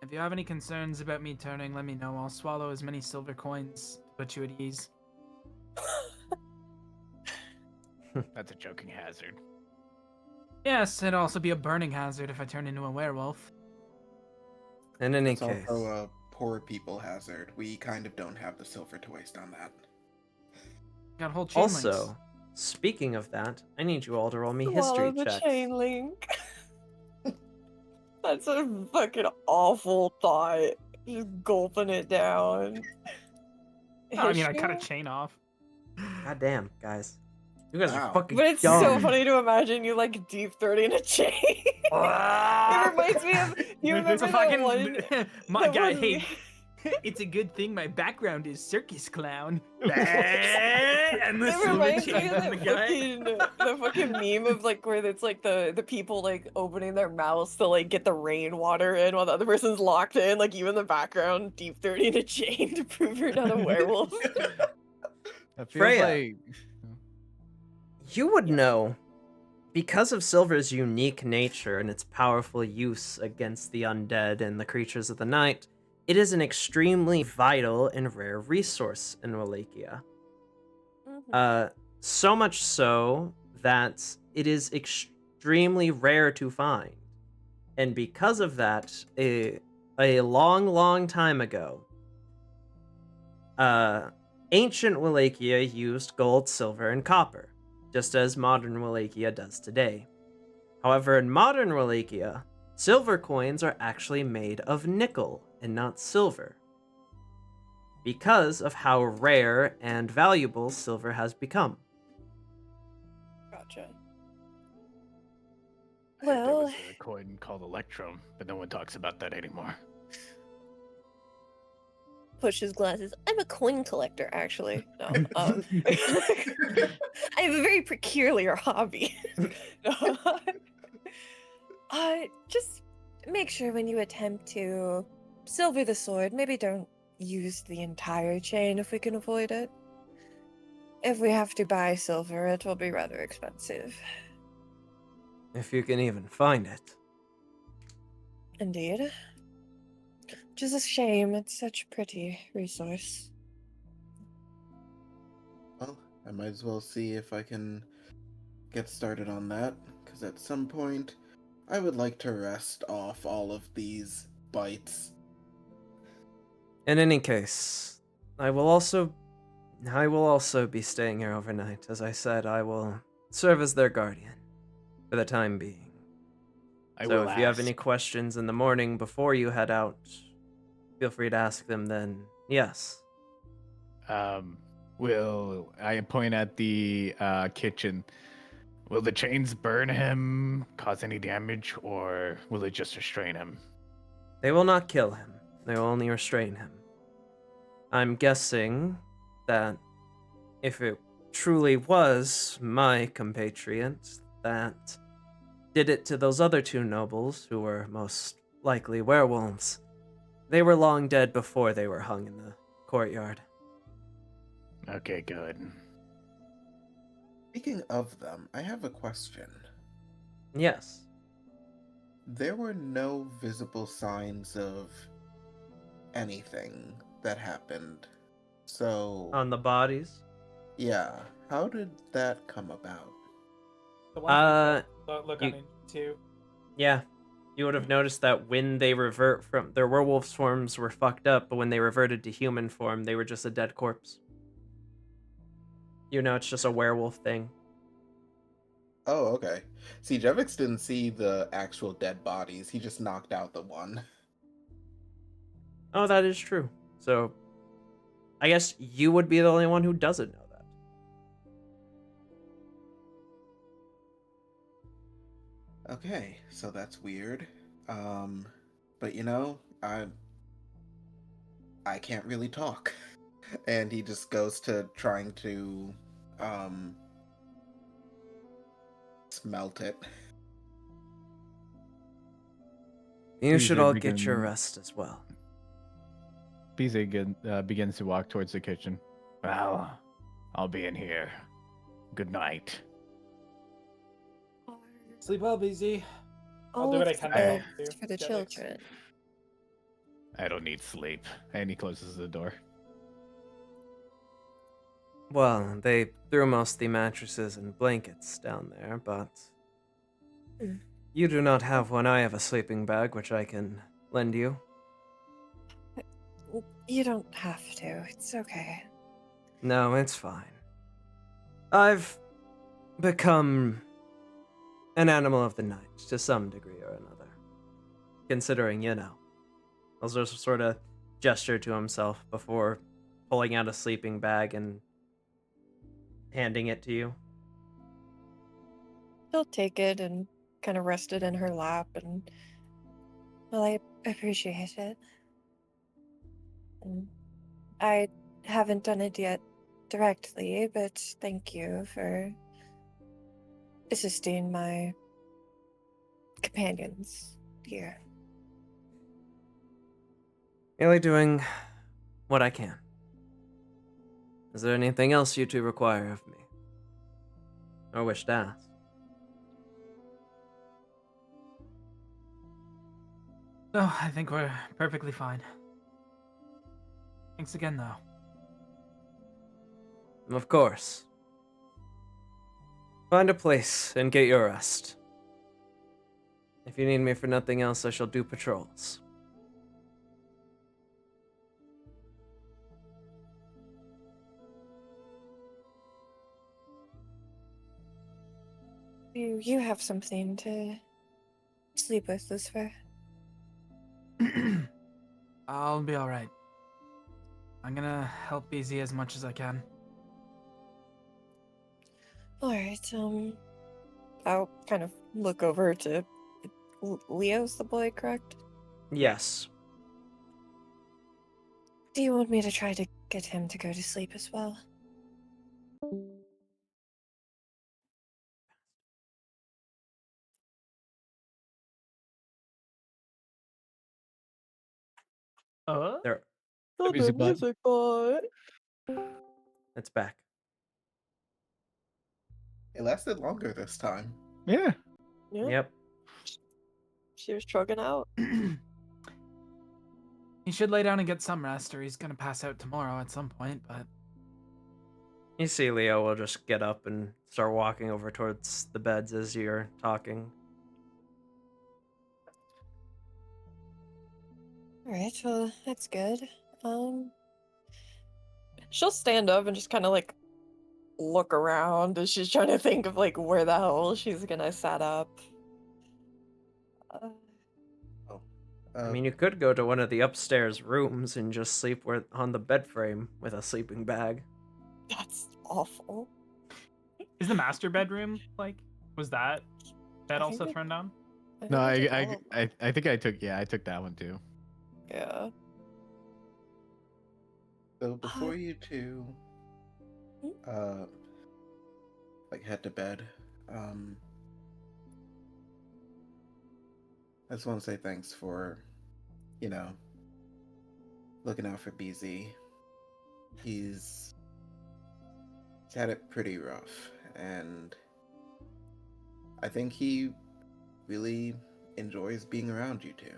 If you have any concerns about me turning, let me know. I'll swallow as many silver coins to put you at ease. That's a joking hazard. Yes, it'd also be a burning hazard if I turn into a werewolf. In any It's case, also a poor people hazard. We kind of don't have the silver to waste on that. Got whole chain also, links. speaking of that, I need you all to roll me Swallow history the checks. chain link. That's a fucking awful thought. Just gulping it down. Oh, I mean, I cut a History? chain off. God damn, guys. You guys Wow. are fucking But it's dumb. so funny to imagine you like deep throating a chain. It reminds me of you remember It's a that fucking one. my that guy. one- Hey, it's a good thing my background is circus clown. And the It silver reminds me chain of on the that guy. the fucking meme of like where it's like the people like opening their mouths to like get the rainwater in while the other person's locked in, like you in the background deep throating a chain to prove you're not a werewolf. That feels Freya. like You would Yeah. know, because of silver's unique nature and its powerful use against the undead and the creatures of the night, it is an extremely vital and rare resource in Wallachia. So much so that it is extremely rare to find. And because of that, a long time ago, ancient Wallachia used gold, silver, and copper, just as modern Wallachia does today. However, in modern Wallachia, silver coins are actually made of nickel and not silver, because of how rare and valuable silver has become. Gotcha. I heard there Well, was a coin called Electrum, but no one talks about that anymore. push his glasses. I'm a coin collector, actually. No, I have a very peculiar hobby. No. Just make sure when you attempt to silver the sword, maybe don't use the entire chain if we can avoid it. If we have to buy silver, it will be rather expensive. If you can even find it. Indeed. Which is a shame. It's such a pretty resource. Well, I might as well see if I can get started on that, because at some point, I would like to rest off all of these bites. In any case, I will also be staying here overnight. As I said, I will serve as their guardian for the time being. So if you have any questions in the morning before you head out, feel free to ask them then. Yes. Will I point at the kitchen? Will the chains burn him, cause any damage, or will it just restrain him? They will not kill him. They will only restrain him. I'm guessing that if it truly was my compatriot that did it to those other two nobles, who were most likely werewolves, they were long dead before they were hung in the courtyard. Okay, good. Speaking of them, I have a question. Yes. There were no visible signs of anything that happened So, on the bodies. yeah, how did that come about? The one don't look you- on it too. Yeah, you would have noticed that when they revert from their werewolf forms were fucked up, but when they reverted to human form, they were just a dead corpse. You know, it's just a werewolf thing. Oh, okay. See, Jevix didn't see the actual dead bodies. He just knocked out the one. Oh, that is true. So, I guess you would be the only one who doesn't know that. Okay, so that's weird. But I can't really talk. And he just goes to trying to smelt it. You should Beezer all get your begin- rest as well. BZ begins to walk towards the kitchen. Well, I'll be in here. Good night. Sleep well, BZ. I'll All do what I of can the to help beds you, for the Jevix. children. I don't need sleep. And he closes the door. Well, they threw most of the mattresses and blankets down there, but Mm. you do not have one. I have a sleeping bag, which I can lend you. You don't have to. It's okay. No, it's fine. I've become an animal of the night to some degree or another. Considering, I'll just sort of gesture to himself before pulling out a sleeping bag and handing it to you. She'll take it and kind of rest it in her lap, and well, I appreciate it. And I haven't done it yet directly, but thank you for assisting my companions here. Merely doing what I can. Is there anything else you two require of me? Or wish to ask? No, I think we're perfectly fine. Thanks again, though. Of course. Find a place and get your rest. If you need me for nothing else, I shall do patrols. You have something to sleep with, Lucifer. I'll be alright. I'm gonna help BZ as much as I can. Alright, I'll kind of look over to Leo's the boy, correct? Yes. Do you want me to try to get him to go to sleep as well? There. The music bot. music bot. It's back. It lasted longer this time. Yeah. Yeah, Yep. she was trugging out. He should lay down and get some rest, or he's gonna pass out tomorrow at some point, but... You see Leo will just get up and start walking over towards the beds as you're talking. Alright, well, that's good. She'll stand up and just kind of like look around as she's trying to think of like where the hell she's gonna set up. I mean, you could go to one of the upstairs rooms and just sleep on the bed frame with a sleeping bag. That's awful. Is the master bedroom, was that bed I also think it- thrown down? think No, took all of them. I think I took that one too. Yeah. So before you two Hmm? head to bed, I just want to say thanks for, looking out for BZ. He's had it pretty rough, and I think he really enjoys being around you two.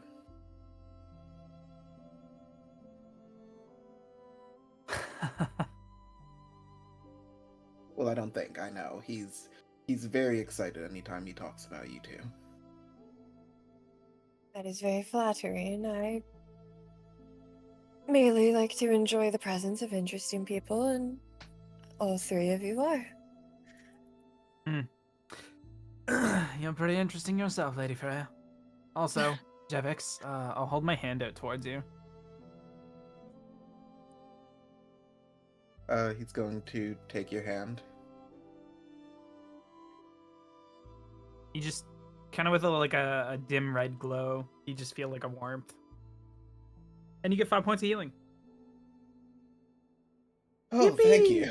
Well, I don't think. I know. He's very excited anytime he talks about you two. That is very flattering. I merely like to enjoy the presence of interesting people, and all three of you are. You're pretty interesting yourself, Lady Freya. Also, Jevix, I'll hold my hand out towards you. He's going to take your hand. You just kind of with a dim red glow. You just feel like a warmth, and you get 5 points of healing. Oh, thank you.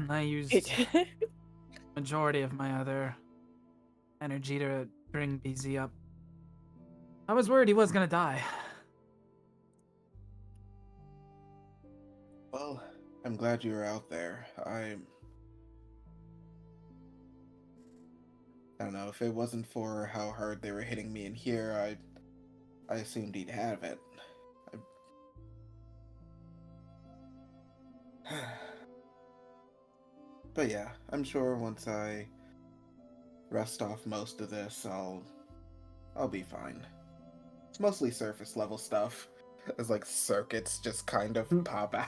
I used majority of my other energy to bring BZ up. I was worried he was gonna die. Well, I'm glad you were out there. I don't know, if it wasn't for how hard they were hitting me in here, I assumed he'd have it. But yeah, I'm sure once I rest off most of this, I'll be fine. It's mostly surface level stuff, as like circuits just kind of pop out.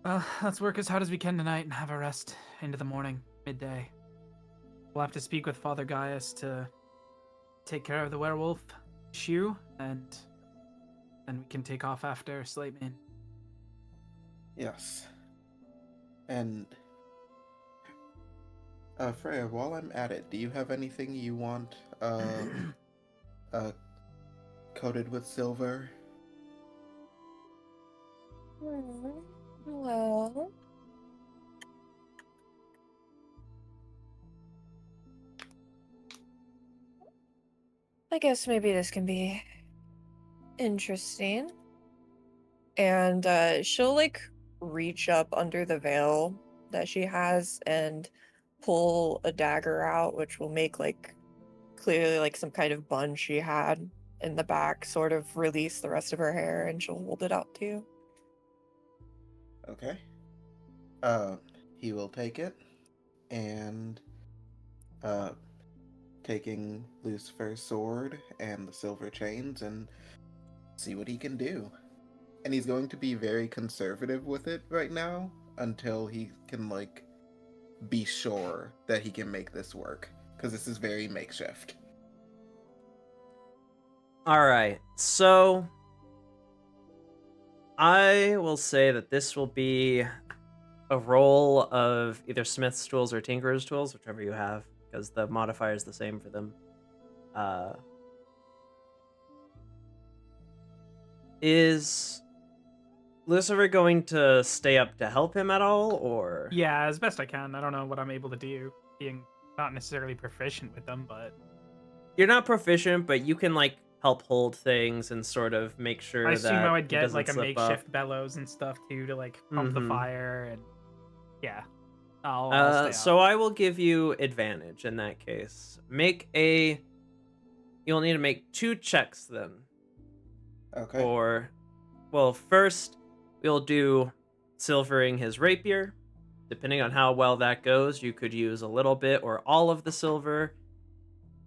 Well, let's work as hard as we can tonight and have a rest into the morning, midday. We'll have to speak with Father Gaius to take care of the werewolf issue, and then we can take off after Slateman. Yes. And Freya, while I'm at it, do you have anything you want coated with silver? Well, I guess maybe this can be interesting. And she'll like reach up under the veil that she has and pull a dagger out, which will make like clearly like some kind of bun she had in the back sort of release the rest of her hair, and she'll hold it out to you. Okay. He will take it, and taking Lucifer's sword and the silver chains and see what he can do. And he's going to be very conservative with it right now until he can like be sure that he can make this work, because this is very makeshift. All right, so I will say that this will be a roll of either Smith's tools or Tinkerer's tools, whichever you have, because the modifier is the same for them. Is Lucifer going to stay up to help him at all, or? Yeah, as best I can. I don't know what I'm able to do, being not necessarily proficient with them, but... You're not proficient, but you can, like, help hold things and sort of make sure I that assume I would it get, doesn't like, a slip makeshift up. bellows and stuff, too, to, like, pump the fire, and... Yeah. I'll stay So up. I will give you advantage in that case. You'll need to make 2 checks then. Okay. Well, first, we'll do silvering his rapier. Depending on how well that goes, you could use a little bit or all of the silver,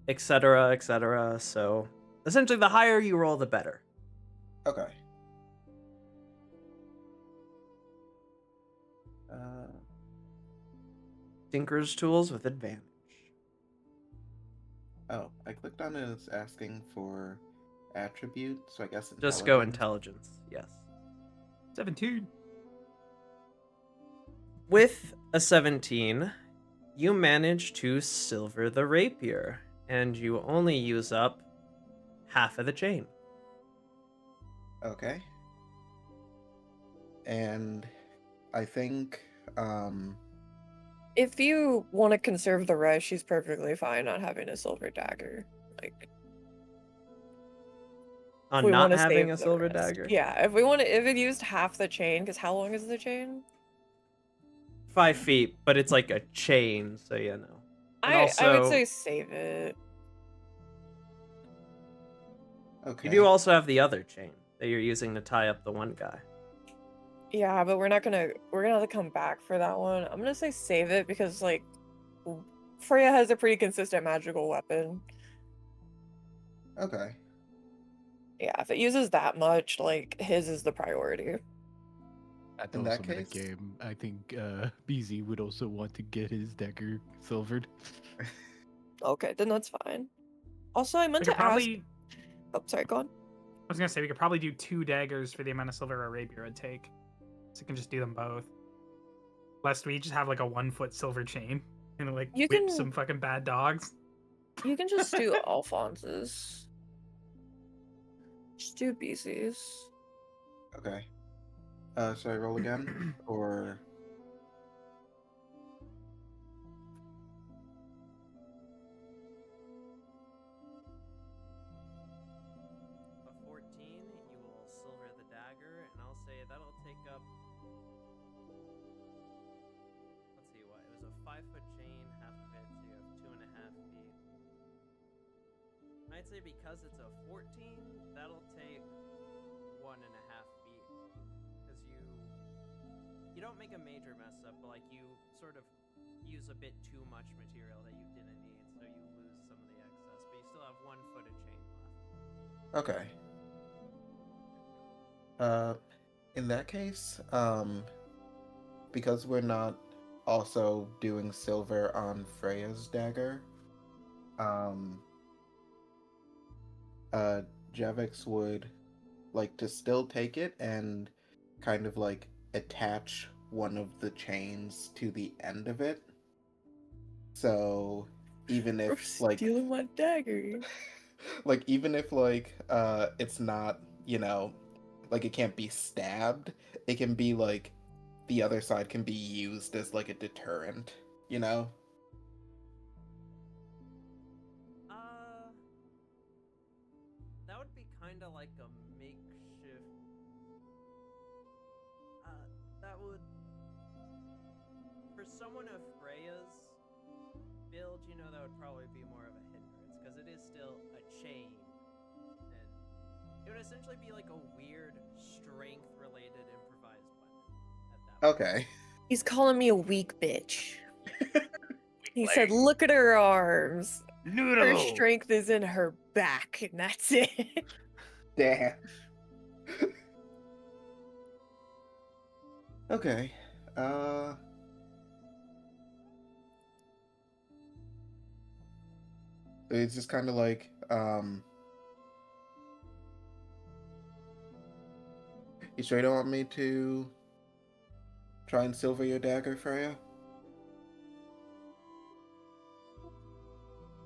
etc., etc. So, essentially, the higher you roll, the better. Okay. Tinker's tools with advantage. Oh, I clicked on it as asking for attribute, so I guess Just go intelligence, yes. 17. With a 17, you manage to silver the rapier, and you only use up half of the chain. Okay. And I think, If you want to conserve the rest, she's perfectly fine not having a silver dagger. Like, On we not wanna having save a the silver rest. dagger? Yeah, if it used half the chain, because how long is the chain? 5 feet, but it's like a chain, so you know. And I would also- say save it. Okay. You do also have the other chain that you're using to tie up the one guy. Yeah, but we're gonna have to come back for that one. I'm gonna say save it because like Freya has a pretty consistent magical weapon. Okay. Yeah, if it uses that much, like his is the priority. At In the that also minute case- game, I think BZ would also want to get his dagger silvered. Okay, then that's fine. Also, I We meant could to ask. probably. Oh, sorry, go on. I was gonna say we could probably do 2 daggers for the amount of silver a rapier would take, so we can just do them both. Lest we just have like a 1-foot silver chain and like You whip can- some fucking bad dogs. You can just do Alphonse's. Just do BZ's. Okay. Should I roll again? Or A 14, you will silver the dagger, and I'll say that'll take up. Let's see what. It was a 5-foot chain, half of it, so you have 2.5 feet. I'd say because it's a 14, that'll take 1.5 feet. Because you don't make a major mess up, but like you sort of use a bit too much material that you didn't need, so you lose some of the excess, but you still have 1 foot of chain left. okay. In that case, because we're not also doing silver on Freya's dagger, Javix would like to still take it and kind of like attach one of the chains to the end of it. So even We're if like stealing my dagger. like even if like it's not, you know, like it can't be stabbed, it can be like the other side can be used as like a deterrent, you know? That would be kind of like a makeshift. That would, for someone of Freya's build, you know, that would probably be more of a hindrance because it is still a chain, and it would essentially be like a weird strength-related improvised weapon at that point. Okay. He's calling me a weak bitch. He said, "Look at her arms. Her Noodle. strength is in her back, and that's it." Damn. Okay. It's just kind of like you sure don't want me to try and silver your dagger, Freya?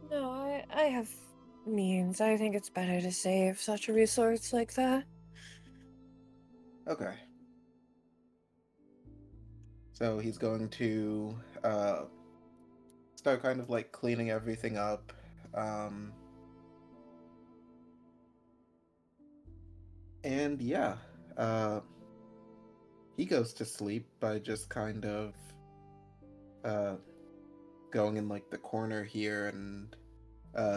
No, I have means. I think it's better to save such a resource like that. Okay. So he's going to start kind of like cleaning everything up. And yeah, he goes to sleep by just kind of going in like the corner here and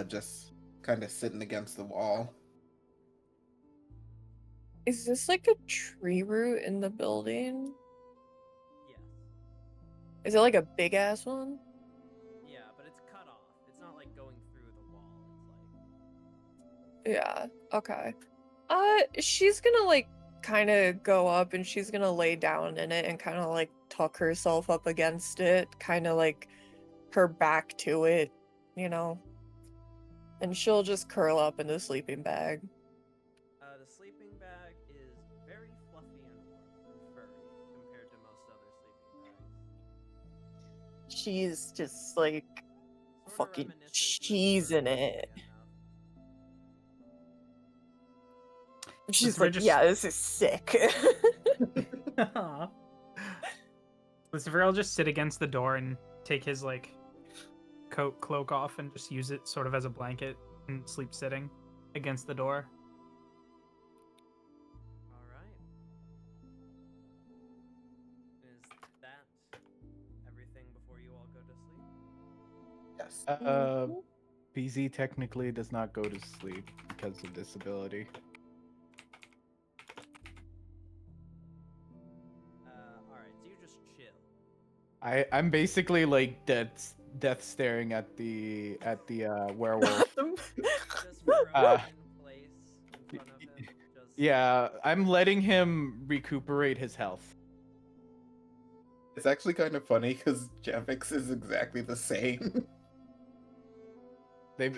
just kind of sitting against the wall. Is this like a tree root in the building? Yes. Is it like a big ass one? Yeah, but it's cut off. It's not like going through the wall. It's like. Yeah, okay. She's gonna like kind of go up and she's gonna lay down in it and kind of like tuck herself up against it, kind of like her back to it, you know? And she'll just curl up in the sleeping bag. The sleeping bag is very fluffy and warm and furry compared to most other sleeping bags. She's just like Sorta fucking reminiscent to a cheesing turtle, it. weirdly enough. She's we're like, just- yeah, this is sick. Lucifer will just sit against the door and take his like cloak off and just use it sort of as a blanket and sleep sitting against the door. All right. Is that everything before you all go to sleep? Yes. Mhm. BZ technically does not go to sleep because of this ability. Alright, so you just chill. I'm basically like death staring at the werewolf. Just frozen Uh, in place in front of him. Just Yeah, I'm letting him recuperate his health. It's actually kind of funny because Javix is exactly the same. They've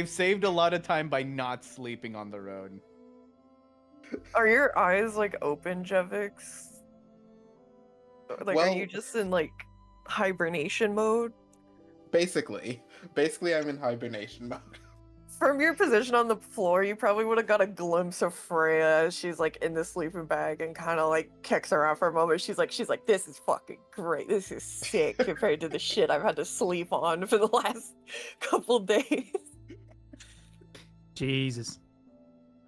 saved a lot of time by not sleeping on the road. Are your eyes like open, Jevix? Like, are you Well- just in like hibernation mode? Basically, I'm in hibernation mode. From your position on the floor, you probably would have got a glimpse of Freya as she's like in the sleeping bag and kind of like kicks her out for a moment. She's like, this is fucking great. This is sick compared to the shit I've had to sleep on for the last couple days. Jesus.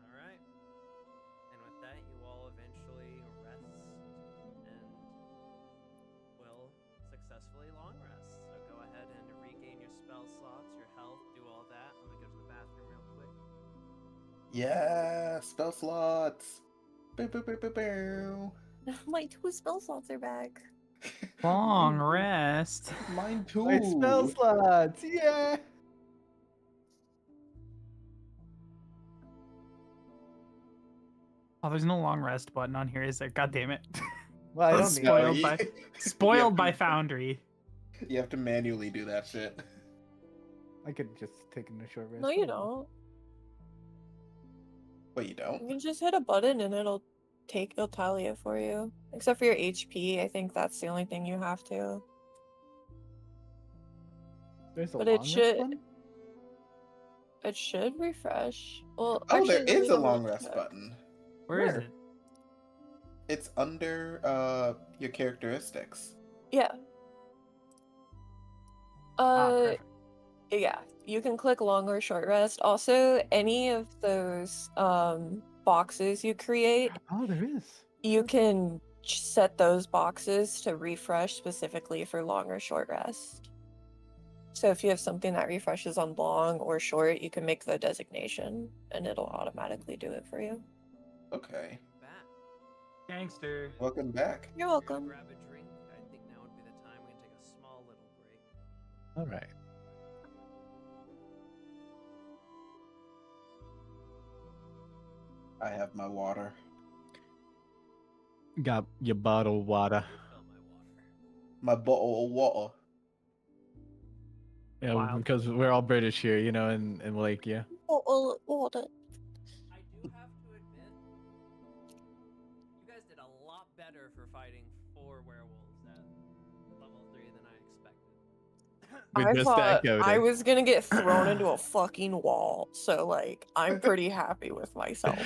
Alright. And with that, you all eventually rest and will successfully long rest. So go ahead and regain your spell slots, your health, do all that. I'm gonna go to the bathroom real quick. Yeah, spell slots. Bow, bow, bow, bow, bow. My 2 spell slots are back. Long rest. Mine too. My spell slots, yeah. Oh, there's no long rest button on here, is there? God damn it. Well, I I'm don't need spoiled you- by you spoiled have by to- Foundry. You have to manually do that shit. I could just take a short rest. No, you don't. But you You don't. can just hit a button and it'll tally it for you. Except for your HP, I think that's the only thing you have to. There's a But long it rest should- button? It should refresh. Well, Oh, actually, there let me is a double long rest check. button. Where is Where? it? It's under your characteristics. Yeah. Ah, perfect. Yeah, you can click long or short rest. Also, any of those boxes you create, Oh, there is. you can set those boxes to refresh specifically for long or short rest. So if you have something that refreshes on long or short, you can make the designation and it'll automatically do it for you. Okay. Back. Gangster. Welcome back. You're If you're gonna welcome. grab a drink, I think now would be the time. We can take a small little break. All right. I have my water. Got your bottle of water. Refill my water. My bottle of water. Yeah, Wild. because we're all British here, you know, and Wallachia. Order. I do have to admit, you guys did a lot better for fighting 4 werewolves at level 3 than I expected. We I just thought echoed I it. was gonna get thrown into a fucking wall, so like I'm pretty happy with myself.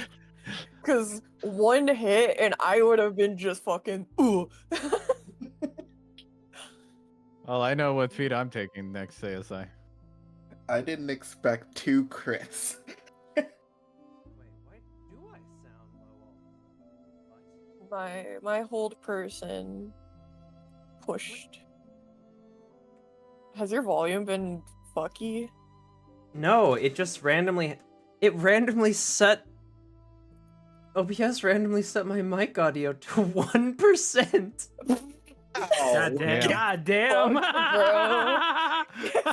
Cause one hit and I would have been just fucking ooh. Well, I know what feat I'm taking next ASI. I didn't expect 2 crits. Wait, why do I sound low? What? My hold person pushed. Has your volume been fucky? No, it just randomly set OBS randomly set my mic audio to 1%. God damn. damn. God damn.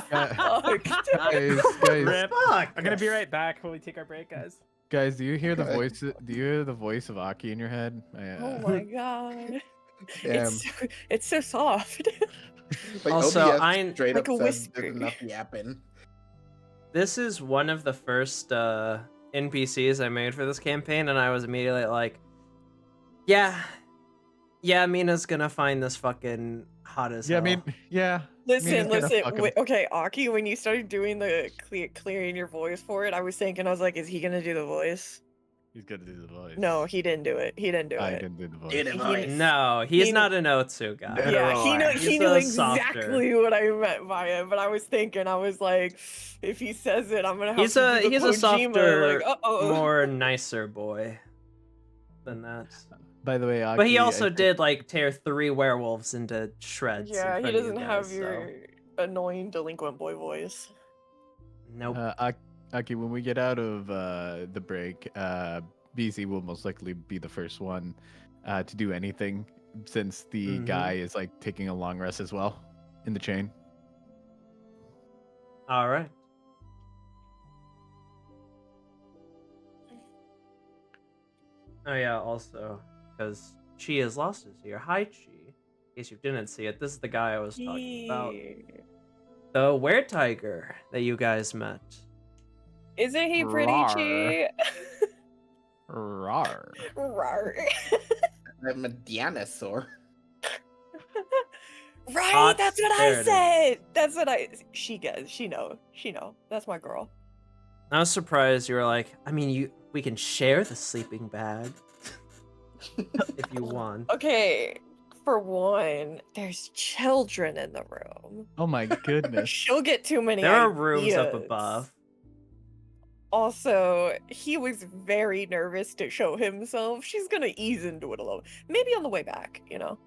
Fuck. Guys, Rip. Fuck. I'm gonna be right back while we take our break, guys. guys, do you hear the Okay. voice? Do you hear the voice of Aki in your head? Oh my god. Damn. It's so soft. Like, Also, OBS I- straight Like up a said whisper. there's enough yapping. This is one of the first NPCs I made for this campaign, and I was immediately like, yeah, Mina's gonna find this fucking hot as Yeah, I hell. mean, yeah. Listen, Mina's gonna fuck him. okay, Aki, when you started doing the clearing your voice for it, I was like, is he gonna do the voice? He's gonna do the voice. No, he didn't do it. He didn't do I it. didn't do the voice. Did it, voice. No, he's He- not an Otsu guy. No. Yeah, he knew He's knew a softer. exactly what I meant by it, but I was like, if he says it, I'm gonna have He's to a do the he's a Kojima, softer, like, uh-oh. more nicer boy than that. By the way, But he Aki, I also think- did like tear 3 werewolves into shreds. in Yeah, he front of you doesn't have guys, your annoying delinquent boy voice. Nope. Aki, when we get out of the break, BZ will most likely be the first one to do anything, since the guy is like taking a long rest as well in the chain. All right. Oh yeah, also, because Chi has lost his ear. Hi, Chi. In case you didn't see it, this is the guy I was talking about. The were-tiger that you guys met. Isn't he pretty, Chi? Rawr. Rawr. I'm a dinosaur. Right, Hot that's what I spirited. said. That's what she does. She know. That's my girl. I was surprised you were like, I mean, we can share the sleeping bag if you want. Okay, for one, there's children in the room. Oh my goodness. She'll get too many There are rooms up ideas. above. Also, he was very nervous to show himself. She's gonna ease into it a little. Maybe on the way back, you know.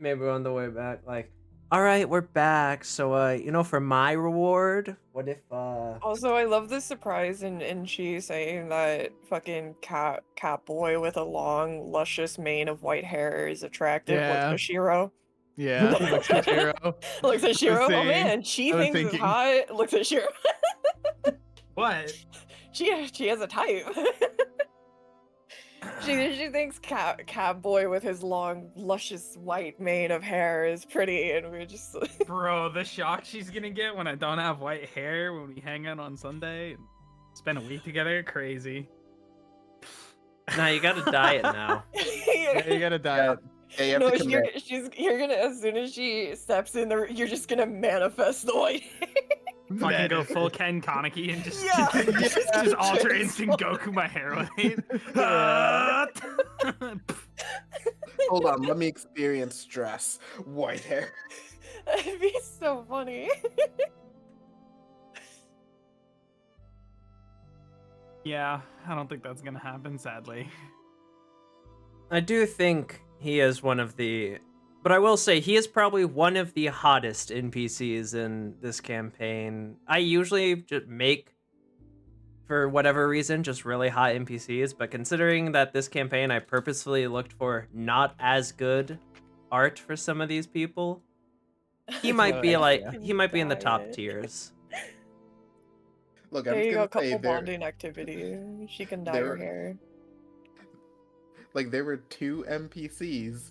Maybe on the way back, like, all right, we're back. So, for my reward, what if, Also, I love the surprise in she saying that fucking cat boy with a long, luscious mane of white hair is attractive. Yeah. Looks at Shiro. Yeah, looks at Shiro. Looks at Shiro. Oh saying- man, she I was thinks it's thinking- hot. Looks at Shiro. What? She has a type. she thinks cat boy with his long, luscious white mane of hair is pretty, and we're just like, Bro, the shock she's gonna get when I don't have white hair when we hang out on Sunday and spend a week together, crazy. nah, you gotta diet now. Yeah, you gotta diet. Yeah, you have no, to commit. you're gonna, as soon as she steps in there, you're just gonna manifest the white hair. Fucking go full Ken Kaneki and just Yeah. just alter instant Goku my hair weight. Hold on, let me experience stress. White hair. That'd be so funny. Yeah, I don't think that's gonna happen, sadly. I do think he is one of the, but I will say he is probably one of the hottest NPCs in this campaign. I usually just make, for whatever reason, just really hot NPCs, but considering that this campaign I purposefully looked for not as good art for some of these people, he might be like, he might be in the top Diet. tiers. Look, I'm There you just go, gonna say couple bonding activity. She can dye her hair. there were two NPCs,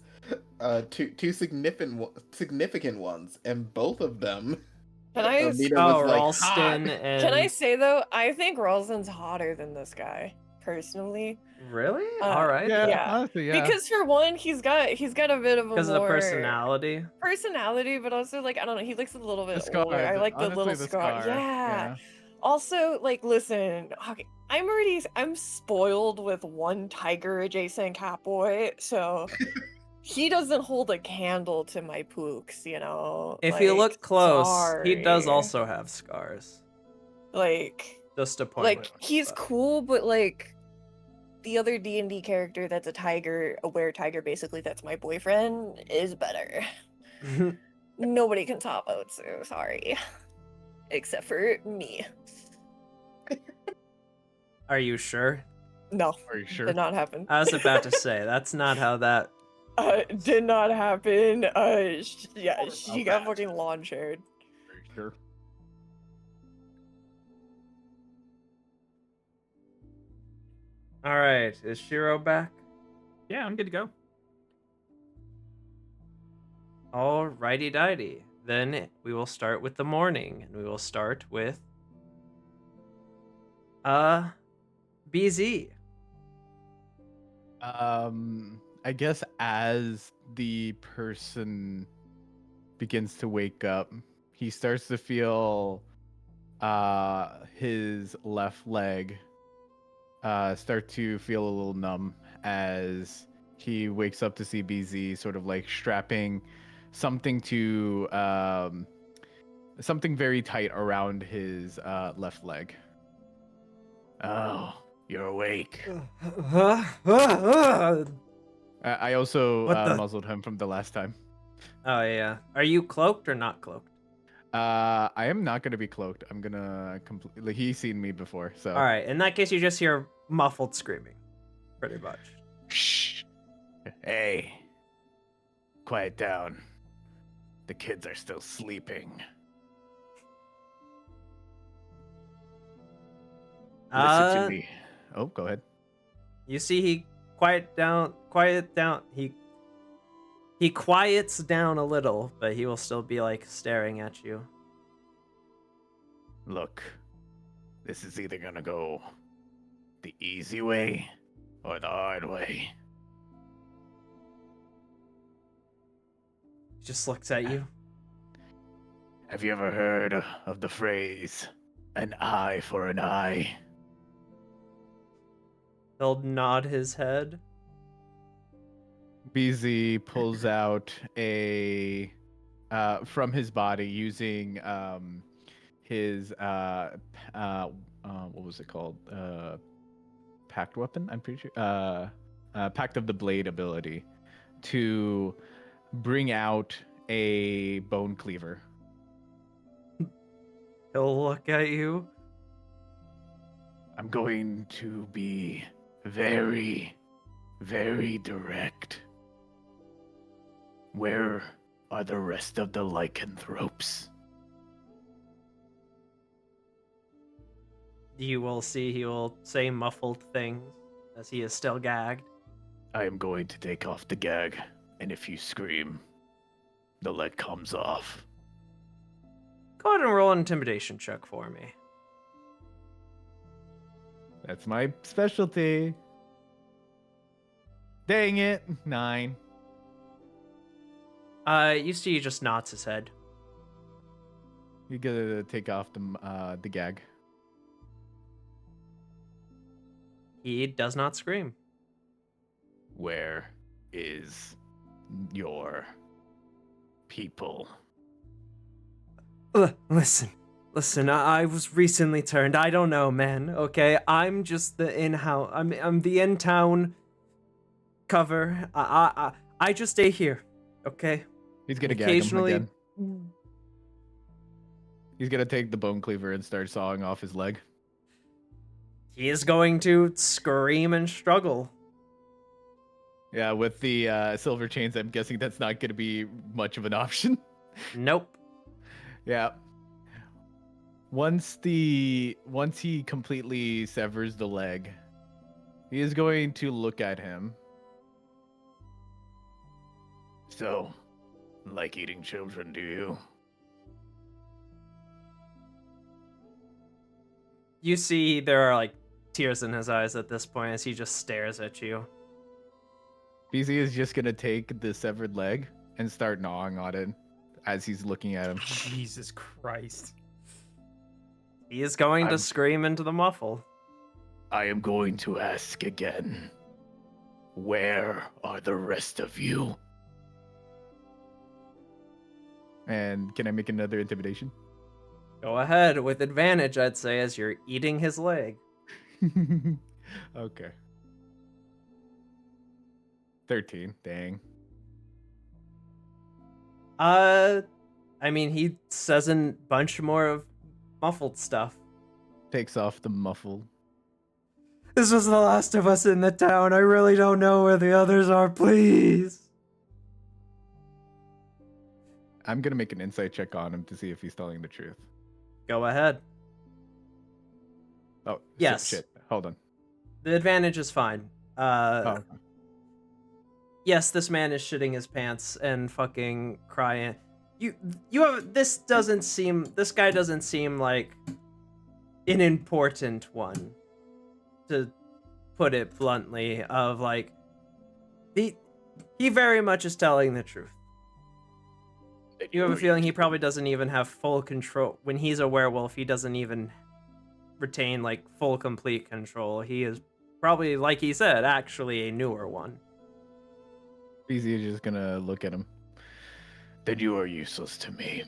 two significant ones, and both of them. Can I? Mina Oh, was like, Ralston hot. and... Can I say though? I think Ralston's hotter than this guy, personally. Really? Uh, All right. Yeah, Yeah. honestly, yeah. Because for one, he's got a bit of a Because of the more personality. personality, but also like I don't know, he looks a little bit The scar, older. I like the honestly, little the scar. Yeah. Also, like, listen, okay, I'm spoiled with one tiger adjacent catboy, so he doesn't hold a candle to my pooks, you know. If you look close, he does sorry. also have scars. like Just a point. like he's cool, but like the other D&D character that's a tiger, a were-tiger basically, that's my boyfriend, is better. Nobody can top Otsu, sorry. Except for me. Are you sure? No, Are you sure? did not happen. I was about to say, that's not how that... Did not happen. Yeah, Or she about got that. fucking lawn shared. Are you sure? Alright, is Shiro back? Yeah, I'm good to go. Alrighty dighty. Then we will start with the morning, and we will start with... BZ. I guess as the person begins to wake up, he starts to feel his left leg start to feel a little numb as he wakes up to see BZ sort of like strapping something to something very tight around his left leg. Oh, you're awake. I also What the- muzzled him from the last time. Oh yeah. Are you cloaked or not cloaked? I am not gonna be cloaked. I'm gonna completely. He's seen me before, so. All right. In that case, you just hear muffled screaming, pretty much. Shh. Hey. Quiet down. The kids are still sleeping. Listen to me. Oh, go ahead. You see, he quiet down. He quiets down a little, but he will still be like staring at you. Look, this is either gonna go the easy way or the hard way. He just looks at you. Have you ever heard of the phrase, an eye for an eye? He'll nod his head. BZ pulls out a from his body using his what was it called? Pact weapon, I'm pretty sure. Pact of the Blade ability to bring out a bone cleaver. He'll look at you. I'm going to be very, very direct. Where are the rest of the lycanthropes? You will see he will say muffled things as he is still gagged. I am going to take off the gag, and if you scream, the leg comes off. Go ahead and roll an intimidation check for me. That's my specialty. Dang it. 9. You see he just nods his head. You gotta take off the gag. He does not scream. Where is your people? Listen, I was recently turned. I don't know, man. Okay, I'm just the in-house. I'm the in-town cover. I just stay here. Okay. He's gonna gag him Occasionally. again. He's gonna take the bone cleaver and start sawing off his leg. He is going to scream and struggle. Yeah, with the silver chains, I'm guessing that's not gonna be much of an option. Nope. Yeah. Once he completely severs the leg, he is going to look at him. So, like eating children, do you? You see there are like tears in his eyes at this point as he just stares at you. BZ is just gonna take the severed leg and start gnawing on it as he's looking at him. Jesus Christ. He is going to scream into the muffle. I am going to ask again. Where are the rest of you? And can I make another intimidation? Go ahead with advantage, I'd say, as you're eating his leg. Okay. 13. Dang. I mean, he says a bunch more of muffled stuff. Takes off the muffle. This was the last of us in the town. I really don't know where the others are, please. I'm gonna make an insight check on him to see if he's telling the truth. Go ahead. Oh, yes. Shit. Hold on. The advantage is fine. Oh. Yes, this man is shitting his pants and fucking crying. You have this guy doesn't seem like an important one, to put it bluntly, of like he very much is telling the truth. You have a feeling he probably doesn't even have full control. When he's a werewolf, he doesn't even retain like full complete control. He is probably, like he said, actually a newer one. BZ is just gonna look at him. Then you are useless to me.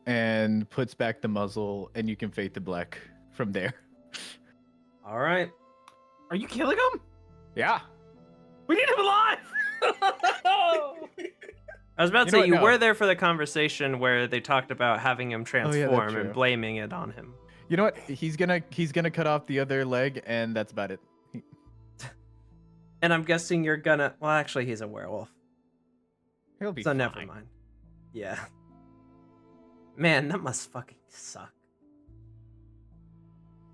And puts back the muzzle, and you can fade to black from there. All right. Are you killing him? Yeah. We need him alive! I was about to You know say, what? you No. were there for the conversation where they talked about having him transform true. and blaming it on him. You know what? He's gonna cut off the other leg, and that's about it. And I'm guessing you're gonna... Well, actually, he's a werewolf. He'll be So fine. never mind. Yeah. Man, that must fucking suck.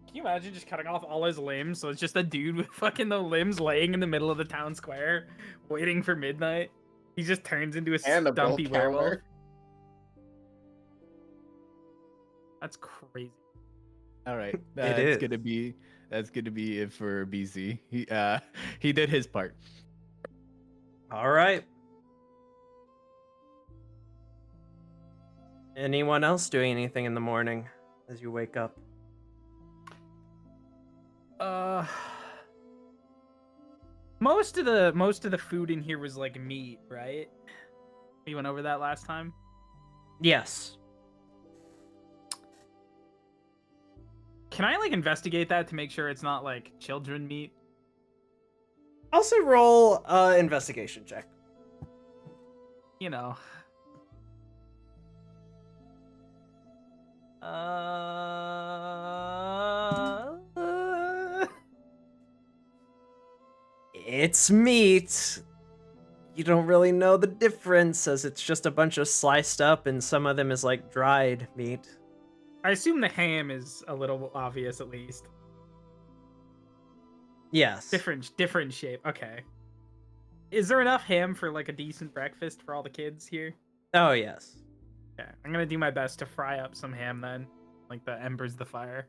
Can you imagine just cutting off all his limbs? So it's just a dude with fucking the limbs laying in the middle of the town square, waiting for midnight. He just turns into a And a stumpy bolt werewolf. counter. That's crazy. All right, is. that's gonna be it for BC. He did his part. All right. Anyone else doing anything in the morning as you wake up? Most of the food in here was like meat, right? We went over that last time. Yes. Can I like investigate that to make sure it's not like children meat? I'll say roll investigation check. You know. It's meat. You don't really know the difference, as it's just a bunch of sliced up, and some of them is like dried meat. I assume the ham is a little obvious at least. Yes. Different shape. Okay. Is there enough ham for like a decent breakfast for all the kids here? Oh, yes. Okay. I'm gonna do my best to fry up some ham then. Like the embers of the fire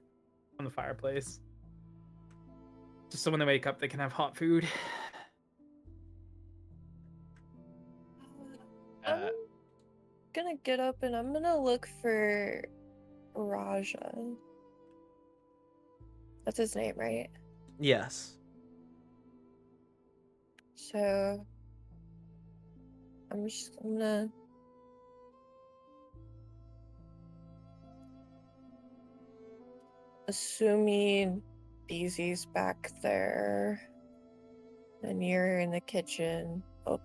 on the fireplace. Just so when they wake up they can have hot food. I'm gonna get up and I'm gonna look for Raja. That's his name, right? Yes. So I'm just gonna assuming Beezy's back there and you're in the kitchen. Oh,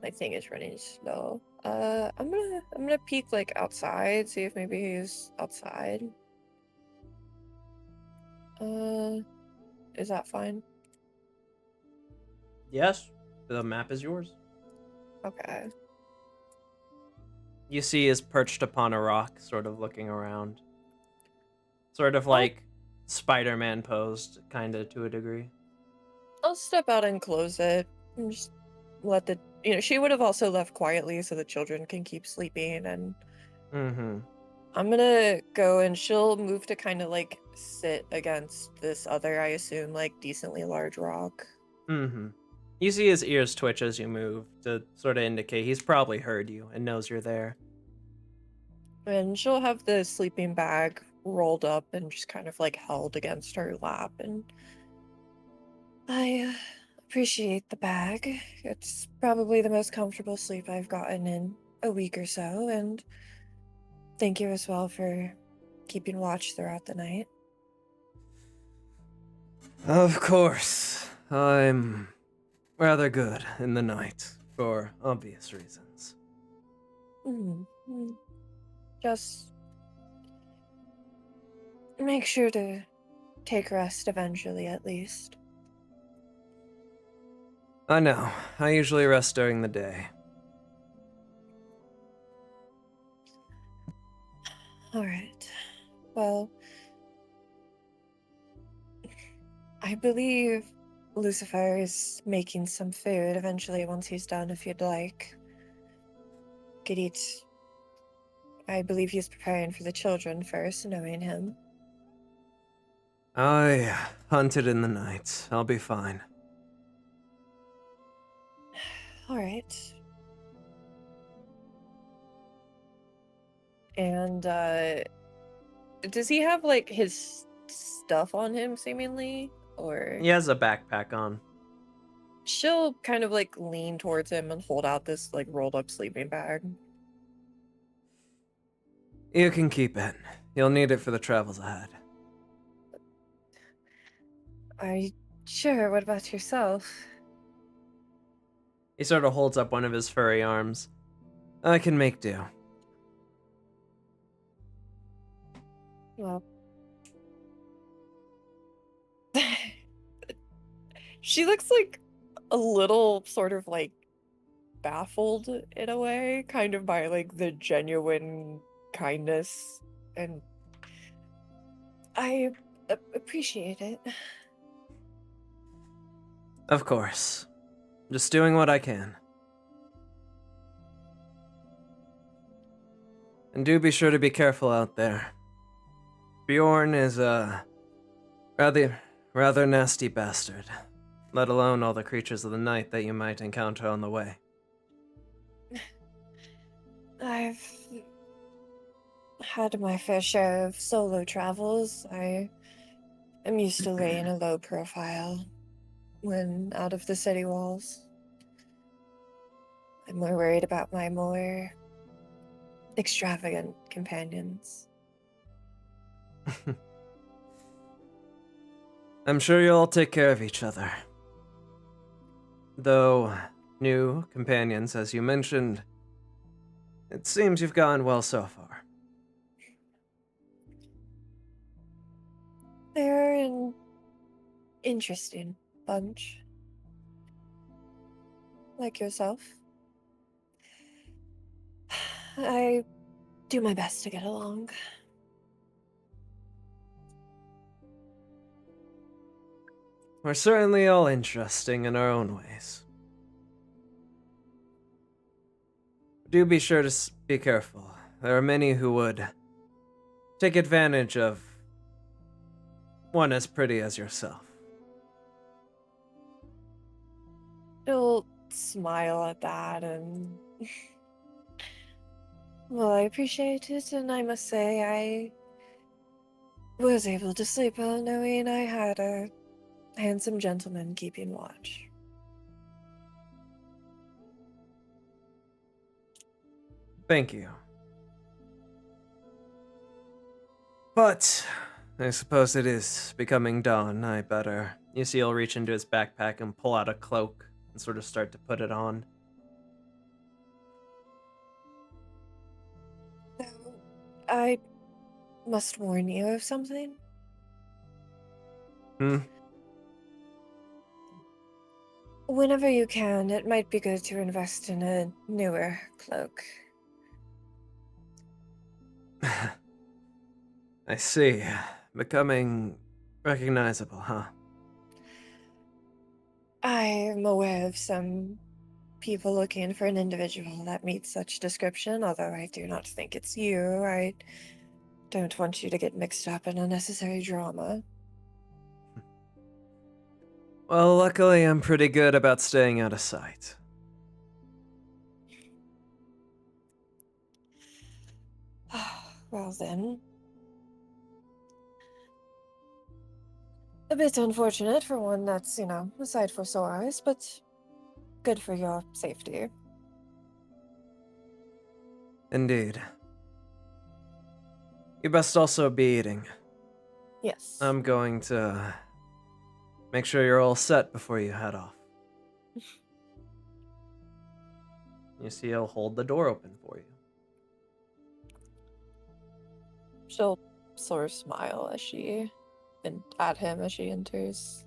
my thing is running slow. I'm gonna peek like outside, see if maybe he's outside. Is that fine? Yes. The map is yours. Okay. You see is perched upon a rock, sort of looking around. Sort of like Spider-Man posed, kind of, to a degree. I'll step out and close it and just let the she would have also left quietly so the children can keep sleeping, and Mm-hmm. I'm gonna go and she'll move to kind of like sit against this other, I assume, like decently large rock. Mm-hmm. You see his ears twitch as you move to sort of indicate he's probably heard you and knows you're there. And she'll have the sleeping bag rolled up and just kind of like held against her lap. And I appreciate the bag. It's probably the most comfortable sleep I've gotten in a week or so. And thank you as well for keeping watch throughout the night. Of course. I'm rather good in the night, for obvious reasons. Just make sure to take rest eventually, at least. I know. I usually rest during the day. Alright. Well, I believe Lucifer is making some food eventually once he's done, if you'd like. Could eat. I believe he's preparing for the children first, knowing him. I hunted in the night. I'll be fine. Alright. And, does he have, like, his stuff on him, seemingly? Or... He has a backpack on. She'll kind of, like, lean towards him and hold out this, like, rolled-up sleeping bag. You can keep it. You'll need it for the travels ahead. Are you sure? What about yourself? He sort of holds up one of his furry arms. I can make do. Well, she looks like a little sort of like baffled in a way, kind of by like the genuine kindness, and I appreciate it. Of course. Just doing what I can. And do be sure to be careful out there. Bjorn is a rather nasty bastard, let alone all the creatures of the night that you might encounter on the way. I've had my fair share of solo travels. I am used to laying a low profile when out of the city walls. I'm more worried about my more extravagant companions. I'm sure you'll all take care of each other. Though, new companions, as you mentioned, it seems you've gone well so far. They're an interesting bunch. Like yourself. I do my best to get along. We're certainly all interesting in our own ways. Do be sure to be careful. There are many who would take advantage of one as pretty as yourself. She'll smile at that and... Well, I appreciate it, and I must say I was able to sleep well knowing I had a handsome gentleman keeping watch. Thank you. But I suppose it is becoming dawn. I better... You see he'll reach into his backpack and pull out a cloak and sort of start to put it on. I must warn you of something. Whenever you can, it might be good to invest in a newer cloak. I see. Becoming recognizable, huh? I'm aware of some people looking for an individual that meets such description, although I do not think it's you. I don't want you to get mixed up in unnecessary drama. Well, luckily I'm pretty good about staying out of sight. Well then. A bit unfortunate for one that's, a sight for sore eyes, but good for your safety. Indeed. You best also be eating. Yes. I'm going to make sure you're all set before you head off. You see he'll hold the door open for you. She'll sort of smile at him as she enters.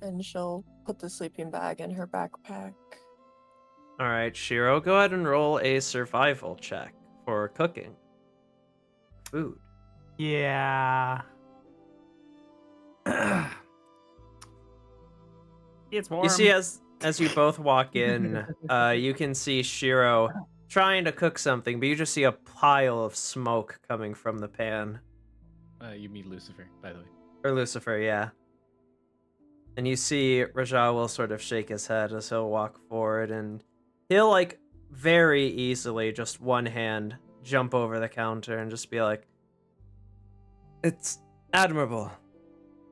And she'll put the sleeping bag in her backpack. Alright, Shiro, go ahead and roll a survival check for cooking. Food. Yeah. It's warm. You see, as you both walk in, you can see Shiro trying to cook something, but you just see a pile of smoke coming from the pan. You mean Lucifer, by the way. Or Lucifer, yeah. And you see Raja will sort of shake his head as he'll walk forward, and he'll, very easily, just one hand, jump over the counter and just be like, "It's admirable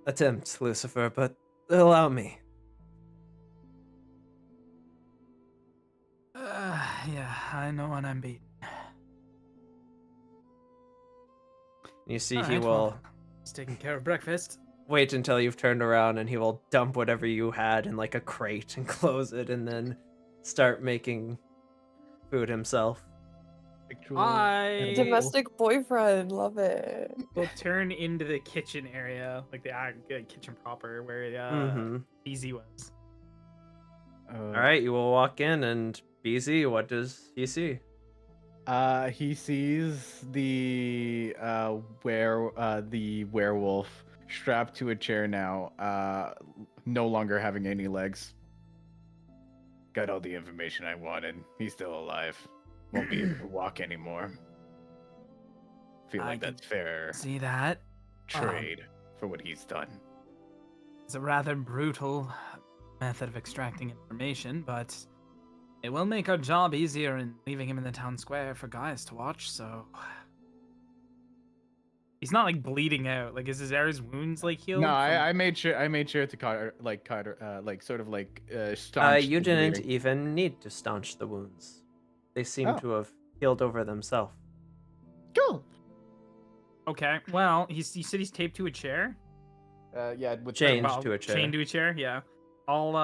attempt, Lucifer, but allow me." Yeah, I know when I'm beaten. You see All he right, will... well, he's taking care of breakfast. wait until you've turned around, and he will dump whatever you had in like a crate and close it, and then start making food himself. Domestic boyfriend, love it. We'll turn into the kitchen area, like the kitchen proper, where Easy was. All right, you will walk in, and BZ, what does he see? He sees the werewolf strapped to a chair now, no longer having any legs. Got all the information I wanted. He's still alive. Won't be able to walk anymore. Feel like that's fair See that? trade for what he's done. It's a rather brutal method of extracting information, but it will make our job easier in leaving him in the town square for guys to watch, so... He's not, like, bleeding out. Like, are his wounds, like, healed? No, I made sure to staunch You the didn't bleeding. even need to staunch the wounds. They seem Oh. to have healed over themselves. Cool. Okay, well, you said he's taped to a chair? Yeah, with Chained to a chair. Chained to a chair, yeah. I'll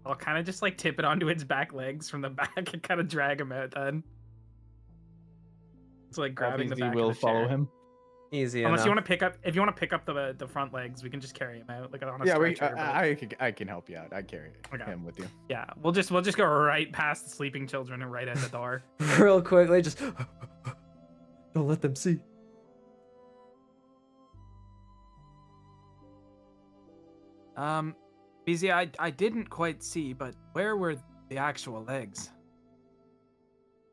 I'll kind of just like tip it onto its back legs from the back and kind of drag him out. Then it's like grabbing the back. will of the follow chair. him. Easy Unless enough. you want to pick up, if you want to pick up the front legs, we can just carry him out like on a Yeah, stretcher. but- I can help you out. I carry Okay. him with you. yeah, we'll just go right past the sleeping children and right at the door. Real quickly, just don't let them see. BZ, I didn't quite see, but where were the actual legs?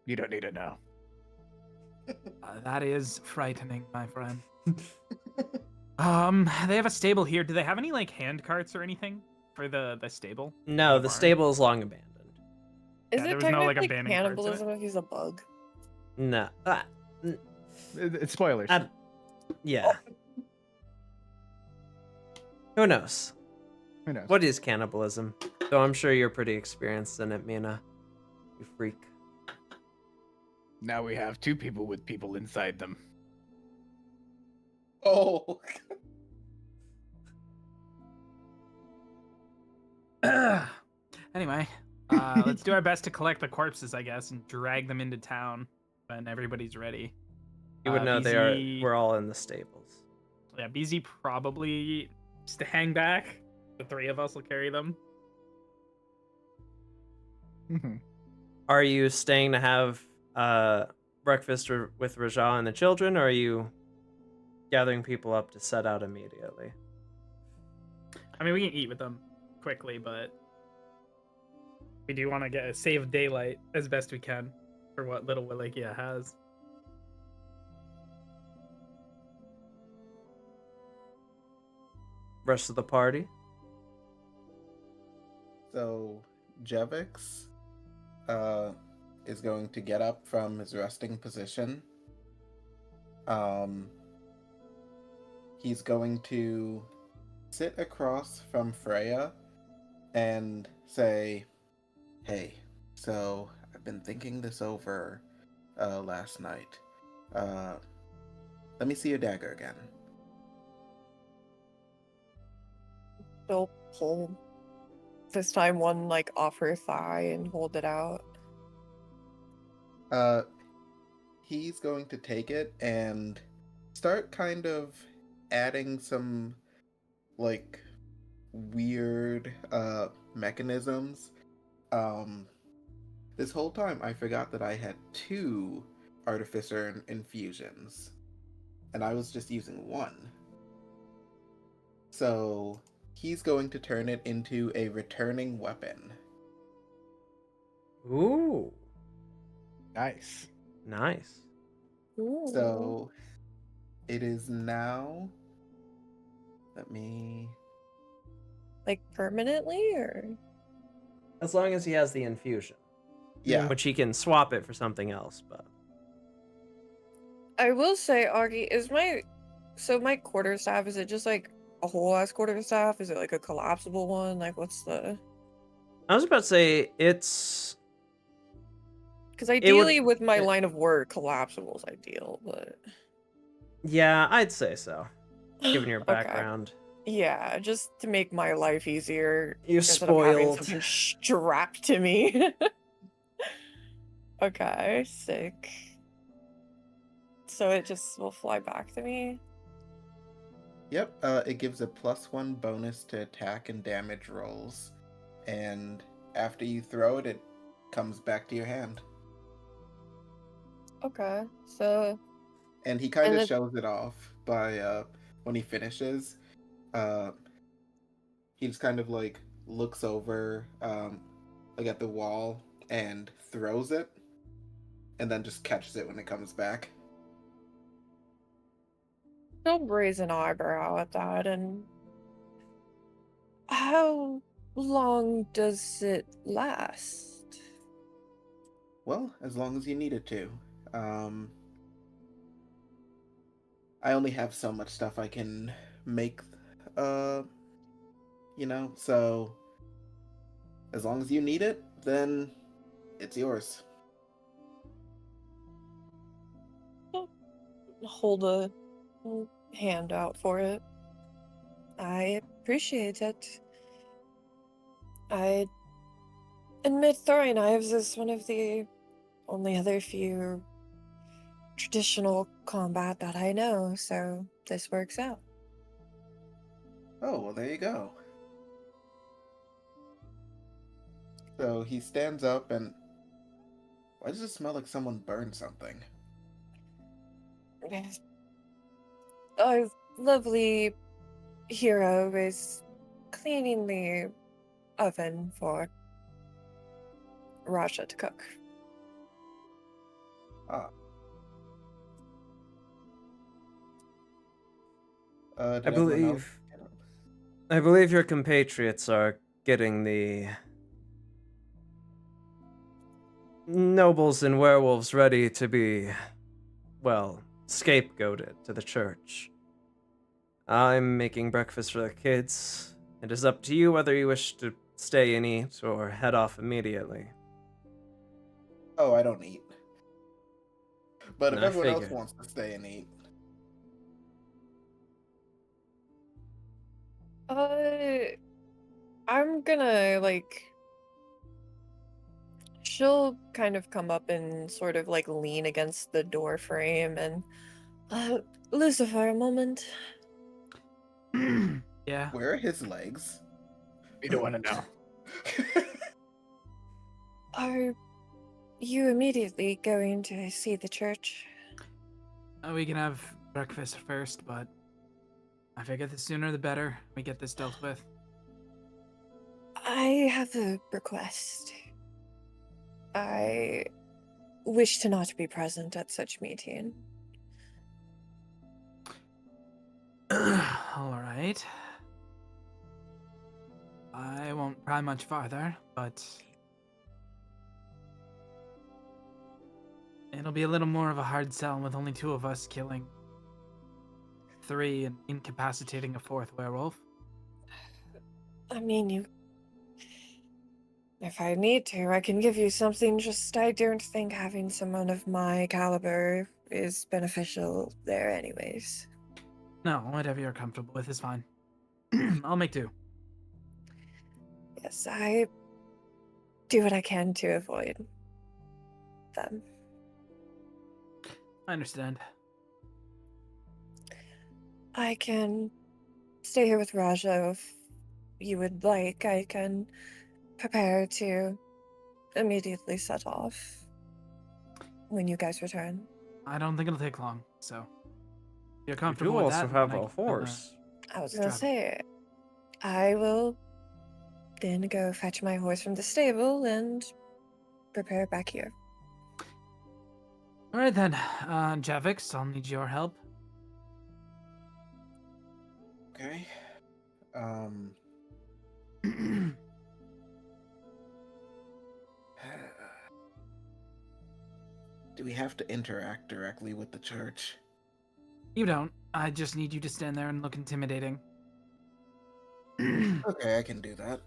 You don't need to know. That is frightening, my friend. They have a stable here. Do they have any like hand carts or anything for the stable? No, The the barn? stable is long abandoned. Is there it was no, like, technically abandoned carts in it? cannibalism if he's a bug? No. It's spoilers. Yeah. Who knows? Who knows? What is cannibalism? Though I'm sure you're pretty experienced in it, Mina. You freak. Now we have two people with people inside them. Oh, Anyway, let's do our best to collect the corpses, I guess, and drag them into town when everybody's ready. You would know BZ we're all in the stables. Yeah, BZ probably just to hang back. The three of us will carry them. Are you staying to have breakfast with Raja and the children, or are you gathering people up to set out immediately? I mean, we can eat with them quickly, but we do want to save daylight as best we can for what little Wallachia has. Rest of the party? so Jevix is going to get up from his resting position. He's going to sit across from Freya and say, "Hey, so I've been thinking this over last night. Let me see your dagger again." She'll pull this time one like off her thigh and hold it out. He's going to take it and start kind of adding some like weird mechanisms. This whole time I forgot that I had 2 artificer infusions and I was just using 1. So he's going to turn it into a returning weapon. Ooh, Nice. nice. Ooh. So it is now. Let me. like permanently or As long as he has the infusion, Yeah. which he can swap it for something else. But I will say, Augie, is my quarterstaff, is it just like a whole ass quarterstaff? Is it like a collapsible one? Like what's the I was about to say it's because ideally with my line of work, collapsible is ideal, but yeah, I'd say so. Given your Okay. background. Yeah, just to make my life easier. You instead of having spoiled. something strapped to me. Okay, sick. So it just will fly back to me. Yep, it gives a +1 bonus to attack and damage rolls. And after you throw it, it comes back to your hand. Okay, so And he kind And of it- shows it off by when he finishes. He just kind of like looks over like at the wall and throws it, and then just catches it when it comes back. she'll raise an eyebrow at that. And how long does it last? Well, as long as you need it to. I only have so much stuff I can make, so as long as you need it, then it's yours. Hold a hand out for it. I appreciate it. I admit throwing knives is one of the only other few traditional combat that I know, so this works out. Oh, well, there you go. So he stands up and... Why does it smell like someone burned something? Our lovely hero is cleaning the oven for Raja to cook. Ah. I Did everyone else believe get up? I believe your compatriots are getting the nobles and werewolves ready to be, well, scapegoated to the church. I'm making breakfast for the kids. It is up to you whether you wish to stay and eat or head off immediately. Oh, I don't eat. But if I everyone else figured. wants to stay and eat... I'm gonna, she'll kind of come up and sort of, lean against the door frame and, Lucifer, a moment. Yeah. Where are his legs? We don't want to know. Are you immediately going to see the church? We can have breakfast first, but I figure the sooner the better we get this dealt with. I have a request. I wish to not be present at such meeting. All right. I won't pry much farther, but it'll be a little more of a hard sell with only 2 of us killing 3 and incapacitating a 4th werewolf. I mean, if I need to, I can give you something, just I don't think having someone of my caliber is beneficial there anyways. No, whatever you're comfortable with is fine. I'll make do. Yes, I do what I can to avoid them. I understand. I can stay here with Raja if you would like. I can prepare to immediately set off when you guys return. I don't think it'll take long, so if you're You do comfortable with also that, have then I a can build horse. I was gonna Travel. say, I will then go fetch my horse from the stable and prepare back here. All right then, Javix, I'll need your help. Okay. Do we have to interact directly with the church? You don't. I just need you to stand there and look intimidating. Okay, I can do that.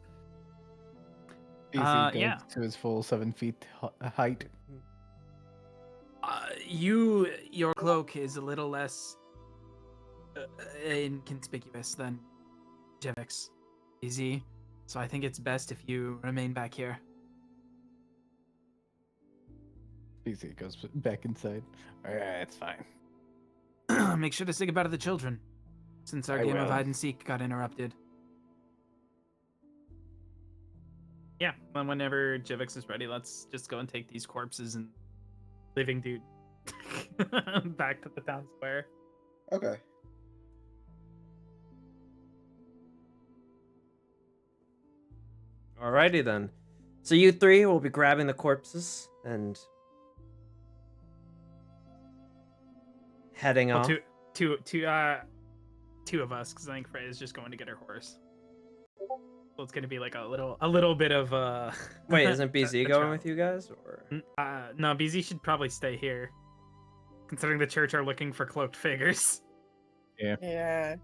DC goes yeah. to his full 7 feet height. Your cloak is a little less inconspicuous than Jivix. Easy. So I think it's best if you remain back here. BZ goes back inside. Alright, it's fine. Make sure to say goodbye to the children, since our I game of will. hide and seek got interrupted. Yeah, and whenever Jivix is ready, let's just go and take these corpses and living dude back to the town square. Okay. Alrighty then. So you three will be grabbing the corpses and heading Well, off. two of us, because I think Freya's just going to get her horse. So it's gonna be like a little bit of Wait, isn't a BZ going travel. with you guys? Or No, BZ should probably stay here, considering the church are looking for cloaked figures. Yeah.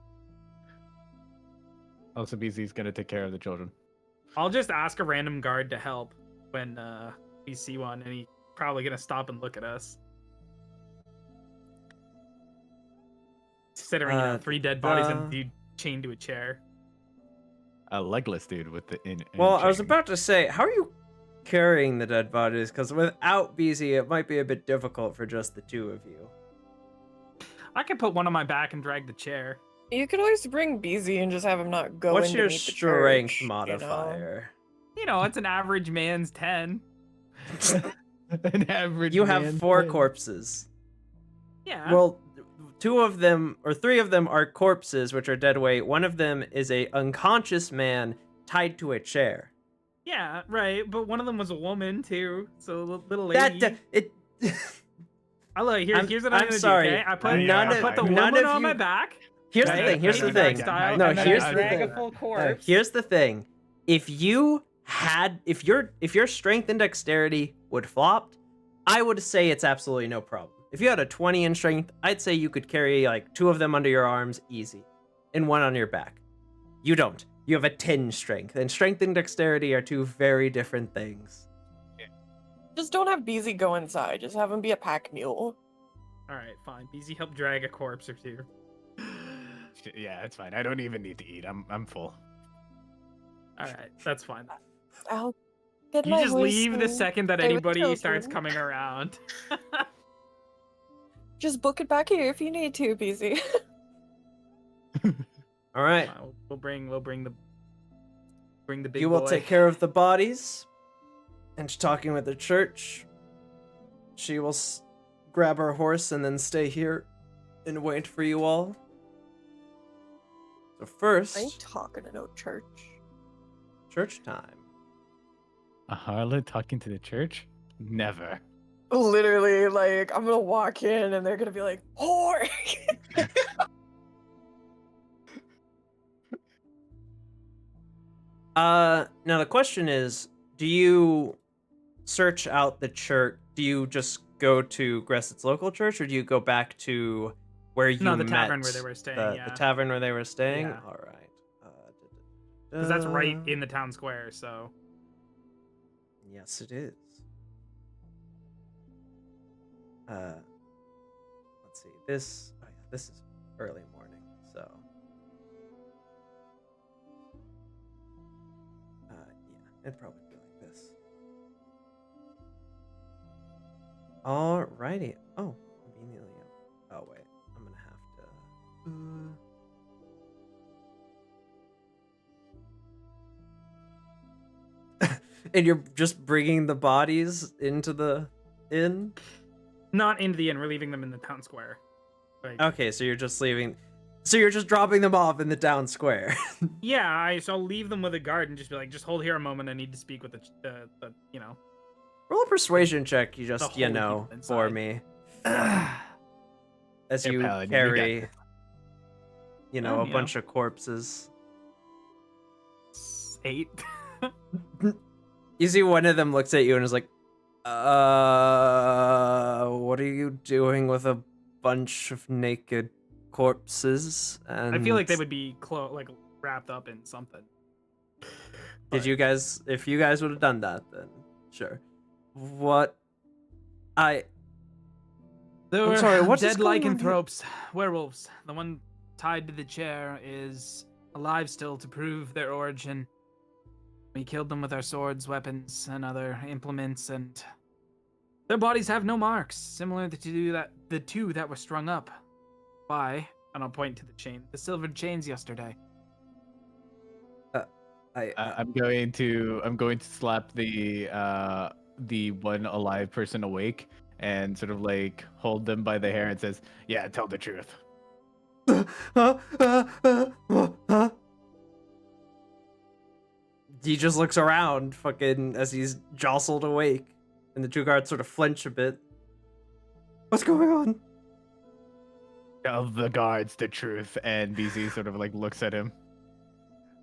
Also, BZ's gonna take care of the children. I'll just ask a random guard to help when we see one, and he's probably gonna stop and look at us. Considering 3 dead bodies and a dude chained to a chair. A legless dude with the in. well, I was chain. about to say, how are you carrying the dead bodies? Because without BZ, it might be a bit difficult for just the two of you. I could put one on my back and drag the chair. You could always bring BZ and just have him not go What's in to your meet the strength church, you know? modifier? You know, it's an average man's 10. An average. You have man's 4 thing. corpses. Yeah. Well, 2 of them, or 3 of them, are corpses, which are dead weight. One of them is a unconscious man tied to a chair. Yeah, right. But one of them was a woman too, so a little lady. It. Here's what I'm I'm gonna sorry. do. Okay? I put the none woman of on you- my back. Here's the Right? thing. Here's the Piggyback thing. style, No, and then here's I the drag thing. a full No, corpse. here's the thing. If your strength and dexterity would flopped, I would say it's absolutely no problem. If you had a 20 in strength, I'd say you could carry like 2 of them under your arms easy, and 1 on your back. You don't. You have a 10 strength, and strength and dexterity are 2 very different things. Just don't have BZ go inside. Just have him be a pack mule. All right, fine. BZ help drag a corpse or 2. Yeah, it's fine. I don't even need to eat. I'm full. All right, that's fine. I'll get You my just horse leave the and second that play with anybody starts children. coming around. Just book it back here if you need to, BZ. All right. We'll bring the big You will boy. take care of the bodies. And she's talking with the church. She will grab her horse and then stay here and wait for you all. So first, I ain't talking to no church. church time. A harlot talking to the church? Never. Literally, like, I'm gonna walk in and they're gonna be like, whore! Now the question is, do you search out the church? Do you just go to Gressett's local church, or do you go back to where you No, met? the tavern where they were staying, The yeah. tavern where they were staying? Yeah. All right. Because that's right in the town square, so. Yes, it is. Let's see. This is early morning, so. Yeah, it'd probably be like this. Alrighty. Oh, conveniently. Oh wait, I'm gonna have to. And you're just bringing the bodies into the inn? Not into the inn, we're leaving them in the town square. Like, Okay, so you're just leaving. So you're just dropping them off in the town square. yeah, so I'll leave them with a guard and just be like, just hold here a moment. I need to speak with the Roll a persuasion check, you just, holy for people inside. me. As Hey, you Paladin, you got carry, this. a Yeah. bunch of corpses. 8. You see one of them looks at you and is like, what are you doing with a bunch of naked corpses? And I feel like they would be wrapped up in something. Did you guys, if you guys would have done that, then sure. What? There I'm were sorry, what is dead going on here? lycanthropes, werewolves. The one tied to the chair is alive still to prove their origin. We killed them with our swords, weapons, and other implements, and their bodies have no marks, similar to the two that were strung up by, and I'll point to the silvered chains yesterday. I'm going to slap the one alive person awake and sort of like hold them by the hair and says, "Yeah, tell the truth." He just looks around, fucking, as he's jostled awake, and the two guards sort of flinch a bit. What's going on? Tell the guards the truth, and BZ sort of like looks at him.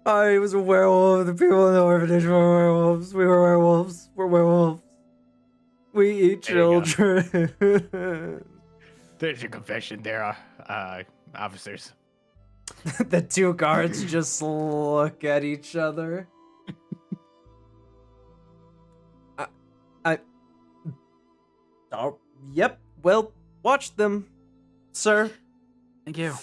I was a werewolf. The people in the orphanage were werewolves. We were werewolves. We're werewolves. We eat There you go. children. There's your confession there, officers. The two guards just look at each other. Oh, yep. Well, watch them, sir. Thank you.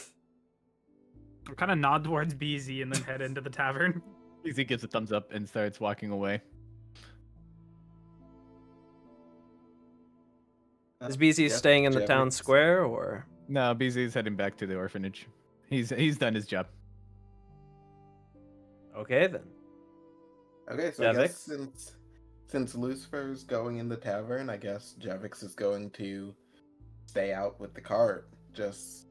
I'll kind of nod towards BZ and then head into the tavern. BZ gives a thumbs up and starts walking away. Is BZ staying in the town square, or? No, BZ's heading back to the orphanage. He's done his job. Okay, then. Okay, so I guess since Lucifer's going in the tavern, I guess Javix is going to stay out with the cart. Just,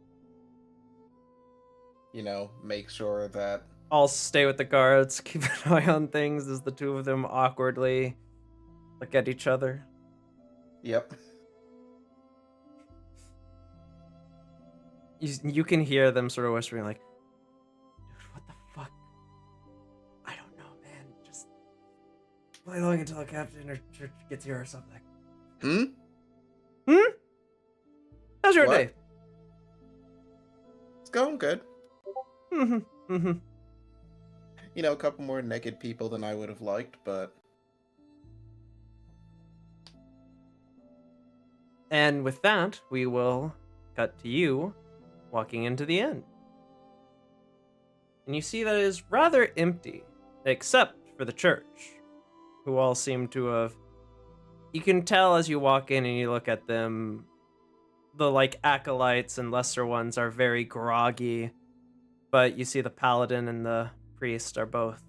make sure that... I'll stay with the guards, keep an eye on things as the two of them awkwardly look at each other. Yep. You can hear them sort of whispering like, dude, what the fuck? I don't know, man. Just play along until the captain or church gets here or something. How's your What? day? It's going good. Mm-hmm. A couple more naked people than I would have liked, but... And with that, we will cut to you walking into the inn. And you see that it is rather empty, except for the church, who all seem to have... You can tell as you walk in and you look at them, the acolytes and lesser ones are very groggy, but you see the paladin and the priest are both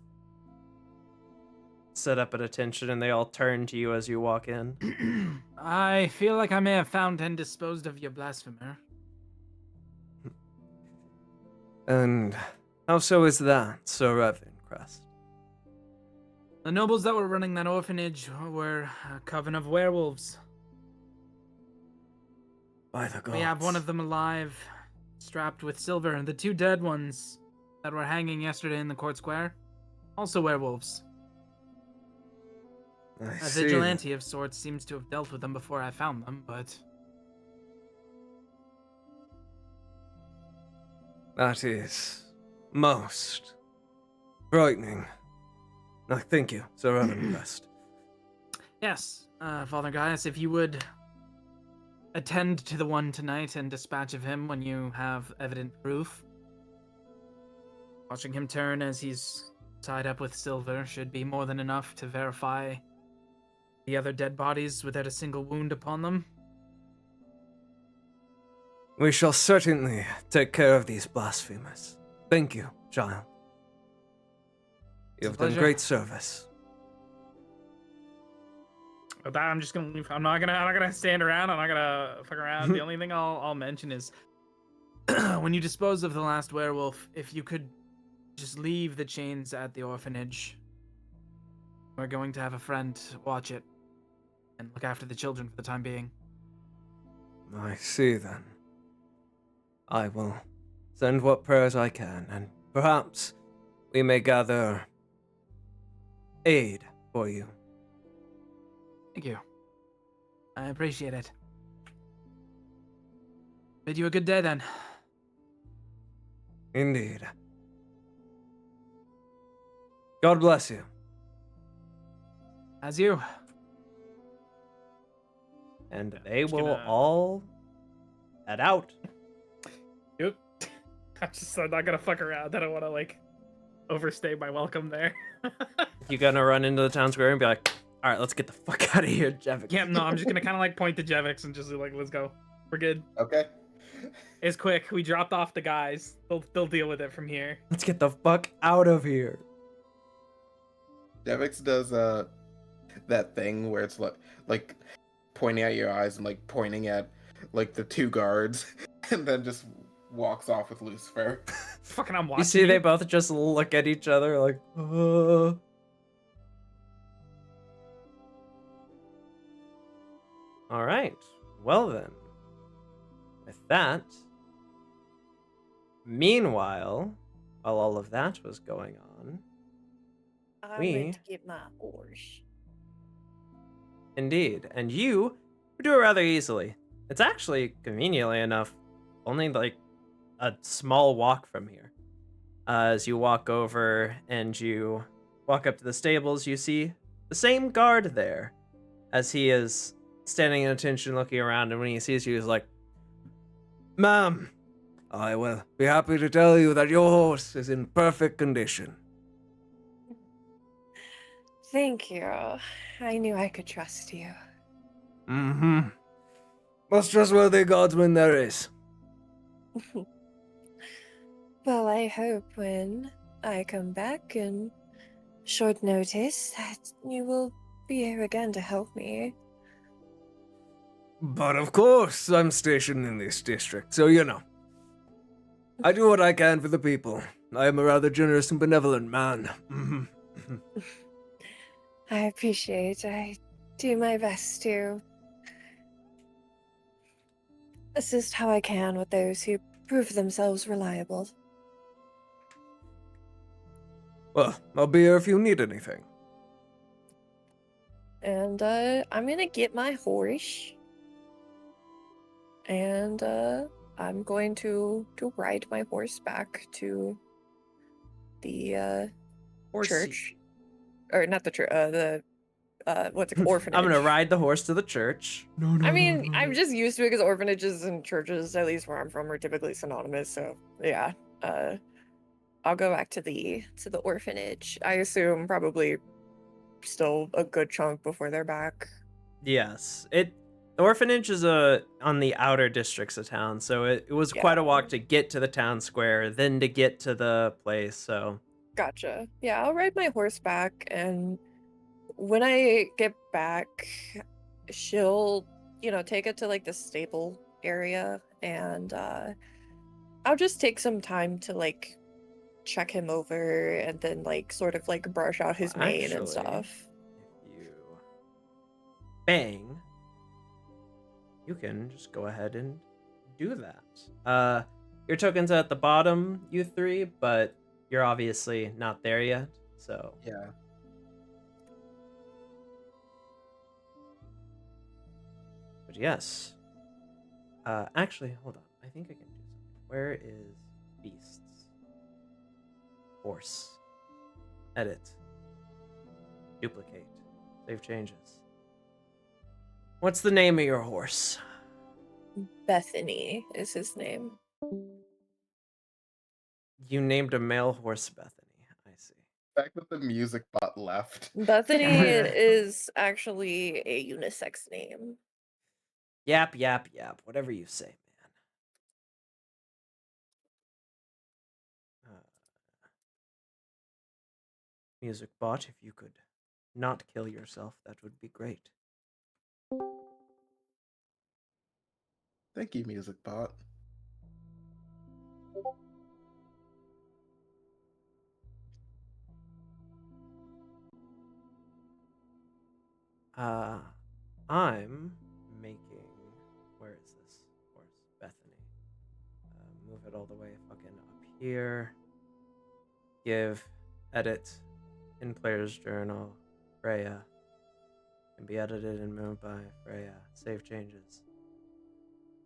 set up at attention, and they all turn to you as you walk in. I feel like I may have found and disposed of your blasphemer. And how so is that, Sir Reverend Crest? The nobles that were running that orphanage were a coven of werewolves. By the gods. We have one of them alive, strapped with silver, and the two dead ones that were hanging yesterday in the court square, also werewolves. I A see. vigilante of sorts seems to have dealt with them before I found them, but... That is most frightening. No, thank you, Sir Reverend Crest. Yes, Father Gaius, if you would attend to the one tonight and dispatch of him when you have evident proof. Watching him turn as he's tied up with silver should be more than enough to verify the other dead bodies without a single wound upon them. We shall certainly take care of these blasphemers. Thank you, child. You have done pleasure. great service. With that, I'm just gonna leave. I'm not gonna stand around. I'm not gonna fuck around. The only thing I'll mention is when you dispose of the last werewolf, if you could just leave the chains at the orphanage. We're going to have a friend watch it and look after the children for the time being. I see then. I will send what prayers I can, and perhaps we may gather aid for you. Thank you. I appreciate it. Bid you a good day then. Indeed. God bless you. As you. And they just will gonna- all head out. Yep. I'm not gonna fuck around. I don't want to like overstay my welcome there. You gonna run into the town square and be like, all right, let's get the fuck out of here, Jevik. Yeah, no, I'm just gonna kind of like point to Jevix and just be like, let's go. We're good. Okay. It's quick. We dropped off the guys. They'll deal with it from here. Let's get the fuck out of here. Devix does that thing where it's like pointing at your eyes and like pointing at like the two guards, and then just walks off with Lucifer. Fucking, I'm watching. You see, they both just look at each other like, All right. Well then. With that. Meanwhile, while all of that was going on, I We- went to get my horse. indeed, and you do it rather easily. It's actually, conveniently enough, only like a small walk from here. As you walk over and you walk up to the stables, you see the same guard there, as he is standing at attention looking around, and when he sees you, he's like, "Ma'am, I will be happy to tell you that your horse is in perfect condition." Thank you. I knew I could trust you. Mm-hmm. Most trustworthy guardsman there is. Well, I hope when I come back in short notice that you will be here again to help me. But of course, I'm stationed in this district, so you know. I do what I can for the people. I am a rather generous and benevolent man. Mm-hmm. I appreciate. I do my best to assist how I can with those who prove themselves reliable. Well, I'll be here if you need anything. And I'm gonna get my horse. And I'm going to ride my horse back to the church. Or not the church, the what's it, orphanage. I'm gonna ride the horse to the church. No, I mean, I'm just used to it because orphanages and churches, at least where I'm from, are typically synonymous. So yeah, I'll go back to the orphanage. I assume probably still a good chunk before they're back. Yes, the orphanage is on the outer districts of town, so it was quite a walk to get to the town square, then to get to the place. So Gotcha. Yeah, I'll ride my horse back, and when I get back, she'll, take it to like the stable area, and I'll just take some time to like check him over and then like sort of like brush out his mane and actually, stuff. if you bang, you can just go ahead and do that. Your token's at the bottom, you three, but you're obviously not there yet, so. Yeah. But yes. Actually, hold on. I think I can do something. Where is beasts? Horse. Edit. Duplicate. Save changes. What's the name of your horse? Bethany is his name. You named a male horse Bethany. I see. The fact that the music bot left. Bethany is actually a unisex name. Yap, yap, yap. Whatever you say, man. Music bot, if you could not kill yourself, that would be great. Thank you, music bot. I'm making. Where is this horse? Bethany. Move it all the way fucking up here. Give, edit, in player's journal, Freya. Can be edited and moved by Freya. Save changes.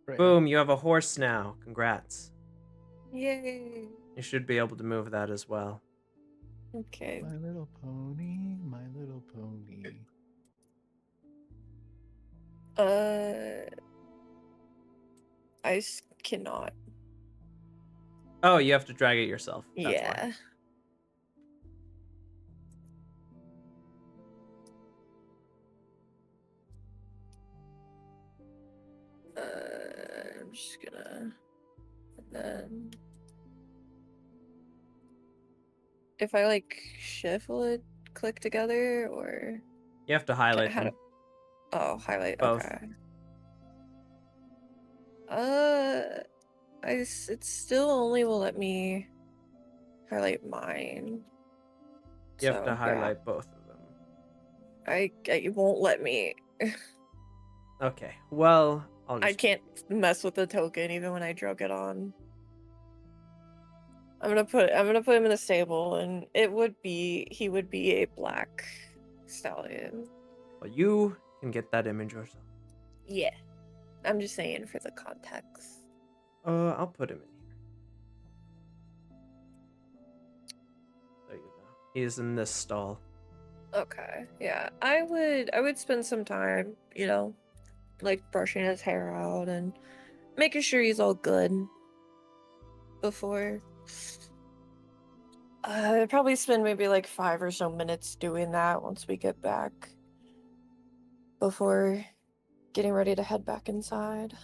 Right. Boom, you have a horse now. Congrats. Yay. You should be able to move that as well. Okay. My little pony, my little pony. I cannot. Oh, you have to drag it yourself. That's Yeah. why. I'm just gonna. And then. If I like shift, will it click together or? You have to highlight How them do... Oh, highlight. both. Okay. It still only will let me highlight mine. You have to So, yeah. highlight both of them. It won't let me. Okay. Well, I'll I just. can't mess with the token even when I drug it on. I'm gonna put him in a stable, and he would be a black stallion. Well, you can get that image yourself. Yeah. I'm just saying for the context. I'll put him in here. There you go. He's in this stall. Okay. Yeah. I would spend some time, like brushing his hair out and making sure he's all good before. I'd probably spend maybe like 5 or so minutes doing that once we get back before getting ready to head back inside.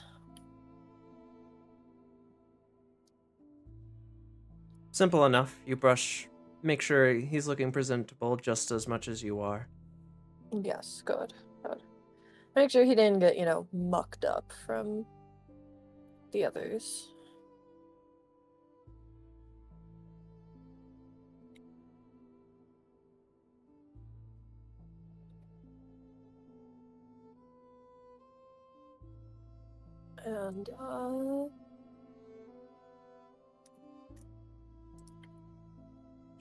Simple enough. You brush, make sure he's looking presentable just as much as you are. Yes, good. Make sure he didn't get, mucked up from the others. And,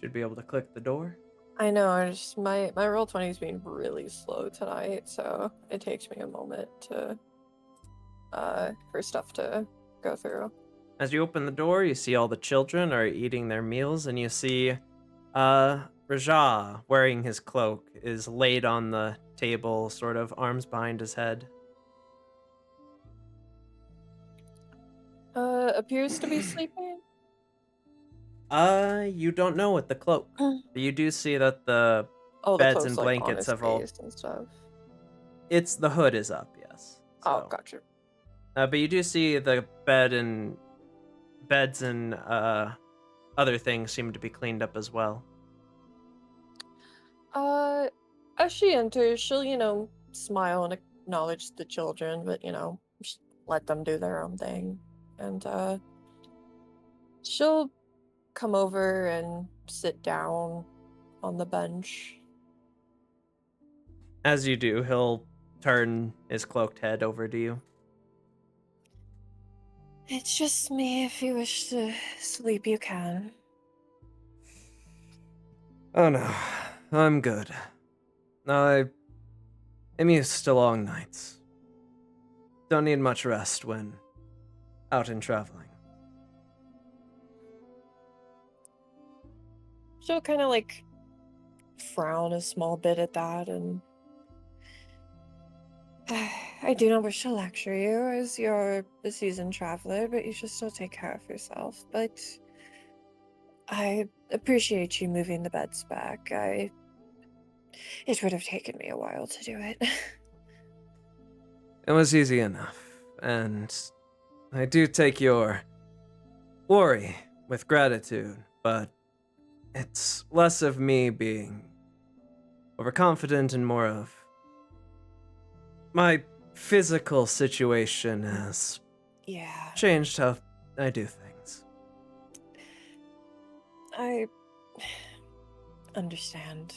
Should be able to click the door. I know, my Roll20's been really slow tonight, so it takes me a moment to, for stuff to go through. As you open the door, you see all the children are eating their meals, and you see, Raja, wearing his cloak, is laid on the table, sort of arms behind his head. Appears to be sleeping? You don't know with the cloak. But you do see that the Oh, the beds cloak's and like on blankets his have all... face and stuff. It's the hood is up, yes. Oh, So, gotcha. but you do see the beds and other things seem to be cleaned up as well. As she enters, she'll, smile and acknowledge the children, but, just let them do their own thing. And, she'll come over and sit down on the bench. As you do, he'll turn his cloaked head over to you. It's just me. If you wish to sleep, you can. Oh no, I'm good. I'm used to long nights. Don't need much rest when out and traveling. She'll kind of like frown a small bit at that, and I do not wish to lecture you as you're a seasoned traveler, but you should still take care of yourself. But I appreciate you moving the beds back. It would have taken me a while to do it. It was easy enough, and I do take your worry with gratitude, but it's less of me being overconfident and more of my physical situation has Yeah. changed how I do things. I understand.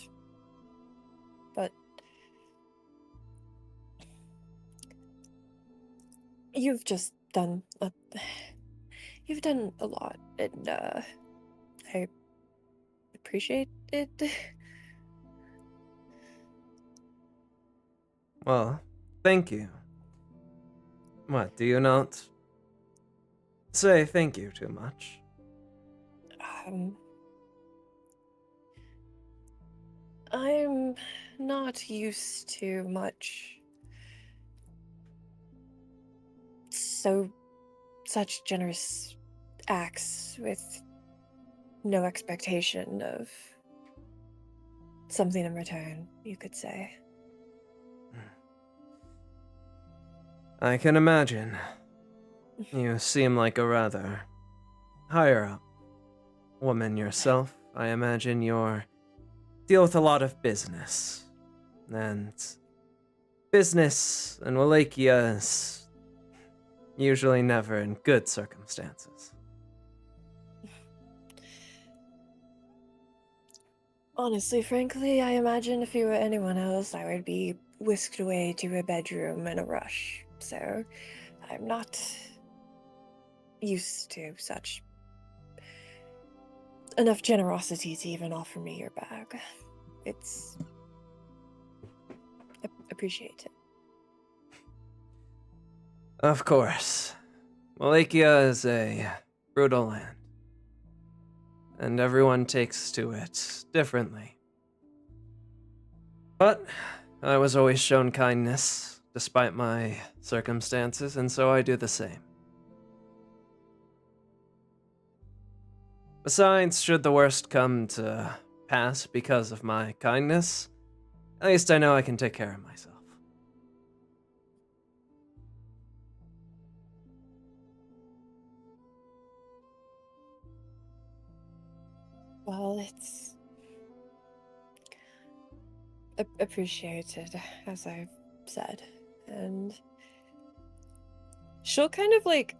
But you've just done you've done a lot, and I appreciate it. Well, thank you. What, do you not say thank you too much? I'm not used to such generous acts with no expectation of something in return, you could say. I can imagine. You seem like a rather higher up woman yourself. I imagine you're deal with a lot of business. And business in Wallachia is usually never in good circumstances. Honestly, frankly, I imagine if you were anyone else, I would be whisked away to a bedroom in a rush. So, I'm not used to such enough generosity to even offer me your bag. It's appreciate it. Of course. Wallachia is a brutal land, and everyone takes to it differently. But I was always shown kindness, despite my circumstances, and so I do the same. Besides, should the worst come to pass because of my kindness, at least I know I can take care of myself. Well, it's appreciated, as I've said. And she'll kind of like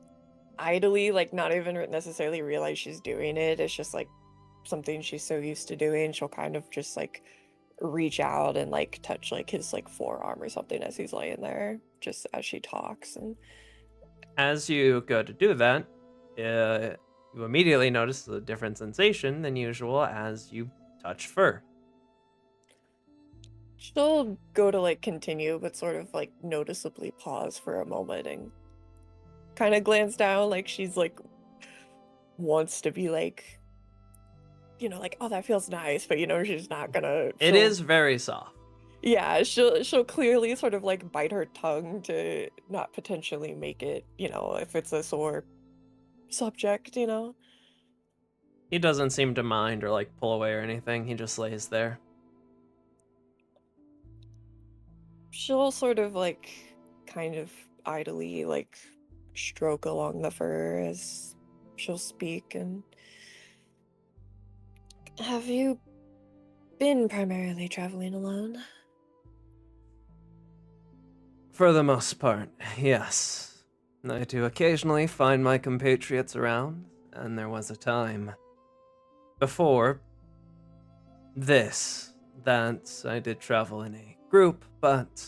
idly, like not even necessarily realize she's doing it. It's just like something she's so used to doing. She'll kind of just like reach out and like touch like his like forearm or something as he's laying there, just as she talks. And As you go to do that, you immediately notice a different sensation than usual as you touch fur. she'll go to like continue, but sort of like noticeably pause for a moment and kind of glance down, like she's like wants to be like, you know, like, oh, that feels nice, but you know, she's not gonna. It is very soft. Yeah, she'll clearly sort of like bite her tongue to not potentially make it, you know, if it's a sore subject, you know. He doesn't seem to mind or like pull away or anything. He just lays there. She'll sort of like kind of idly like stroke along the fur as she'll speak. And have you been primarily traveling alone? For the most part, yes. I do occasionally find my compatriots around, and there was a time before this that I did travel in a group, but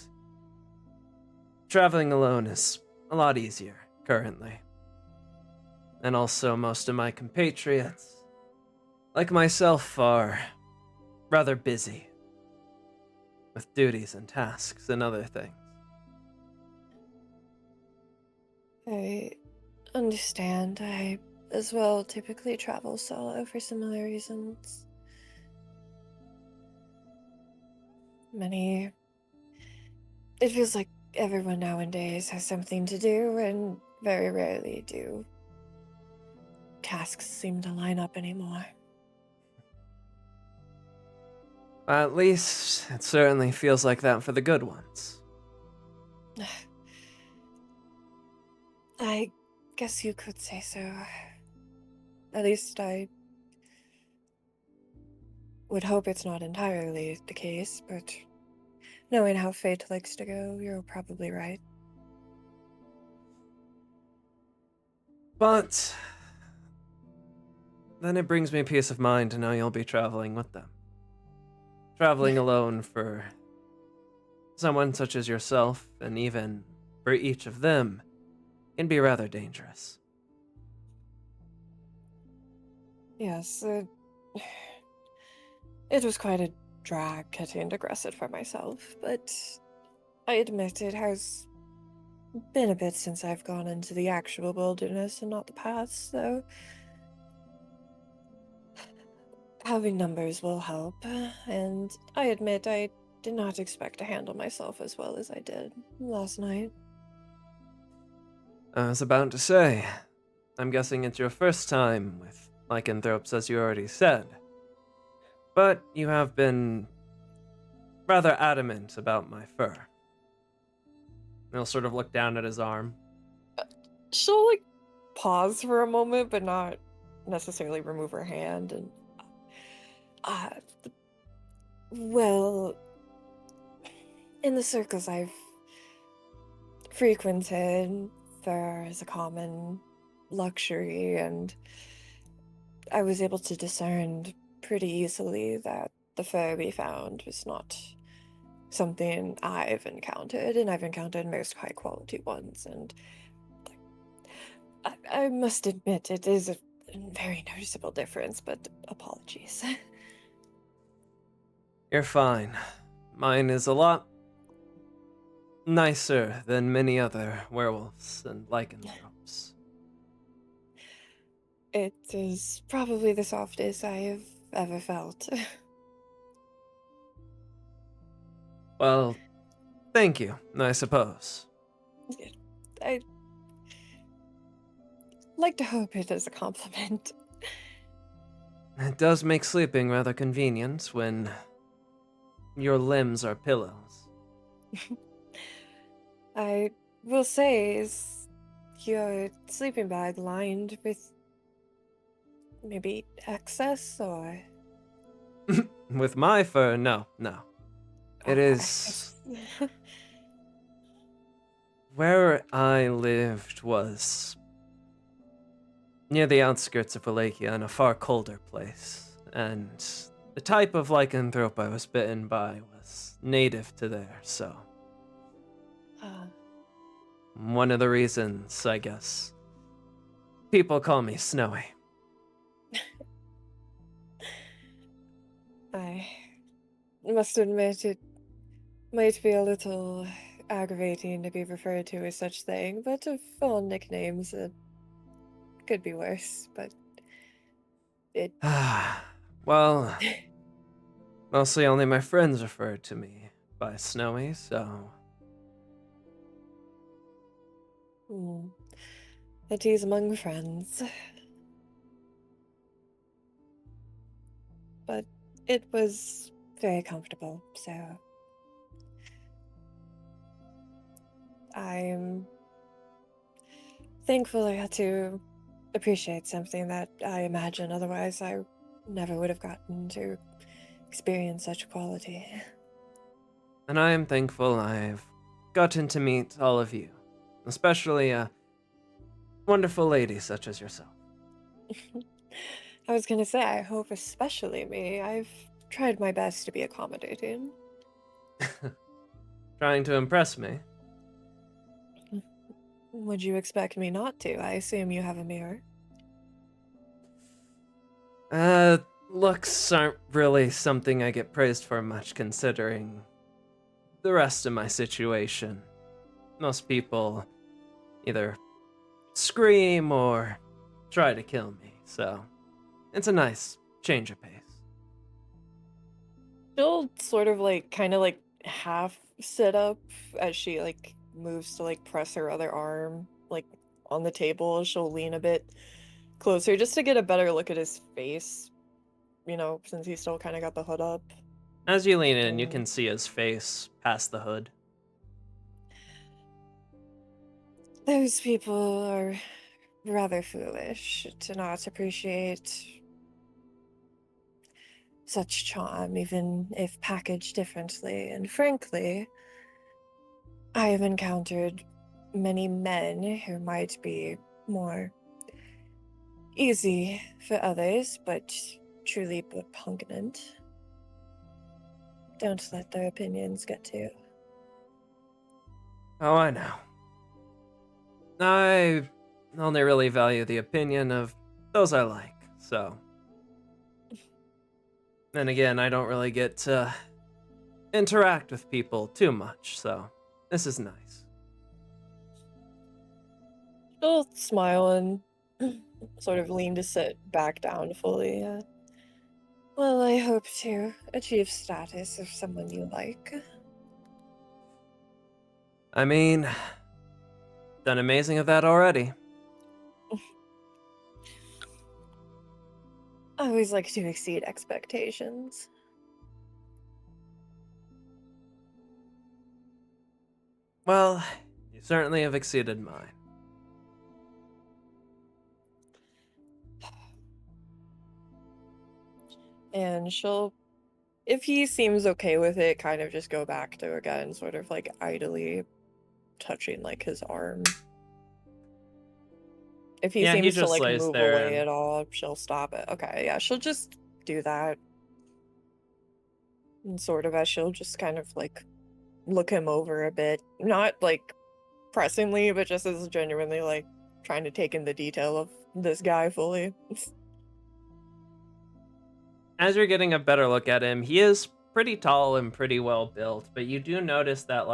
traveling alone is a lot easier currently. And also, most of my compatriots, like myself, are rather busy with duties and tasks and other things. I understand. I as well typically travel solo for similar reasons. It feels like everyone nowadays has something to do, and very rarely do tasks seem to line up anymore. At least, it certainly feels like that for the good ones. I guess you could say so. At least I would hope it's not entirely the case, but knowing how fate likes to go, you're probably right. But then it brings me peace of mind to know you'll be traveling with them. Traveling alone for someone such as yourself, and even for each of them, can be rather dangerous. Yes, it was quite a drag getting to Gresset for myself, but I admit it has been a bit since I've gone into the actual wilderness and not the paths, so having numbers will help, and I admit I did not expect to handle myself as well as I did last night. I was about to say, I'm guessing it's your first time with lycanthropes, as you already said. But you have been rather adamant about my fur. He'll sort of look down at his arm. She'll like pause for a moment, but not necessarily remove her hand. And uh, well, in the circles I've frequented, fur is a common luxury, and I was able to discern pretty easily that the fur we found was not something I've encountered, and I've encountered most high quality ones, and I must admit it is a very noticeable difference, but apologies. You're fine. Mine is a lot nicer than many other werewolves and lycanthropes. It is probably the softest I have ever felt. Well, thank you, I suppose. I like to hope it is a compliment. It does make sleeping rather convenient when your limbs are pillows. I will say, is your sleeping bag lined with maybe excess or? With my fur, no. It Okay. is... Where I lived was near the outskirts of Wallachia in a far colder place, and the type of lycanthrope I was bitten by was native to there, so one of the reasons, I guess, people call me Snowy. I must admit it might be a little aggravating to be referred to as such thing, but of all nicknames, it could be worse, but it... Well, mostly only my friends referred to me by Snowy, so... It is among friends. But it was very comfortable, so... I'm thankful I got to appreciate something that I imagine otherwise I never would have gotten to experience such quality. And I am thankful I've gotten to meet all of you, especially a wonderful lady such as yourself. I was gonna say, I hope especially me. I've tried my best to be accommodating. Trying to impress me. Would you expect me not to? I assume you have a mirror. Looks aren't really something I get praised for much considering the rest of my situation. Most people either scream or try to kill me, so it's a nice change of pace. She'll sort of like, kind of like half sit up as she like moves to like press her other arm like on the table. She'll lean a bit closer just to get a better look at his face, you know, since he's still kind of got the hood up. As you lean in, you can see his face past the hood. Those people are rather foolish to not appreciate such charm, even if packaged differently. And frankly, I have encountered many men who might be more easy for others, but truly repugnant. Don't let their opinions get to you. Oh, I know. I only really value the opinion of those I like, so. And again, I don't really get to interact with people too much, so this is nice. She'll smile and sort of lean to sit back down fully. Well, I hope to achieve status of someone you like. I mean, done amazing of that already. I always like to exceed expectations. Well, you certainly have exceeded mine. And she'll, if he seems okay with it, kind of just go back to again, sort of like idly touching like his arm. If he Yeah, he seems to just like lays move there away and- at all, she'll stop it. Okay, yeah, she'll just do that. And sort of as she'll just kind of like look him over a bit. Not like pressingly, but just as genuinely like trying to take in the detail of this guy fully. As you're getting a better look at him, he is pretty tall and pretty well built, but you do notice that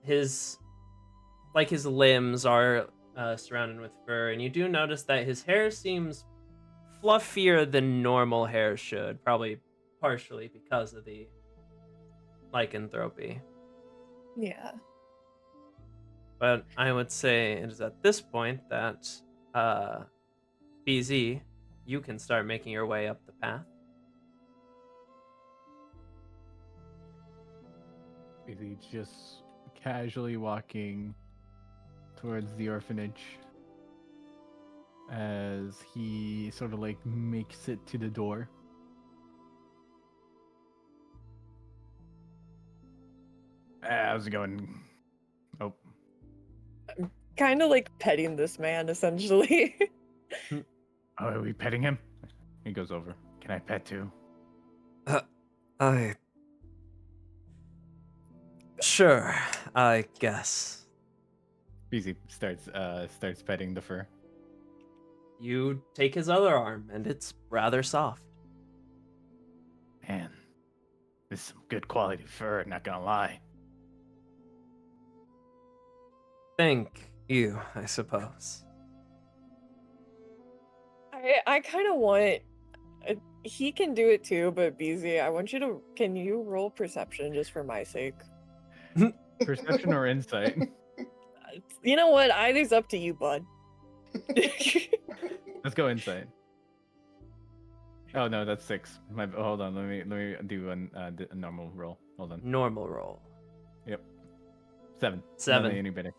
his limbs are surrounded with fur, and you do notice that his hair seems fluffier than normal hair should, probably partially because of the lycanthropy. Yeah. But I would say it is at this point that BZ, you can start making your way up the path. He's just casually walking towards the orphanage as he sort of like makes it to the door. How's it going? Oh, Kind of like petting this man essentially. oh, are we petting him? He goes over. Can I pet too? Sure, I guess. Beezy starts petting the fur. You take his other arm, and it's rather soft. Man, this is some good quality fur, not gonna lie. Thank you, I suppose. I kind of want. He can do it too, but BZ, I want you to. Can you roll perception just for my sake? Perception or insight? You know what? Either's up to you, bud. Let's go insight. Oh no, that's 6. Hold on, let me do a normal roll. Hold on. Normal roll. 7. 7. Not any better.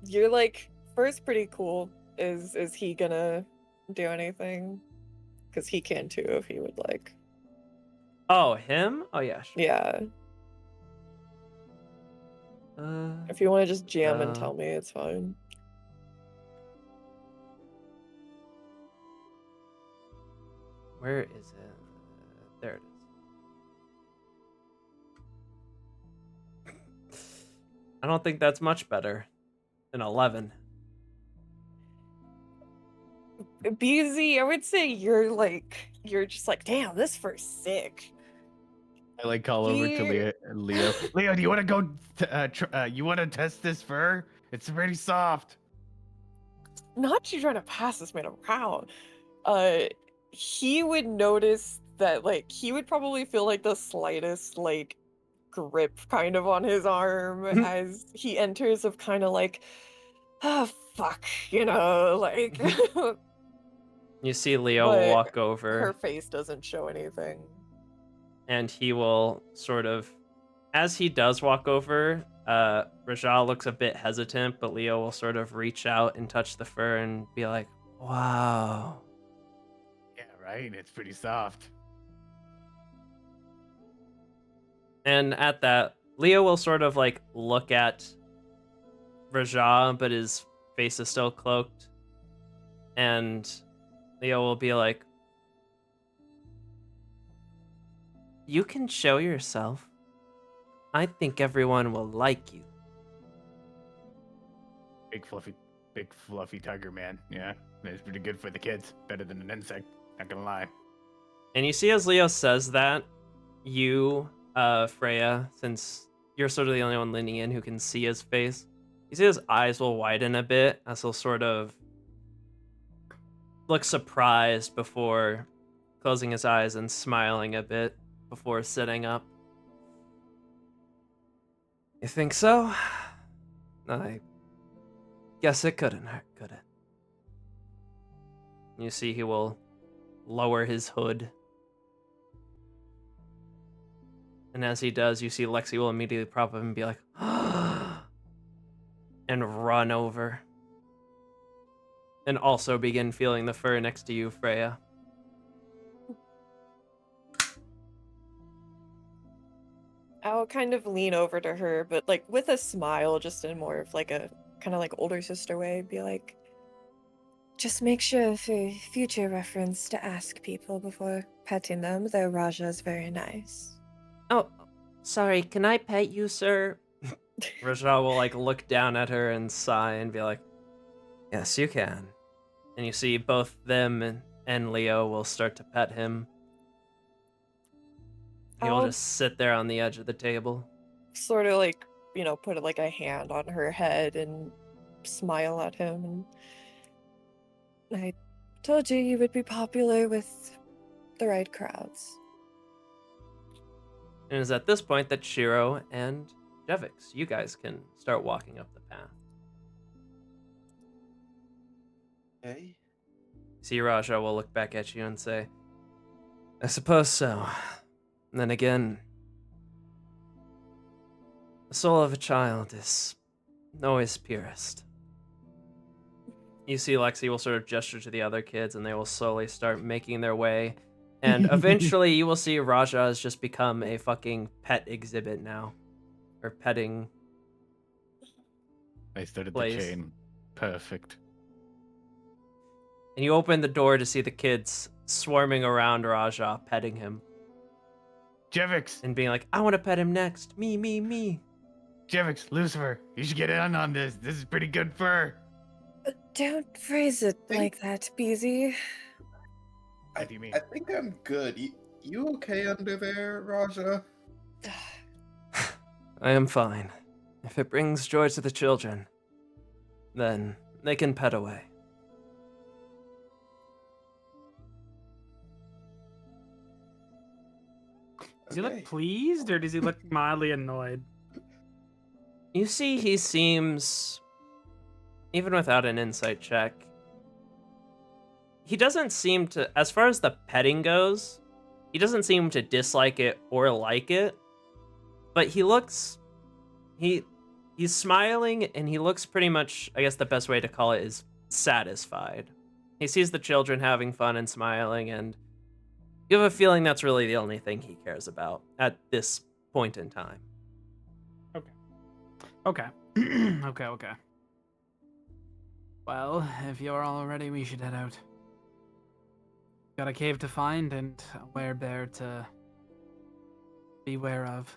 You're like first pretty cool. Is he gonna do anything? Because he can too if he would like. Oh, him? Oh, yeah. Sure. Yeah. If you want to just jam and uh, tell me, it's fine. Where is it? There it is. I don't think that's much better than 11. BZ, I would say you're just like, damn, this fur's sick. I like call over to Leo. Leo, do you want to go? You want to test this fur? It's pretty soft. Not you trying to pass this man around. He would notice that like he would probably feel like the slightest like grip kind of on his arm as he enters of kind of like, ah, fuck, like. You see Leo But walk her over, face doesn't show anything. and he will sort of, as he does walk over, Rajah looks a bit hesitant, but Leo will sort of reach out and touch the fur and be like, wow. Yeah, right. It's pretty soft. And at that, Leo will sort of like look at Rajah, but his face is still cloaked. And Leo will be like, you can show yourself. I think everyone will like you. Big fluffy tiger man. Yeah, it's pretty good for the kids. Better than an insect. Not gonna lie. And you see as Leo says that, you, Freya, since you're sort of the only one leaning in who can see his face, you see his eyes will widen a bit as he'll sort of look surprised before closing his eyes and smiling a bit before sitting up. You think so? I guess it couldn't hurt, could it? You see he will lower his hood. And as he does, you see Lexi will immediately prop up and be like, and run over. And also begin feeling the fur next to you, Freya. I'll kind of lean over to her, but like with a smile, just in more of like a kind of like older sister way, be like, just make sure for future reference to ask people before petting them. Their Raja is very nice. Oh, sorry, can I pet you, sir? Raja will like look down at her and sigh and be like, yes, you can. And you see both them and Leo will start to pet him. He will I'll just sit there on the edge of the table. sort of like, put like a hand on her head and smile at him. And I told you you would be popular with the right crowds. And it's at this point that Shiro and Jevix, you guys can start walking up the path. Okay. See, Raja will look back at you and say, I suppose so. And then again, the soul of a child is always purest. You see Lexi will sort of gesture to the other kids and they will slowly start making their way. And eventually you will see Raja has just become a fucking pet exhibit now. Or petting. I started place. the chain. Perfect. And you open the door to see the kids swarming around Raja, petting him. Jevix! And being like, I want to pet him next. Me. Jevix, Lucifer, you should get in on this. This is pretty good fur. Don't phrase it like that, Beezy. What do you mean? I think I'm good. You okay under there, Raja? I am fine. If it brings joy to the children, then they can pet away. Does he look Okay. pleased or does he look mildly annoyed? You see, he seems, even without an insight check, he doesn't seem to, as far as the petting goes, he doesn't seem to dislike it or like it, but he's smiling and he looks pretty much, I guess the best way to call it is satisfied. He sees the children having fun and smiling, and you have a feeling that's really the only thing he cares about at this point in time. Okay. okay. Well, if you're all ready, we should head out. Got a cave to find and a werebear to beware of.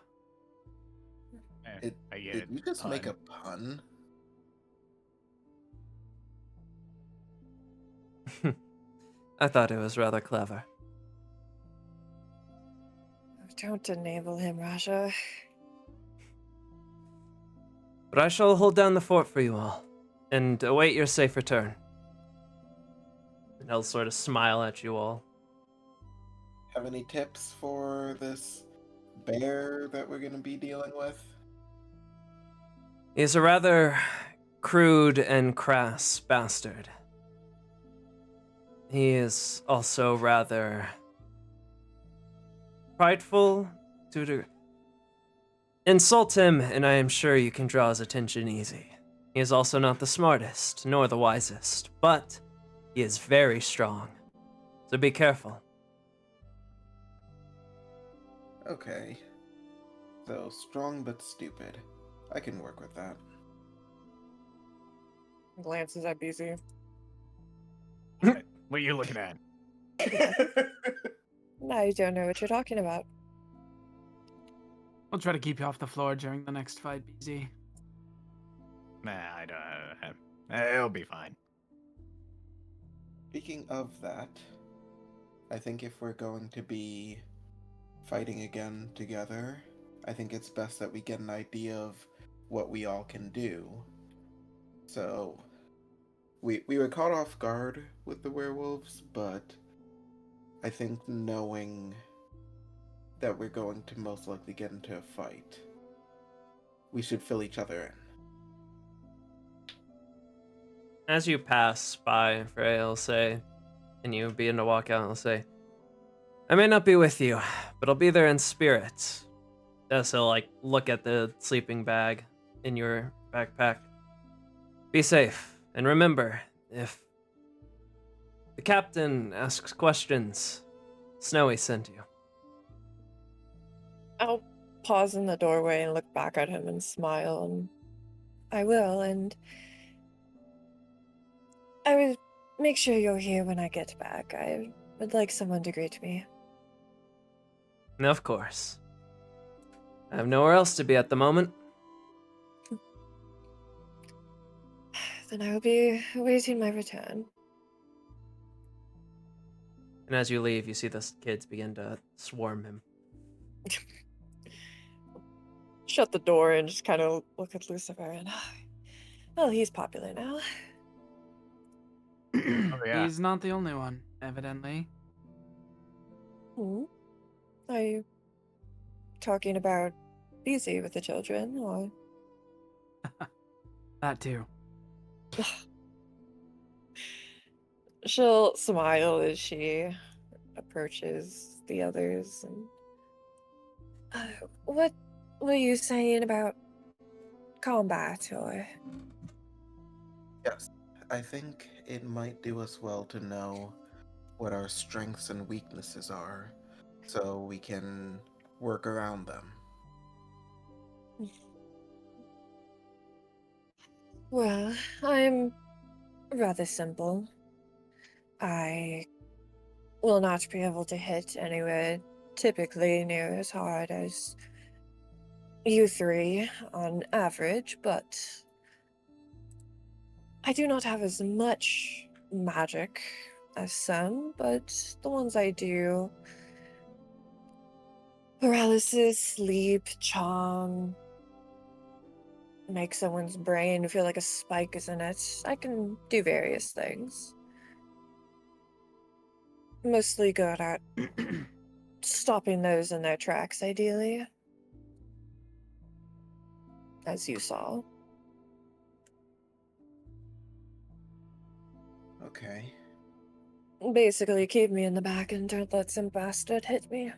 I get Did it. you just make a Pun. pun? I thought it was rather clever. Don't enable him, Raja. But I shall hold down the fort for you all, and await your safe return. And he'll sort of smile at you all. Have any tips for this bear that we're going to be dealing with? He's a rather crude and crass bastard. He is also rather prideful to a degree. Insult him, and I am sure you can draw his attention easy. He is also not the smartest, nor the wisest, but he is very strong. So be careful. Okay. So, strong but stupid. I can work with that. Glances at Beezy. What are you looking at? No, you don't know what you're talking about. I'll try to keep you off the floor during the next fight, BZ. Nah, I don't. It'll be fine. Speaking of that, I think if we're going to be fighting again together, I think it's best that we get an idea of what we all can do. So, we were caught off guard with the werewolves, but I think knowing that we're going to most likely get into a fight, we should fill each other in. As you pass by, Freya will say, And you begin to walk out and I'll say, I may not be with you, but I'll be there in spirit. So, like, look at the sleeping bag in your backpack. Be safe, and remember, if the captain asks questions, Snowy sent you. I'll pause in the doorway and look back at him and smile, and I will, and I will make sure you're here when I get back. I would like someone to greet me. Of course. I have nowhere else to be at the moment. Then I will be awaiting my return. And as you leave, you see the kids begin to swarm him. Shut the door and just kind of look at Lucifer and, well, he's popular now. Oh, yeah. He's not the only one, evidently. Hmm? Are you talking about busy with the children, or? That too. She'll smile as she approaches the others. And what were you saying about combat, or? Yes, I think it might do us well to know what our strengths and weaknesses are, so we can work around them. Well, I'm rather simple. I will not be able to hit anywhere typically near as hard as you three on average, but I do not have as much magic as some, but the ones I do, paralysis, sleep, charm, make someone's brain feel like a spike is in it. I can do various things. Mostly good at stopping those in their tracks, ideally. As you saw. Okay. Basically, keep me in the back and don't let some bastard hit me.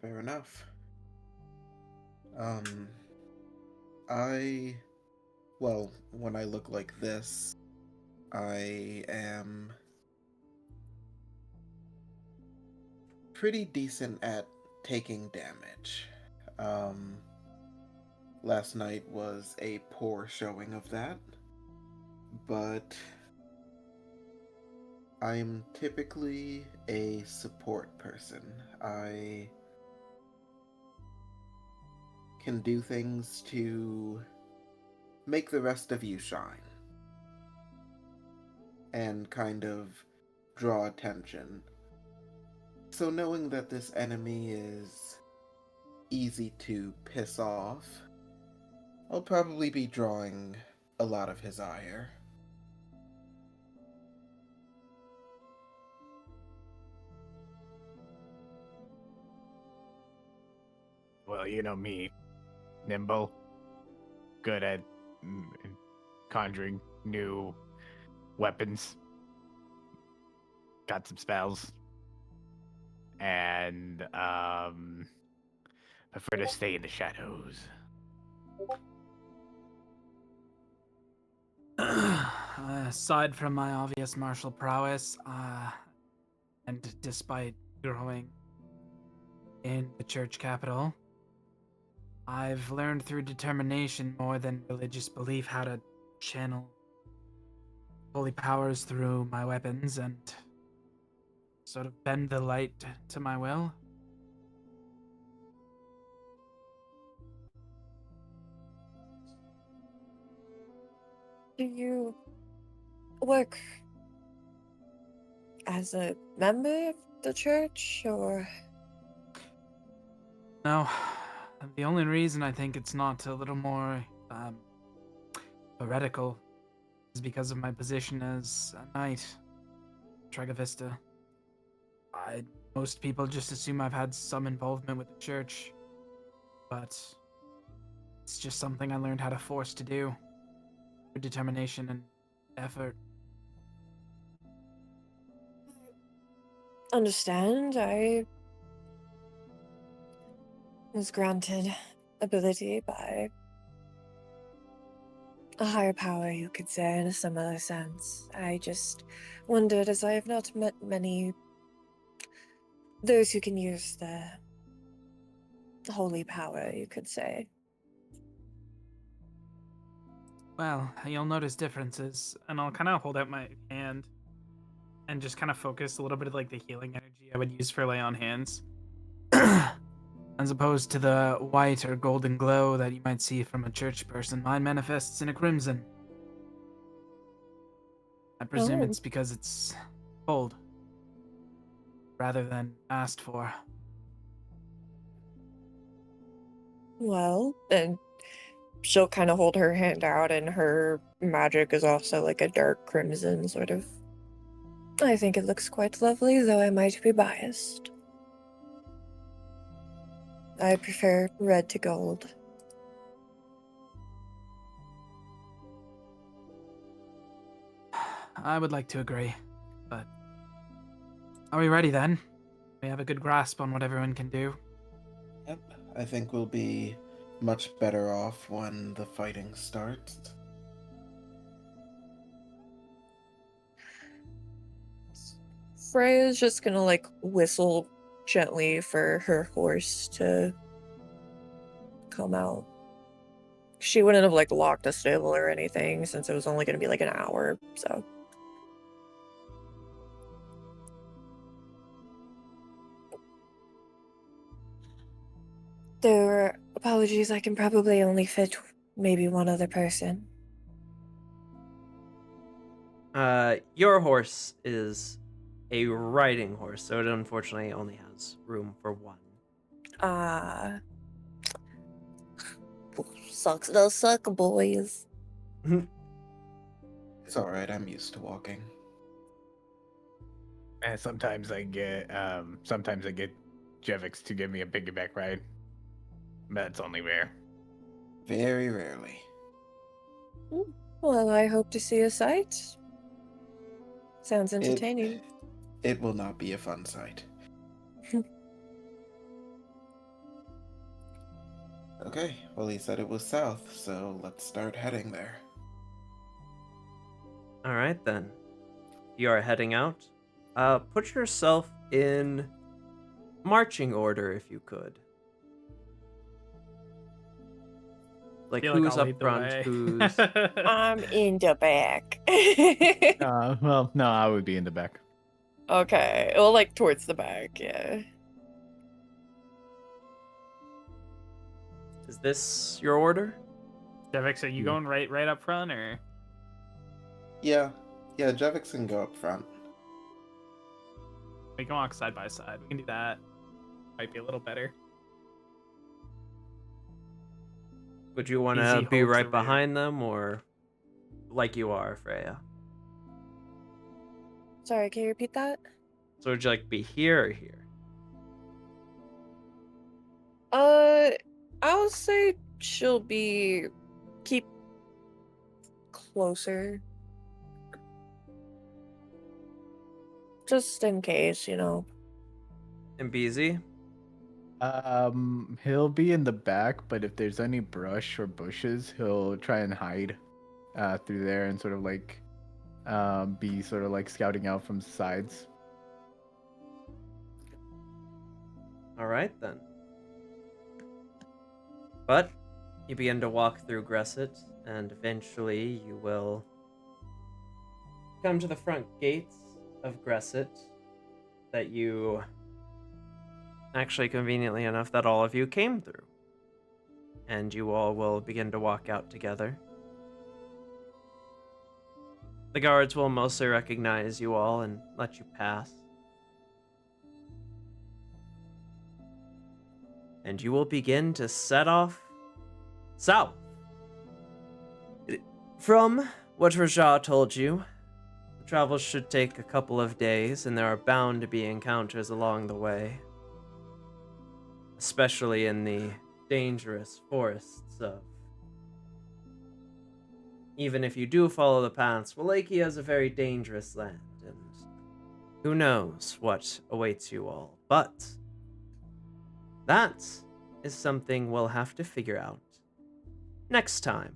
Fair enough. Well, when I look like this, I am pretty decent at taking damage. Last night was a poor showing of that, but I'm typically a support person. I can do things to make the rest of you shine and kind of draw attention. So knowing that this enemy is easy to piss off, I'll probably be drawing a lot of his ire. Well, you know me. Nimble. Good at conjuring new weapons. Got some spells. And prefer to stay in the shadows. Aside from my obvious martial prowess, and despite growing in the church capital, I've learned through determination more than religious belief how to channel holy powers through my weapons and sort of bend the light to my will. Do you work as a member of the church, or? No, the only reason I think it's not a little more heretical is because of my position as a knight, Tregavista. Most people just assume I've had some involvement with the church, but it's just something I learned how to force to do, with determination and effort. understand. I was granted ability by a higher power, you could say, in a similar sense. I just wondered, as I have not met many those who can use the holy power, you could say. Well, you'll notice differences, and I'll kind of hold out my hand and just kind of focus a little bit of like the healing energy I would use for lay on hands. As opposed to the white or golden glow that you might see from a church person, mine manifests in a crimson. I presume Oh. it's because it's cold rather than asked for. Well, and she'll kind of hold her hand out, and her magic is also like a dark crimson, sort of. I think it looks quite lovely, though I might be biased. I prefer red to gold. I would like to agree, but are we ready then? We have a good grasp on what everyone can do. Yep, I think we'll be much better off when the fighting starts. Freya's just gonna like whistle gently for her horse to come out. She wouldn't have like locked a stable or anything since it was only gonna be like an hour, so. There were apologies, I can probably only fit maybe one other person. Your horse is a riding horse, so it unfortunately only has room for one. Sucks no suck, boys. It's alright, I'm used to walking. And sometimes I get Jevix to give me a piggyback ride. That's only rare. Very rarely. Well, I hope to see a sight. Sounds entertaining. It will not be a fun sight. Okay, well, he said it was south, so let's start heading there. All right, then. You are heading out. Put yourself in marching order, if you could. Like, Feel like who's I'll up lead the front, way. who's... I'm in the back. Well, no, I would be in the back. Okay, well, like towards the back, yeah. Is this your order? Devix, are you going right up front, or? Yeah, Jevix can go up front. We can walk side by side. We can do that. Might be a little better. Would you want Easy to be hold to right rear. behind them, or like you are, Freya? Sorry, can you repeat that? So would you like to be here or here? I'll say she'll keep closer. Just in case, you know. And BZ? He'll be in the back, but if there's any brush or bushes, he'll try and hide through there and sort of like be sort of like scouting out from the sides. All right, then. But you begin to walk through Gresset, and eventually you will come to the front gates of Gresset that you, actually conveniently enough, that all of you came through. And you all will begin to walk out together. The guards will mostly recognize you all and let you pass. And you will begin to set off south. From what Rajah told you, travel should take a couple of days, and there are bound to be encounters along the way. Especially in the dangerous forests of... Even if you do follow the paths, Wallachia is a very dangerous land, and who knows what awaits you all, but that is something we'll have to figure out next time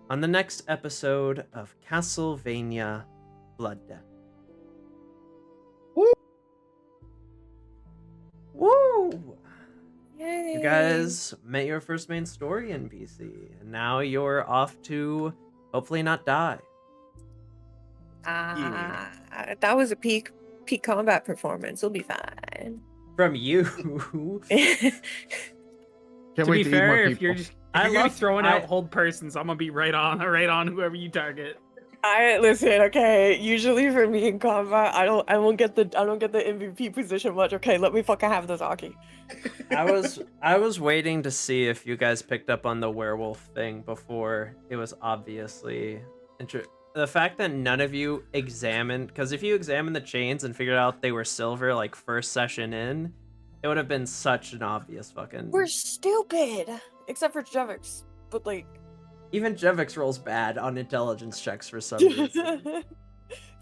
on the next episode of Castlevania Blood Debt. Woo! Woo! Yay. You guys met your first main story NPC, and now you're off to hopefully not die. That was a peak combat performance. It'll be fine. From you. Can't To wait be to eat more fair, if people. you're just I if you're love- throwing I- out hold persons, I'm gonna be right on whoever you target. I listen, okay. Usually for me in combat, I don't get the MVP position much. Okay, let me fucking have this hockey. I was waiting to see if you guys picked up on the werewolf thing before it was obviously the fact that none of you examined, because if you examined the chains and figured out they were silver like first session in, it would have been such an obvious fucking. We're stupid, except for Jevix. But like, Even Jevix rolls bad on intelligence checks for some reason.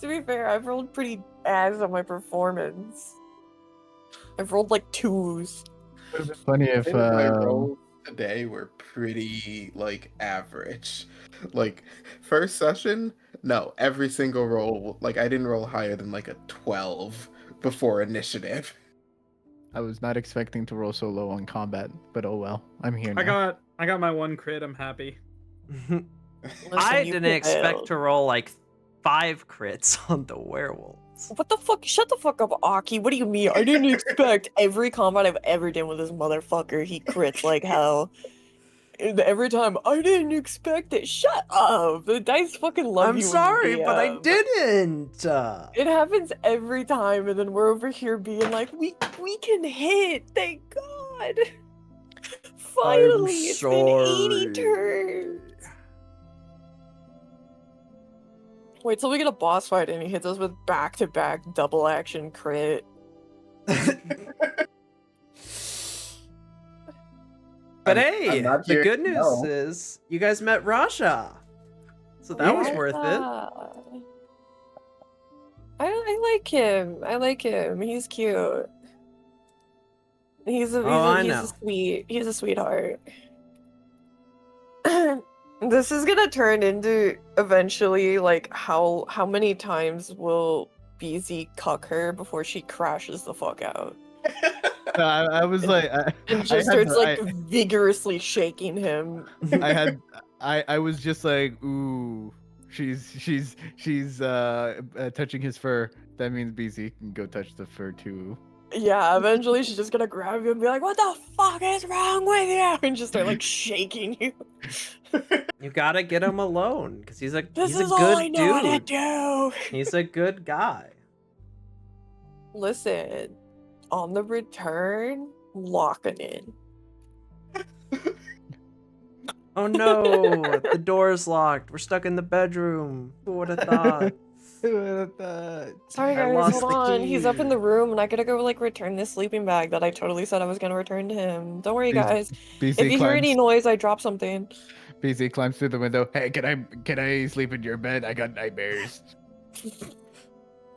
to be fair, I've rolled pretty ass on my performance. I've rolled like 2s. Would have been funny if My rolls today were pretty like average. Like first session, no, every single roll, like I didn't roll higher than like a 12 before initiative. I was not expecting to roll so low on combat, but oh well. I'm here now. I got my one crit. I'm happy. I you didn't expect failed. to roll like 5 crits on the werewolves. What the fuck? Shut the fuck up, Aki. What do you mean? I didn't expect every combat I've ever done with this motherfucker. He crits like hell. And every time, I didn't expect it. Shut up. The dice fucking love I'm you. when you sorry, but I DM. didn't. It happens every time, and then we're over here being like, we can hit. Thank God. Finally, it's been 80 sorry. turns. Wait till we get a boss fight and he hits us with back-to-back double action crit. But I'm hey, not the here good to news know. is you guys met Rasha. So that was worth it. I like him. I like him. He's cute. He's a know. he's a sweetheart. This is gonna turn into eventually like how many times will BZ cuck her before she crashes the fuck out No, I was like, and just starts like vigorously shaking him. I was just like, ooh, she's touching his fur. That means BZ can go touch the fur too. Yeah, eventually she's just gonna grab you and be like, "What the fuck is wrong with you?" and just start like shaking you. You gotta get him alone because he's a This he's is a all I good know how to dude. do. He's a good guy. Listen, on the return, locking in. Oh no, the door's locked. We're stuck in the bedroom. Who would have thought? Sorry I guys, lost hold the on. He's up in key. the room and I gotta go like return this sleeping bag that I totally said I was gonna return to him. Don't worry guys. BZ If you hear any noise, I dropped something. BZ climbs through the window. Hey, can I sleep in your bed? I got nightmares.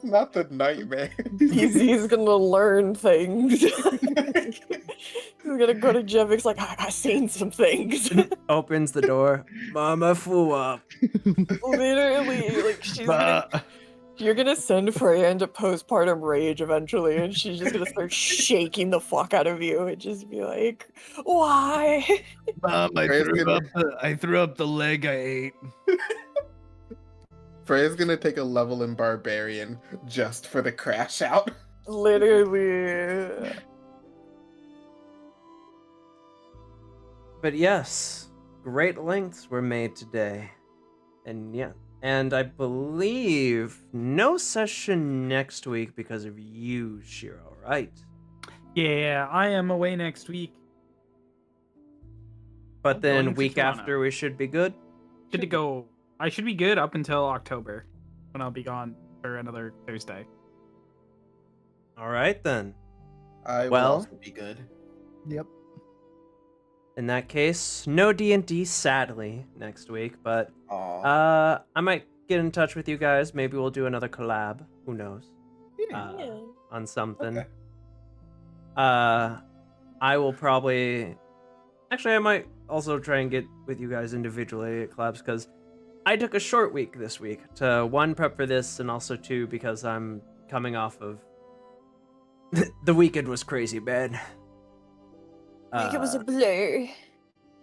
Not the nightmare. He's gonna learn things. He's gonna go to Jevix like, I seen some things. Opens the door. Mama flew up. Literally, like you're gonna send Freya into postpartum rage eventually, and she's just gonna start shaking the fuck out of you and just be like, "Why?" Mom, I threw up the leg I ate. Freya's gonna take a level in Barbarian just for the crash out. Literally. But yes, great lengths were made today. And I believe no session next week because of you, Shiro, right? Yeah, I am away next week. But Going then to week Toronto. after we should be good. Good to go. I should be good up until October, when I'll be gone for another Thursday. All right then. I will Well- also be good. Yep. In that case, no D&D sadly next week, but Aw. I might get in touch with you guys. Maybe we'll do another collab. Who knows? Yeah. On something. Okay. I will probably. Actually, I might also try and get with you guys individually at collabs because I took a short week this week to one, prep for this, and also two, because I'm coming off of. The weekend was crazy, man. It was a blur.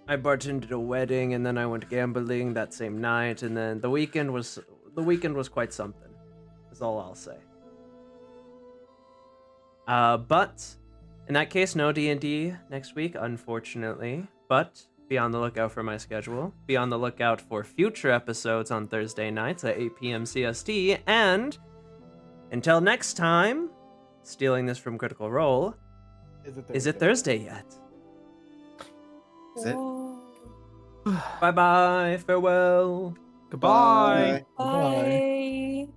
I bartended a wedding, and then I went gambling that same night, and then the weekend was quite something. Is all I'll say. But in that case, no D&D next week, unfortunately. But be on the lookout for my schedule. Be on the lookout for future episodes on Thursday nights at 8 p.m. CST. And until next time, stealing this from Critical Role, is it Thursday yet? Is it? Bye bye, farewell. Goodbye. Bye. Bye.